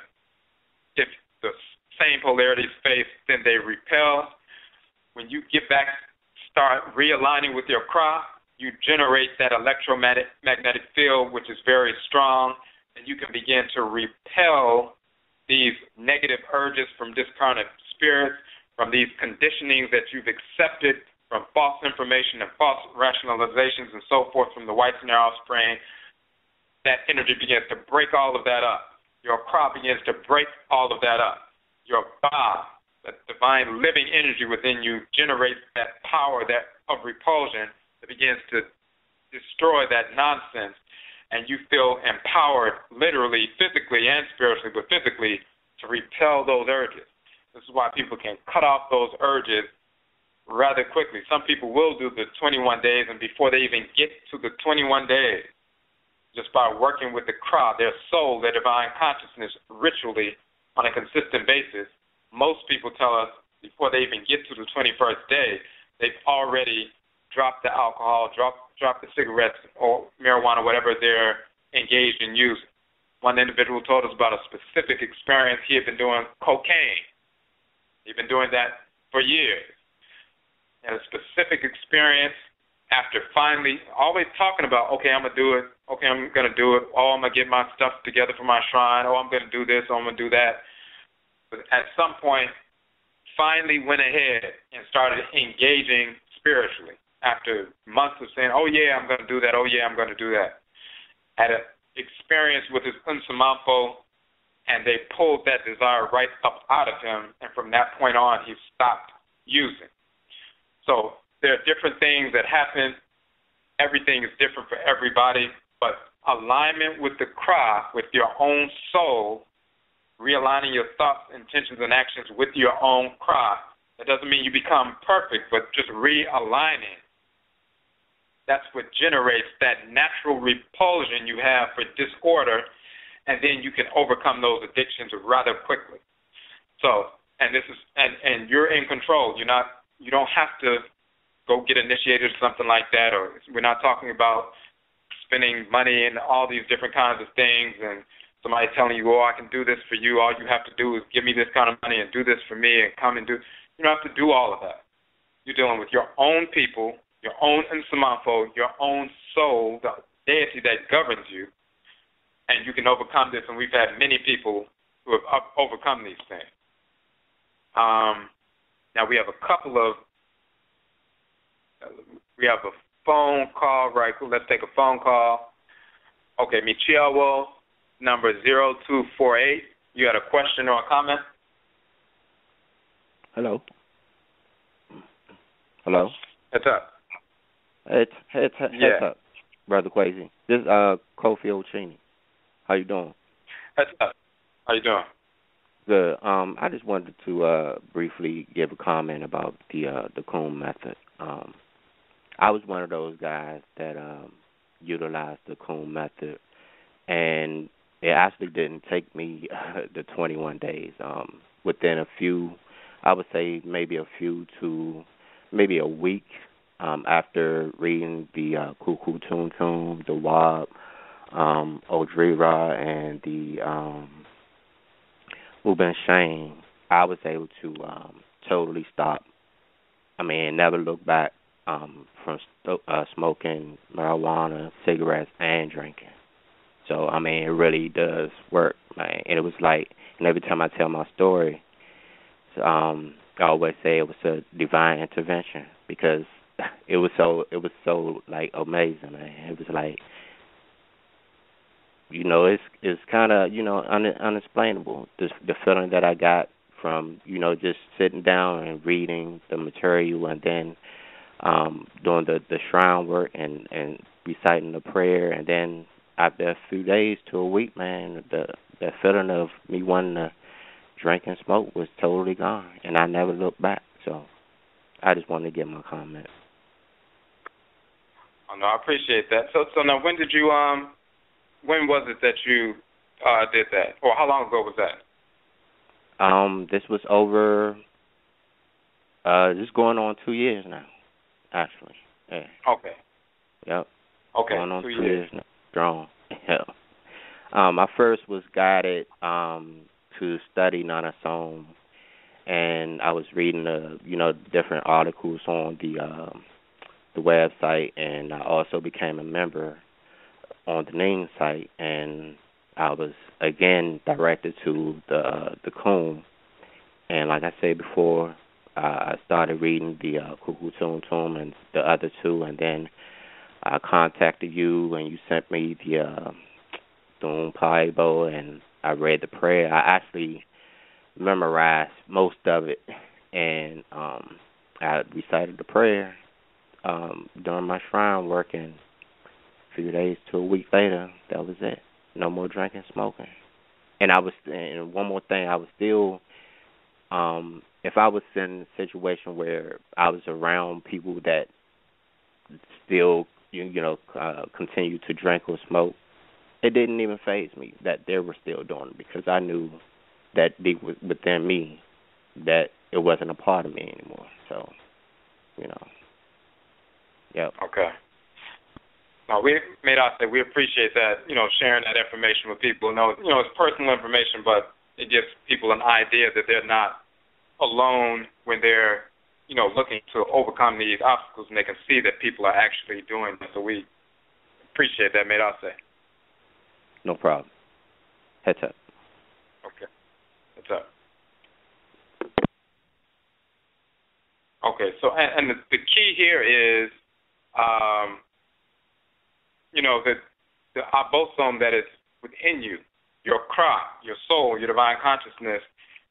If the same polarities face, then they repel. When you get back, start realigning with your crop, you generate that electromagnetic field, which is very strong, and you can begin to repel these negative urges from discarnate spirits, from these conditionings that you've accepted from false information and false rationalizations and so forth from the whites and their offspring. That energy begins to break all of that up. Your crop begins to break all of that up. Your Ba, that divine living energy within you, generates that power of repulsion that begins to destroy that nonsense, and you feel empowered literally, physically, and spiritually, but physically, to repel those urges. This is why people can cut off those urges rather quickly. Some people will do the 21 days, and before they even get to the 21 days, just by working with the crowd, their soul, their divine consciousness, ritually, on a consistent basis, most people tell us before they even get to the 21st day, they've already dropped the alcohol, dropped the cigarettes or marijuana, whatever they're engaged in using. One individual told us about a specific experience. He had been doing cocaine. He'd been doing that for years. And a specific experience after finally always talking about, okay, I'm going to do it. Okay, I'm going to do it. Oh, I'm going to get my stuff together for my shrine. Oh, I'm going to do this. Oh, I'm going to do that. But at some point, finally went ahead and started engaging spiritually after months of saying, oh, yeah, I'm going to do that. Oh, yeah, I'm going to do that. Had an experience with his unsamanfo, and they pulled that desire right up out of him, and from that point on, he stopped using. So there are different things that happen. Everything is different for everybody, but alignment with the Kra, with your own soul, realigning your thoughts, intentions, and actions with your own Kra, that doesn't mean you become perfect, but just realigning. That's what generates that natural repulsion you have for disorder, and then you can overcome those addictions rather quickly. So, and you're in control. You don't have to go get initiated or something like that, or we're not talking about spending money and all these different kinds of things and somebody telling you, oh, I can do this for you. All you have to do is give me this kind of money and do this for me and come and do. You don't have to do all of that. You're dealing with your own people, your own Nsamanfo, your own soul, the deity that governs you, and you can overcome this, and we've had many people who have overcome these things. Now we have a phone call, right? Cool. Let's take a phone call. Okay, Michiawo, number 0248. You had a question or a comment? Hello. Hello. What's up? Heads up, Brother Quasi. This is Kofi Ochini. How you doing? Heads up. How you doing? Good. I just wanted to briefly give a comment about the K.U.U.M method. I was one of those guys that utilized the K.U.U.M method, and it actually didn't take me the 21 days. Within a few, I would say maybe a few to maybe a week after reading the K.U.U.M, the WAB, Odrira, and the Uben Shane, I was able to totally stop. I mean, never look back from smoking marijuana, cigarettes, and drinking. So, I mean, it really does work, man. And it was like, and every time I tell my story, I always say it was a divine intervention because it was so like amazing, man. It was like, it's kind of, unexplainable. The feeling that I got from, just sitting down and reading the material and then doing the shrine work and reciting the prayer, and then after a few days to a week, man, the feeling of me wanting to drink and smoke was totally gone, and I never looked back. So I just wanted to give my comment. Oh, no, I appreciate that. So now, when was it that you did that, or how long ago was that? This was over. This is going on 2 years now, actually. Yeah. Okay. Yep. Okay. Going on 2 years now. Strong. Yeah. I first was guided to study Nanasom and I was reading different articles on the website, and I also became a member on the NING site, and I was again directed to the K.U.U.M. And like I said before, I started reading the K.U.U.M and the other two, and then I contacted you, and you sent me the Bible, and I read the prayer. I actually memorized most of it, and I recited the prayer during my shrine work, and a few days to a week later, that was it. No more drinking, smoking. And one more thing, I was still, if I was in a situation where I was around people that still, continue to drink or smoke, it didn't even faze me that they were still doing it, because I knew that deep within me that it wasn't a part of me anymore. So, yep. Okay. No, we appreciate that, sharing that information with people. It's personal information, but it gives people an idea that they're not alone when they're, looking to overcome these obstacles, and they can see that people are actually doing this. So we appreciate that, Medase. No problem. Heads up. Okay. Heads up. Okay, so, and the key here is, the abosome that is within you, your kra, your soul, your divine consciousness,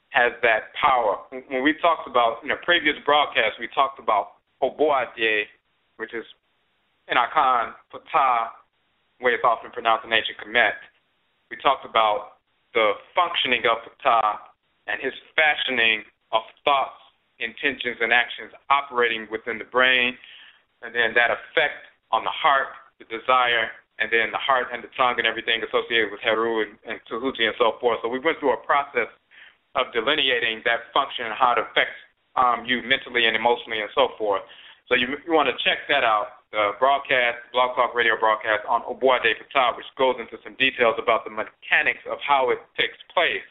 has that power. When we talked about, in a previous broadcast, we talked about oboadye, which is in Akan, Pata, way it's often pronounced in ancient Kemet. We talked about the functioning of Pata and his fashioning of thoughts, intentions, and actions operating within the brain, and then that effect on the heart, the desire, and then the heart and the tongue and everything associated with Heru and Tahuti and so forth. So we went through a process of delineating that function and how it affects you mentally and emotionally and so forth. So you want to check that out, the broadcast, Blog Talk Radio broadcast on Oboade Pata, which goes into some details about the mechanics of how it takes place.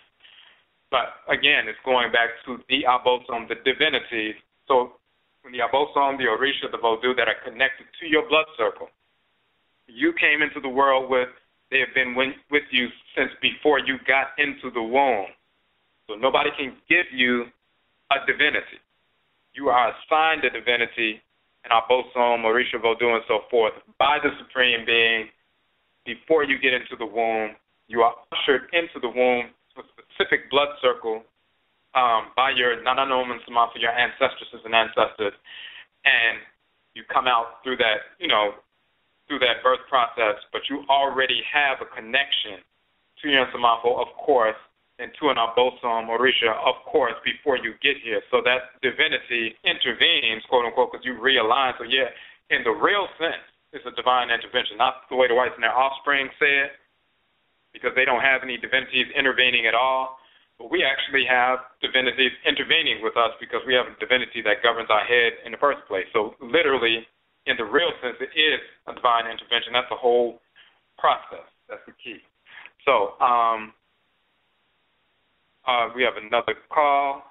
But again, it's going back to the abosome, the divinities. So when the abosome, the orisha, the vodou that are connected to your blood circle, you came into the world with, they have been with you since before you got into the womb. So nobody can give you a divinity. You are assigned a divinity, an abosome, orisha, vodou, and so forth, by the Supreme Being. Before you get into the womb, you are ushered into the womb with a specific blood circle by your Nananom and Samafa, your ancestresses and ancestors, and you come out through that, through that birth process, but you already have a connection to your Samafo, of course, and to an abosome, orisha, of course, before you get here. So that divinity intervenes, quote unquote, because you realign. So yeah, in the real sense, it's a divine intervention, not the way the whites and their offspring say it, because they don't have any divinities intervening at all. But we actually have divinities intervening with us because we have a divinity that governs our head in the first place. So literally, in the real sense, it is a divine intervention. That's the whole process. That's the key. So we have another call.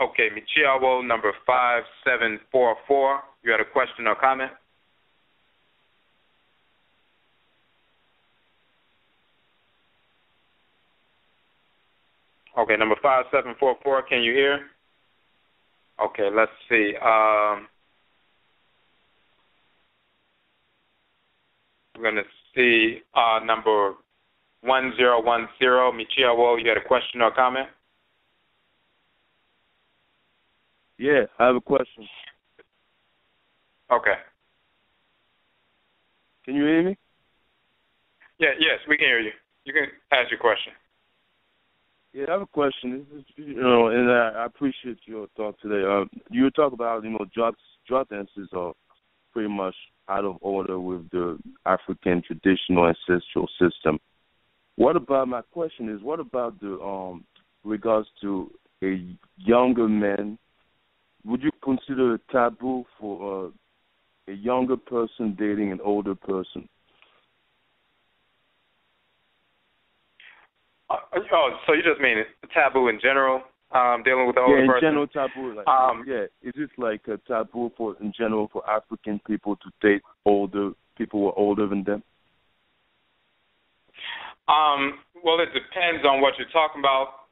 Okay, Michiawo, number 5744. You had a question or comment? Okay, number 5744, can you hear? Okay, let's see. We're going to see number 1010, Michiawo, you had a question or comment? Yeah, I have a question. Okay. Can you hear me? Yeah, yes, we can hear you. You can ask your question. Yeah, I have a question. This is, and I appreciate your talk today. You talk about, drug dances are pretty much out of order with the African traditional ancestral system. What about the regards to a younger man? Would you consider it taboo for a younger person dating an older person? So you just mean taboo in general, dealing with the older person? Yeah, in general taboo. Is this like a taboo in general for African people to date older people who are older than them? Well, it depends on what you're talking about.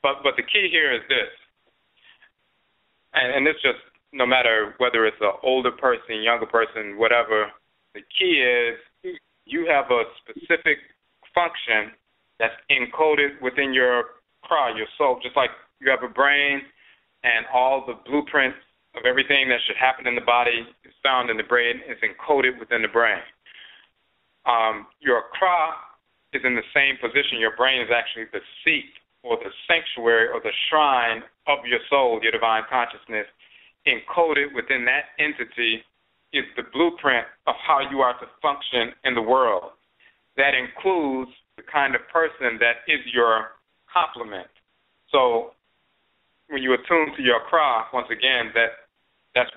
But the key here is this, and it's just no matter whether it's an older person, younger person, whatever. The key is you have a specific function that's encoded within your chlo, your soul, just like you have a brain and all the blueprints of everything that should happen in the body is found in the brain, is encoded within the brain. Your chlo is in the same position. Your brain is actually the seat or the sanctuary or the shrine of your soul, your divine consciousness. Encoded within that entity is the blueprint of how you are to function in the world. That includes the kind of person that is your complement. So when you attune to your chlo, once again, that's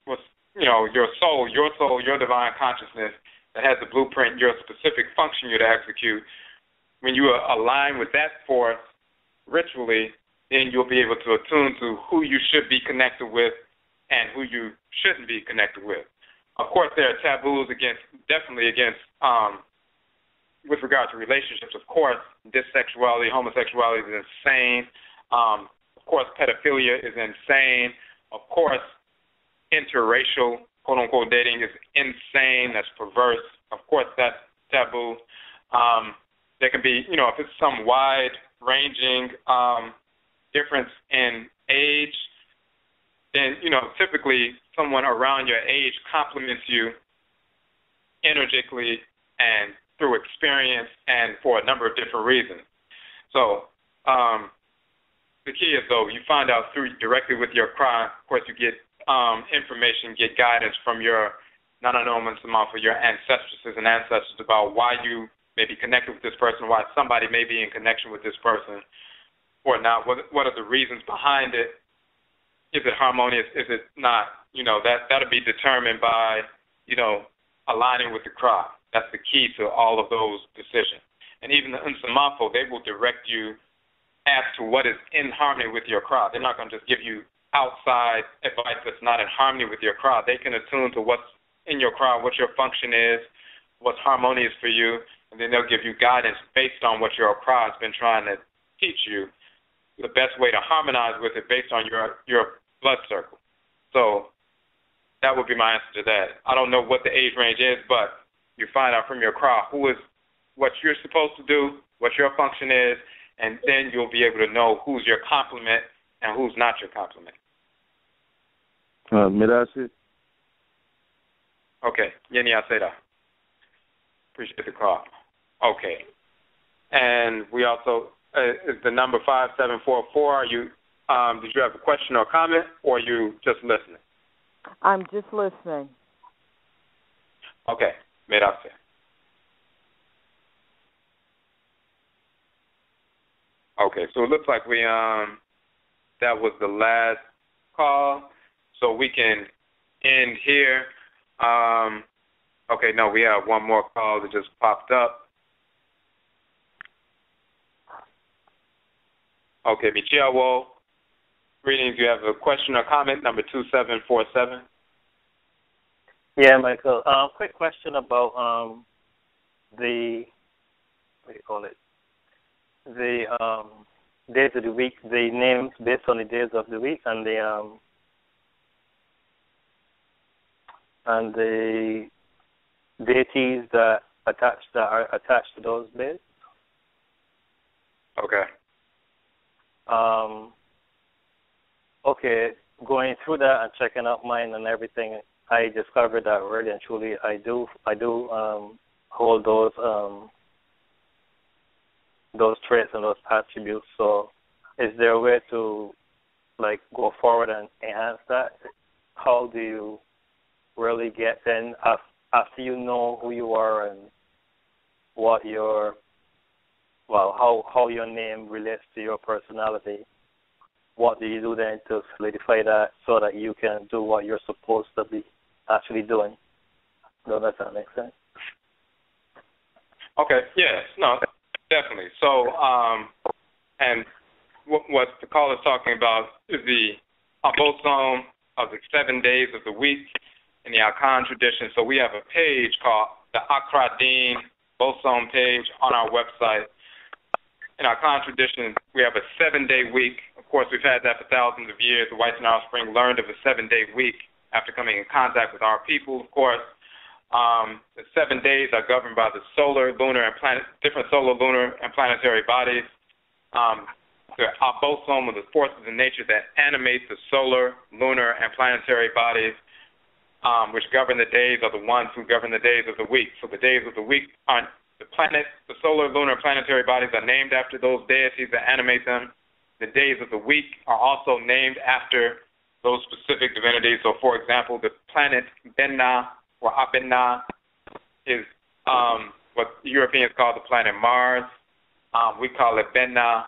what's, your soul, your divine consciousness that has the blueprint, your specific function you're to execute. When you align with that force ritually, then you'll be able to attune to who you should be connected with and who you shouldn't be connected with. Of course, there are taboos definitely against, with regard to relationships. Of course, dissexuality, homosexuality is insane. Of course, pedophilia is insane. Of course, interracial, quote-unquote, dating is insane. That's perverse. Of course, that's taboo. There can be, if it's some wide-ranging difference in age, then, typically someone around your age compliments you energetically and through experience and for a number of different reasons. So the key is, though, you find out directly with your chlo. Of course, you get information, get guidance from your for your ancestresses and ancestors about why you may be connected with this person, why somebody may be in connection with this person or not. What are the reasons behind it? Is it harmonious? Is it not? That'll be determined by, aligning with the chlo. That's the key to all of those decisions. And even the Nsamafo, they will direct you as to what is in harmony with your chlo. They're not going to just give you outside advice that's not in harmony with your chlo. They can attune to what's in your chlo, what your function is, what's harmonious for you, and then they'll give you guidance based on what your chlo has been trying to teach you, the best way to harmonize with it based on your blood circle. So that would be my answer to that. I don't know what the age range is, but you find out from your chlo what you're supposed to do, what your function is, and then you'll be able to know who's your complement and who's not your complement. That's it. Okay. Yeni Aseda. Appreciate the call. Okay. And we also, is the number 5744, are you, did you have a question or comment, or are you just listening? I'm just listening. Okay. Gracias. Okay, so it looks like we that was the last call, so we can end here. Okay, no, we have one more call that just popped up. Okay, Michiawo, greetings. You have a question or comment, number 2747. Yeah, Michael. Quick question about the, what do you call it? The days of the week, the names based on the days of the week, and the deities that are attached to those days. Okay. Okay, going through that and checking out mine and everything, I discovered that really and truly I do hold those traits and those attributes. So is there a way to go forward and enhance that? How do you really get then after you know who you are and what how your name relates to your personality? What do you do then to solidify that so that you can do what you're supposed to be actually doing? Does that make sense? Okay, yes. No, Definitely. So, and what the call is talking about is the abosom of the 7 days of the week in the Akan tradition. So we have a page called the Akradin bosom page on our website. In our Akan tradition, we have a 7-day week. Of course, we've had that for thousands of years. The whites in our spring learned of a 7-day week after coming in contact with our people, of course. The 7 days are governed by the solar, lunar, and different solar, lunar, and planetary bodies. The abosom of the forces in nature that animate the solar, lunar, and planetary bodies, which govern the days, are the ones who govern the days of the week. So the days of the week aren't the planet, the solar, lunar, and planetary bodies are named after those deities that animate them. The days of the week are also named after those specific divinities. So, for example, the planet Benna or Abenna is what Europeans call the planet Mars. We call it Benna.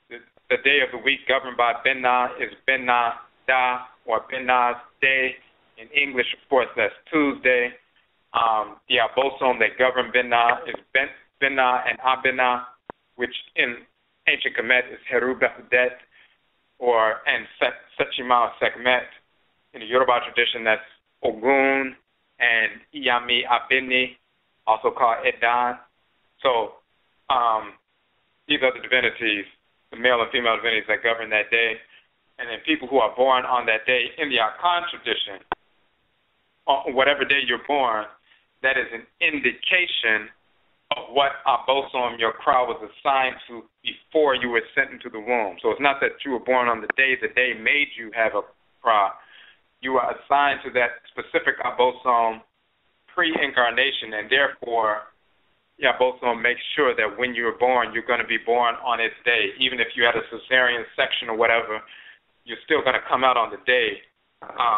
The day of the week governed by Benna is Benna Da or Benna's Day. In English, of course, that's Tuesday. The abosom that govern Benna is Benna and Abenna, which in ancient Kemet is Heru Behudet and Sechima Sekmet. In the Yoruba tradition, that's Ogun and Iyami Abini, also called Edan. So these are the divinities, the male and female divinities that govern that day. And then people who are born on that day in the Akan tradition, on whatever day you're born, that is an indication of what abosom your crowd was assigned to before you were sent into the womb. So it's not that you were born on the day made you have a crowd. You were assigned to that specific abosom pre-incarnation, and therefore, abosom makes sure that when you're born, you're going to be born on its day. Even if you had a cesarean section or whatever, you're still going to come out on the day.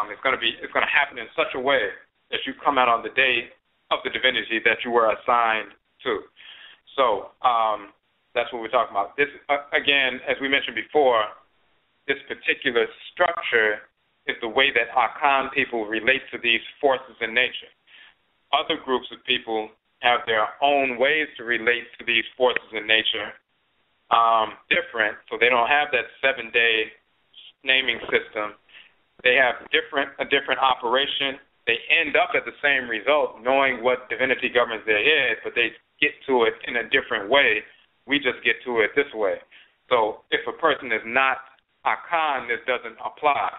It's going to happen in such a way that you come out on the day of the divinity that you were assigned to. So that's what we're talking about. This, again, as we mentioned before, this particular structure is the way that Akan people relate to these forces in nature. Other groups of people have their own ways to relate to these forces in nature, different, so they don't have that 7-day naming system. They have a different operation. They end up at the same result, knowing what divinity governs their head, but they get to it in a different way. We just get to it this way. So if a person is not Akan, this doesn't apply.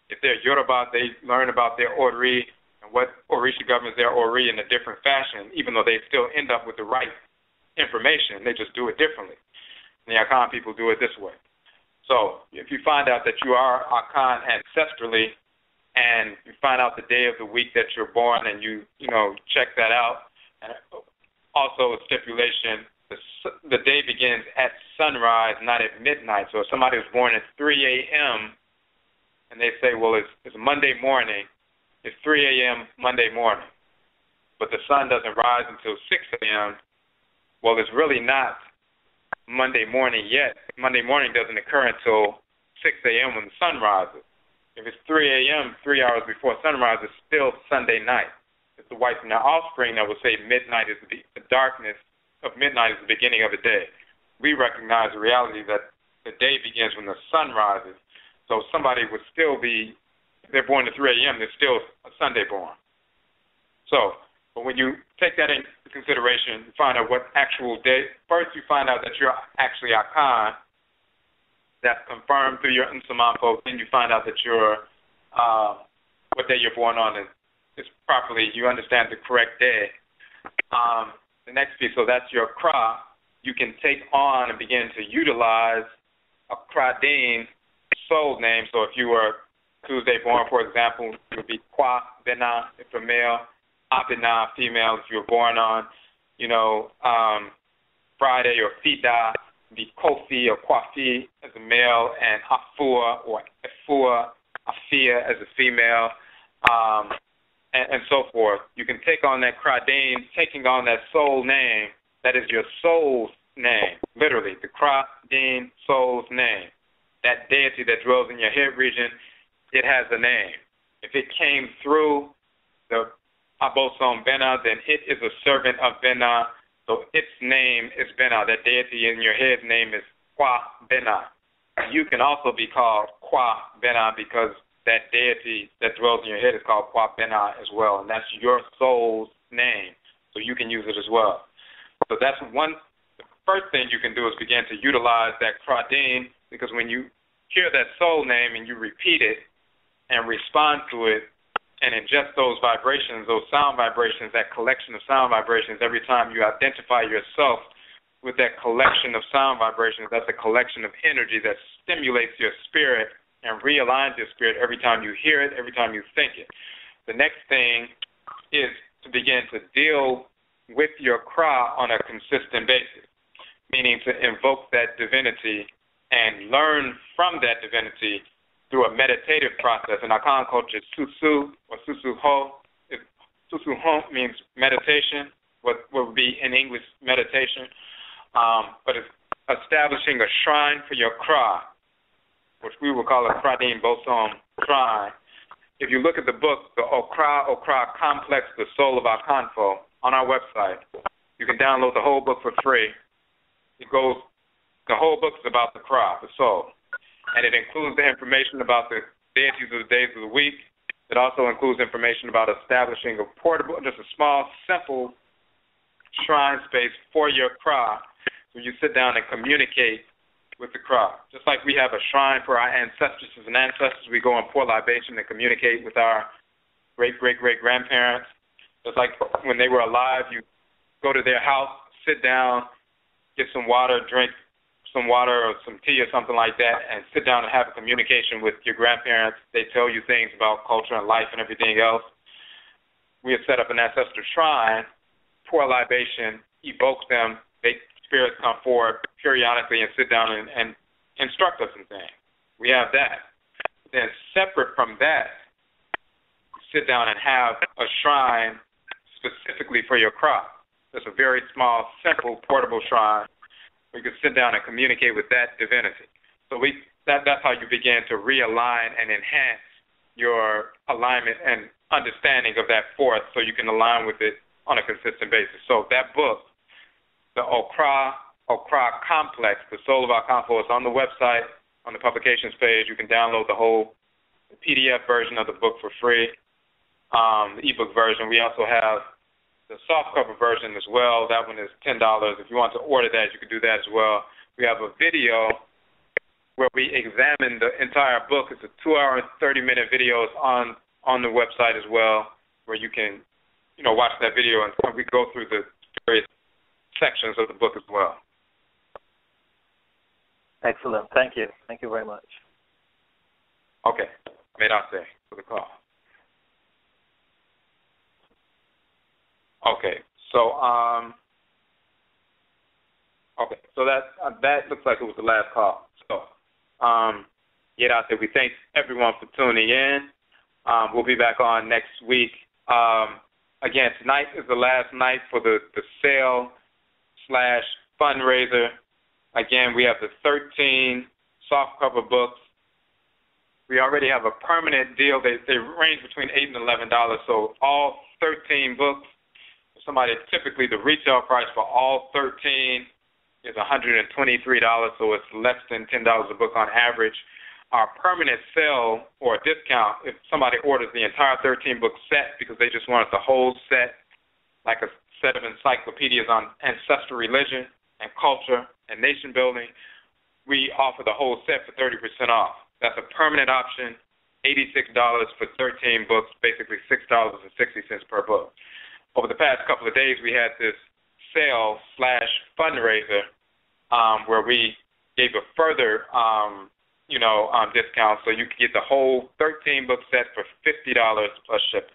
If they're Yoruba, they learn about their Ori and what Orisha governs their Ori in a different fashion, even though they still end up with the right information. They just do it differently. And the Akan people do it this way. So if you find out that you are Akan ancestrally, and you find out the day of the week that you're born, and you check that out, and also a stipulation, the day begins at sunrise, not at midnight. So if somebody was born at 3 a.m., and they say, well, it's Monday morning, it's 3 a.m. Monday morning, but the sun doesn't rise until 6 a.m., well, it's really not Monday morning yet. Monday morning doesn't occur until 6 a.m. when the sun rises. If it's 3 a.m., 3 hours before sunrise, it's still Sunday night. It's the whites and their offspring that will say midnight is the darkness of midnight is the beginning of the day. We recognize the reality that the day begins when the sun rises. So somebody would still be, if they're born at 3 a.m., they're still a Sunday born. So, but when you take that into consideration, you find out what actual day. First, you find out that you're actually Akan. That's confirmed through your Nsamanfo. Then you find out that you're, what day you're born on is properly, you understand the correct day. The next piece, so that's your Kra. You can take on and begin to utilize a Kradin soul name. So if you were Tuesday born, for example, it would be Kwa Bena if a male, Abena female if you were born on, Friday or Fida, be Kofi or Kwafi as a male, and Afua or Afua, Afia as a female, and so forth. You can take on that Kradin, taking on that soul name, that is your soul's name, literally, the Kradin soul's name. That deity that dwells in your head region, it has a name. If it came through the Abosom Bena, then it is a servant of Bena. So its name is Bena. That deity in your head's name is Kwa Bena. You can also be called Kwa Bena because that deity that dwells in your head is called Kwa Bena as well, and that's your soul's name. So you can use it as well. So that's one. The first thing you can do is begin to utilize that Kradin, because when you hear that soul name and you repeat it and respond to it and ingest those vibrations, those sound vibrations, that collection of sound vibrations, every time you identify yourself with that collection of sound vibrations, that's a collection of energy that stimulates your spirit and realigns your spirit every time you hear it, every time you think it. The next thing is to begin to deal with your kra on a consistent basis, meaning to invoke that divinity and learn from that divinity through a meditative process. In our Akan culture, susu or susu-ho. Susu-ho means meditation, what would be in English meditation, but it's establishing a shrine for your kra, which we will call a Kradin Bosom shrine. If you look at the book, the Okra Complex, The Soul of Akanfo, on our website, you can download the whole book for free. The whole book is about the kra, the soul. And it includes the information about the deities of the days of the week. It also includes information about establishing a portable, just a small, simple shrine space for your kra, where you sit down and communicate with the kra. Just like we have a shrine for our ancestresses and ancestors, we go and pour libation and communicate with our great-great-great-grandparents. Just like when they were alive, you go to their house, sit down, get some water, drink some water or some tea or something like that, and sit down and have a communication with your grandparents. They tell you things about culture and life and everything else. We have set up an ancestral shrine, pour libation, evoke them, make spirits come forward periodically and sit down and instruct us in things. We have that. Then separate from that, sit down and have a shrine specifically for your kra. It's a very small, simple, portable shrine. We can sit down and communicate with that divinity. So that's how you begin to realign and enhance your alignment and understanding of that force so you can align with it on a consistent basis. So that book, the Okra Complex, The Soul of Akanfo, is on the website, on the publications page. You can download the whole PDF version of the book for free, the ebook version. We also have the softcover version as well. That one is $10. If you want to order that, you can do that as well. We have a video where we examine the entire book. It's a 2-hour and 30-minute video. It's on the website as well, where you can, watch that video and we go through the various sections of the book as well. Excellent. Thank you. Thank you very much. Okay. Medase for the call. Okay. So that looks like it was the last call. So we thank everyone for tuning in. We'll be back on next week. Again, tonight is the last night for the sale/fundraiser. Again, we have the 13 softcover books. We already have a permanent deal. They range between $8 and $11. So all 13 books, typically the retail price for all 13 is $123, so it's less than $10 a book on average. Our permanent sale or discount, if somebody orders the entire 13-book set because they just wanted the whole set, like a set of encyclopedias on ancestral religion and culture and nation building, we offer the whole set for 30% off. That's a permanent option, $86 for 13 books, basically $6.60 per book. Over the past couple of days, we had this sale/fundraiser where we gave a further, discount, so you can get the whole 13-book set for $50 plus shipping.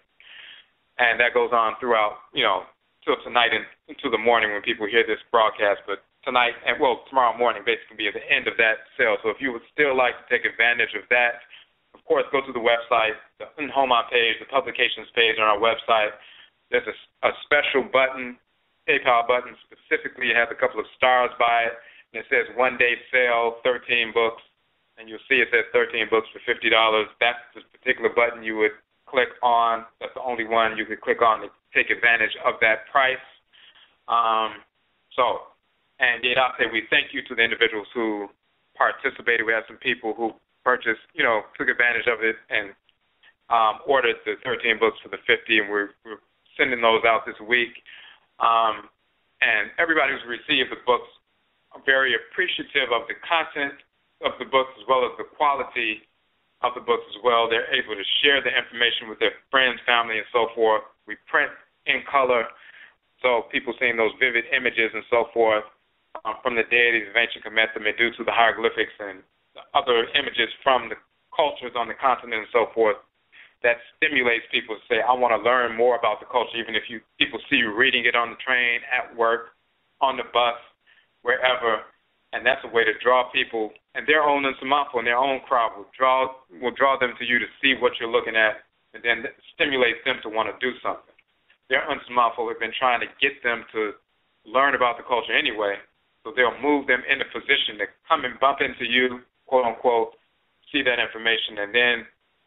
And that goes on throughout, till tonight and into the morning when people hear this broadcast. But tonight, tomorrow morning basically be at the end of that sale. So if you would still like to take advantage of that, of course, go to the website, the NKWAMUA page, the publications page on our website. There's a special button, PayPal button specifically. It has a couple of stars by it, and it says one-day sale, 13 books, and you'll see it says 13 books for $50. That's the particular button you would click on. That's the only one you could click on to take advantage of that price. So, and yet I say we thank you to the individuals who participated. We had some people who purchased, took advantage of it and ordered the 13 books for the 50, and we're sending those out this week. And everybody who's received the books are very appreciative of the content of the books as well as the quality of the books as well. They're able to share the information with their friends, family, and so forth. We print in color, so people seeing those vivid images and so forth from the deities of ancient Kemet, the Medusa, the hieroglyphics, and the other images from the cultures on the continent and so forth. That stimulates people to say, I want to learn more about the culture, even if people see you reading it on the train, at work, on the bus, wherever. And that's a way to draw people, and their own Nsamafu and their own crowd will draw them to you to see what you're looking at, and then stimulates them to want to do something. Their Nsamafu have been trying to get them to learn about the culture anyway, so they'll move them in a position to come and bump into you, quote unquote, see that information, and then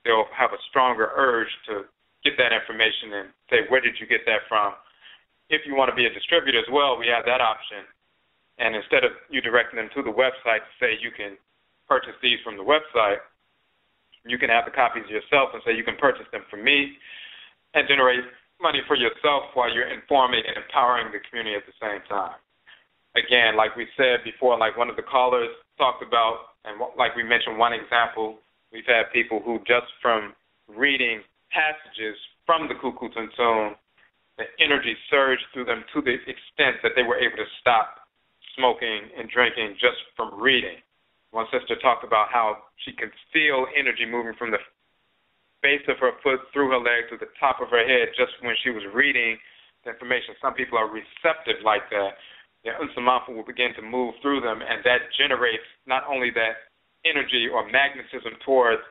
they'll have a stronger urge to get that information and say, where did you get that from? If you want to be a distributor as well, we have that option. And instead of you directing them to the website to say you can purchase these from the website, you can have the copies yourself and say you can purchase them from me and generate money for yourself while you're informing and empowering the community at the same time. Again, like we said before, like one of the callers talked about, and like we mentioned one example, we've had people who just from reading passages from the Kukultantun, the energy surged through them to the extent that they were able to stop smoking and drinking just from reading. One sister talked about how she could feel energy moving from the base of her foot through her leg to the top of her head just when she was reading the information. Some people are receptive like that. Their Nsamafu will begin to move through them, and that generates not only that energy or magnetism towards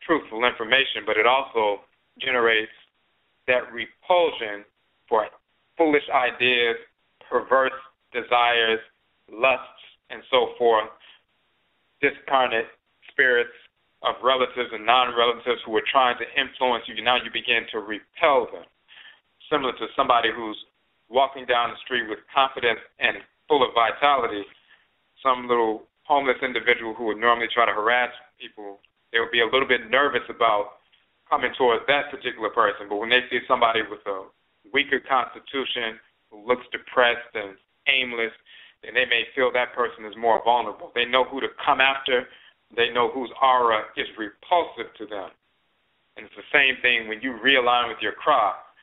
truthful information, but it also generates that repulsion for foolish ideas, perverse desires, lusts, and so forth, discarnate spirits of relatives and non-relatives who are trying to influence you. Now you begin to repel them, similar to somebody who's walking down the street with confidence and full of vitality. Some little homeless individual who would normally try to harass people, they would be a little bit nervous about coming towards that particular person. But when they see somebody with a weaker constitution who looks depressed and aimless, then they may feel that person is more vulnerable. They know who to come after. They know whose aura is repulsive to them. And it's the same thing when you realign with your crop.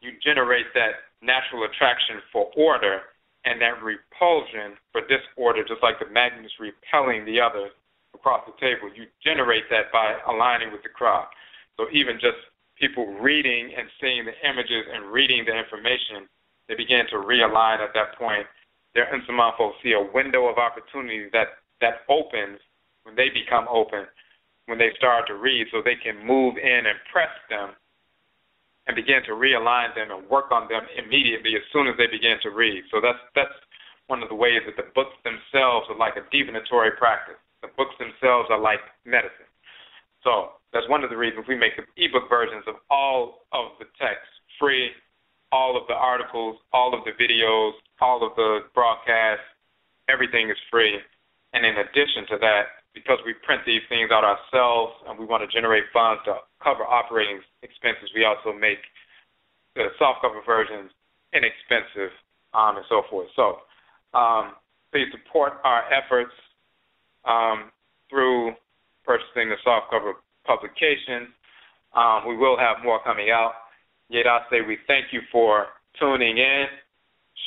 You generate that natural attraction for order and that repulsion for disorder, just like the magnets repelling the other across the table. You generate that by aligning with the crowd. So even just people reading and seeing the images and reading the information, they begin to realign at that point. Their Nsamafu see a window of opportunity that opens when they become open, when they start to read, so they can move in and press them and begin to realign them and work on them immediately as soon as they begin to read. So that's one of the ways that the books themselves are like a divinatory practice. The books themselves are like medicine. So that's one of the reasons we make the ebook versions of all of the text free, all of the articles, all of the videos, all of the broadcasts, everything is free. And in addition to that, because we print these things out ourselves and we want to generate funds to cover operating expenses, we also make the softcover versions inexpensive and so forth. So please support our efforts through purchasing the softcover publication. We will have more coming out. Yet I say we thank you for tuning in.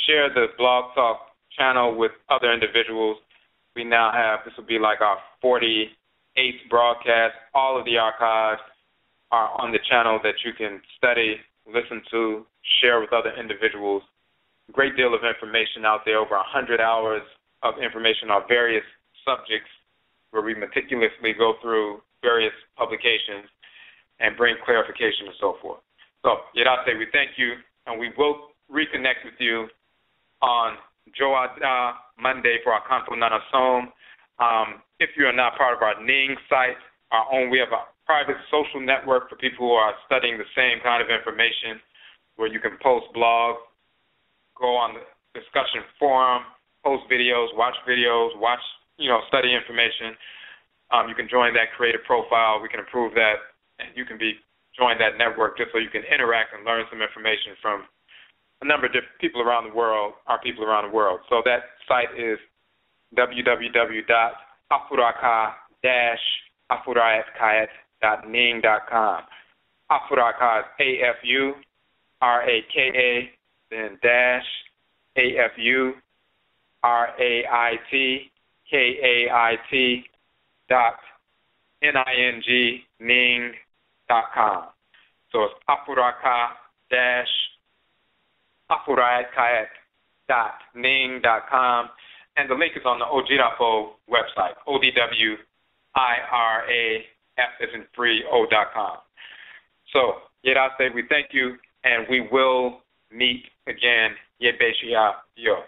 Share the Blog Talk channel with other individuals. We now have, this will be like our 48th broadcast. All of the archives are on the channel that you can study, listen to, share with other individuals. A great deal of information out there, over 100 hours of information on various subjects where we meticulously go through various publications and bring clarification and so forth. So, Yedate, we thank you, and we will reconnect with you on Joada Monday for our Kanto Nana Som. If you are not part of our Ning site, we have a private social network for people who are studying the same kind of information where you can post blogs, go on the discussion forum, post videos, watch, study information. You can join that creative profile. We can improve that, and you can join that network just so you can interact and learn some information from a number of different people around the world, our people around the world. So that site is www.afuraka-afuraitkaitnit.ning.com. Afuraka is AFURAKA, then dash AFURAITKAIT .NING.com. So it's Afuraitkaitnit.ning.com, and the link is on the OGIRAFO website, ODWIRAF.com. So, Yerase, we thank you, and we will meet again. Yebeshia Yo.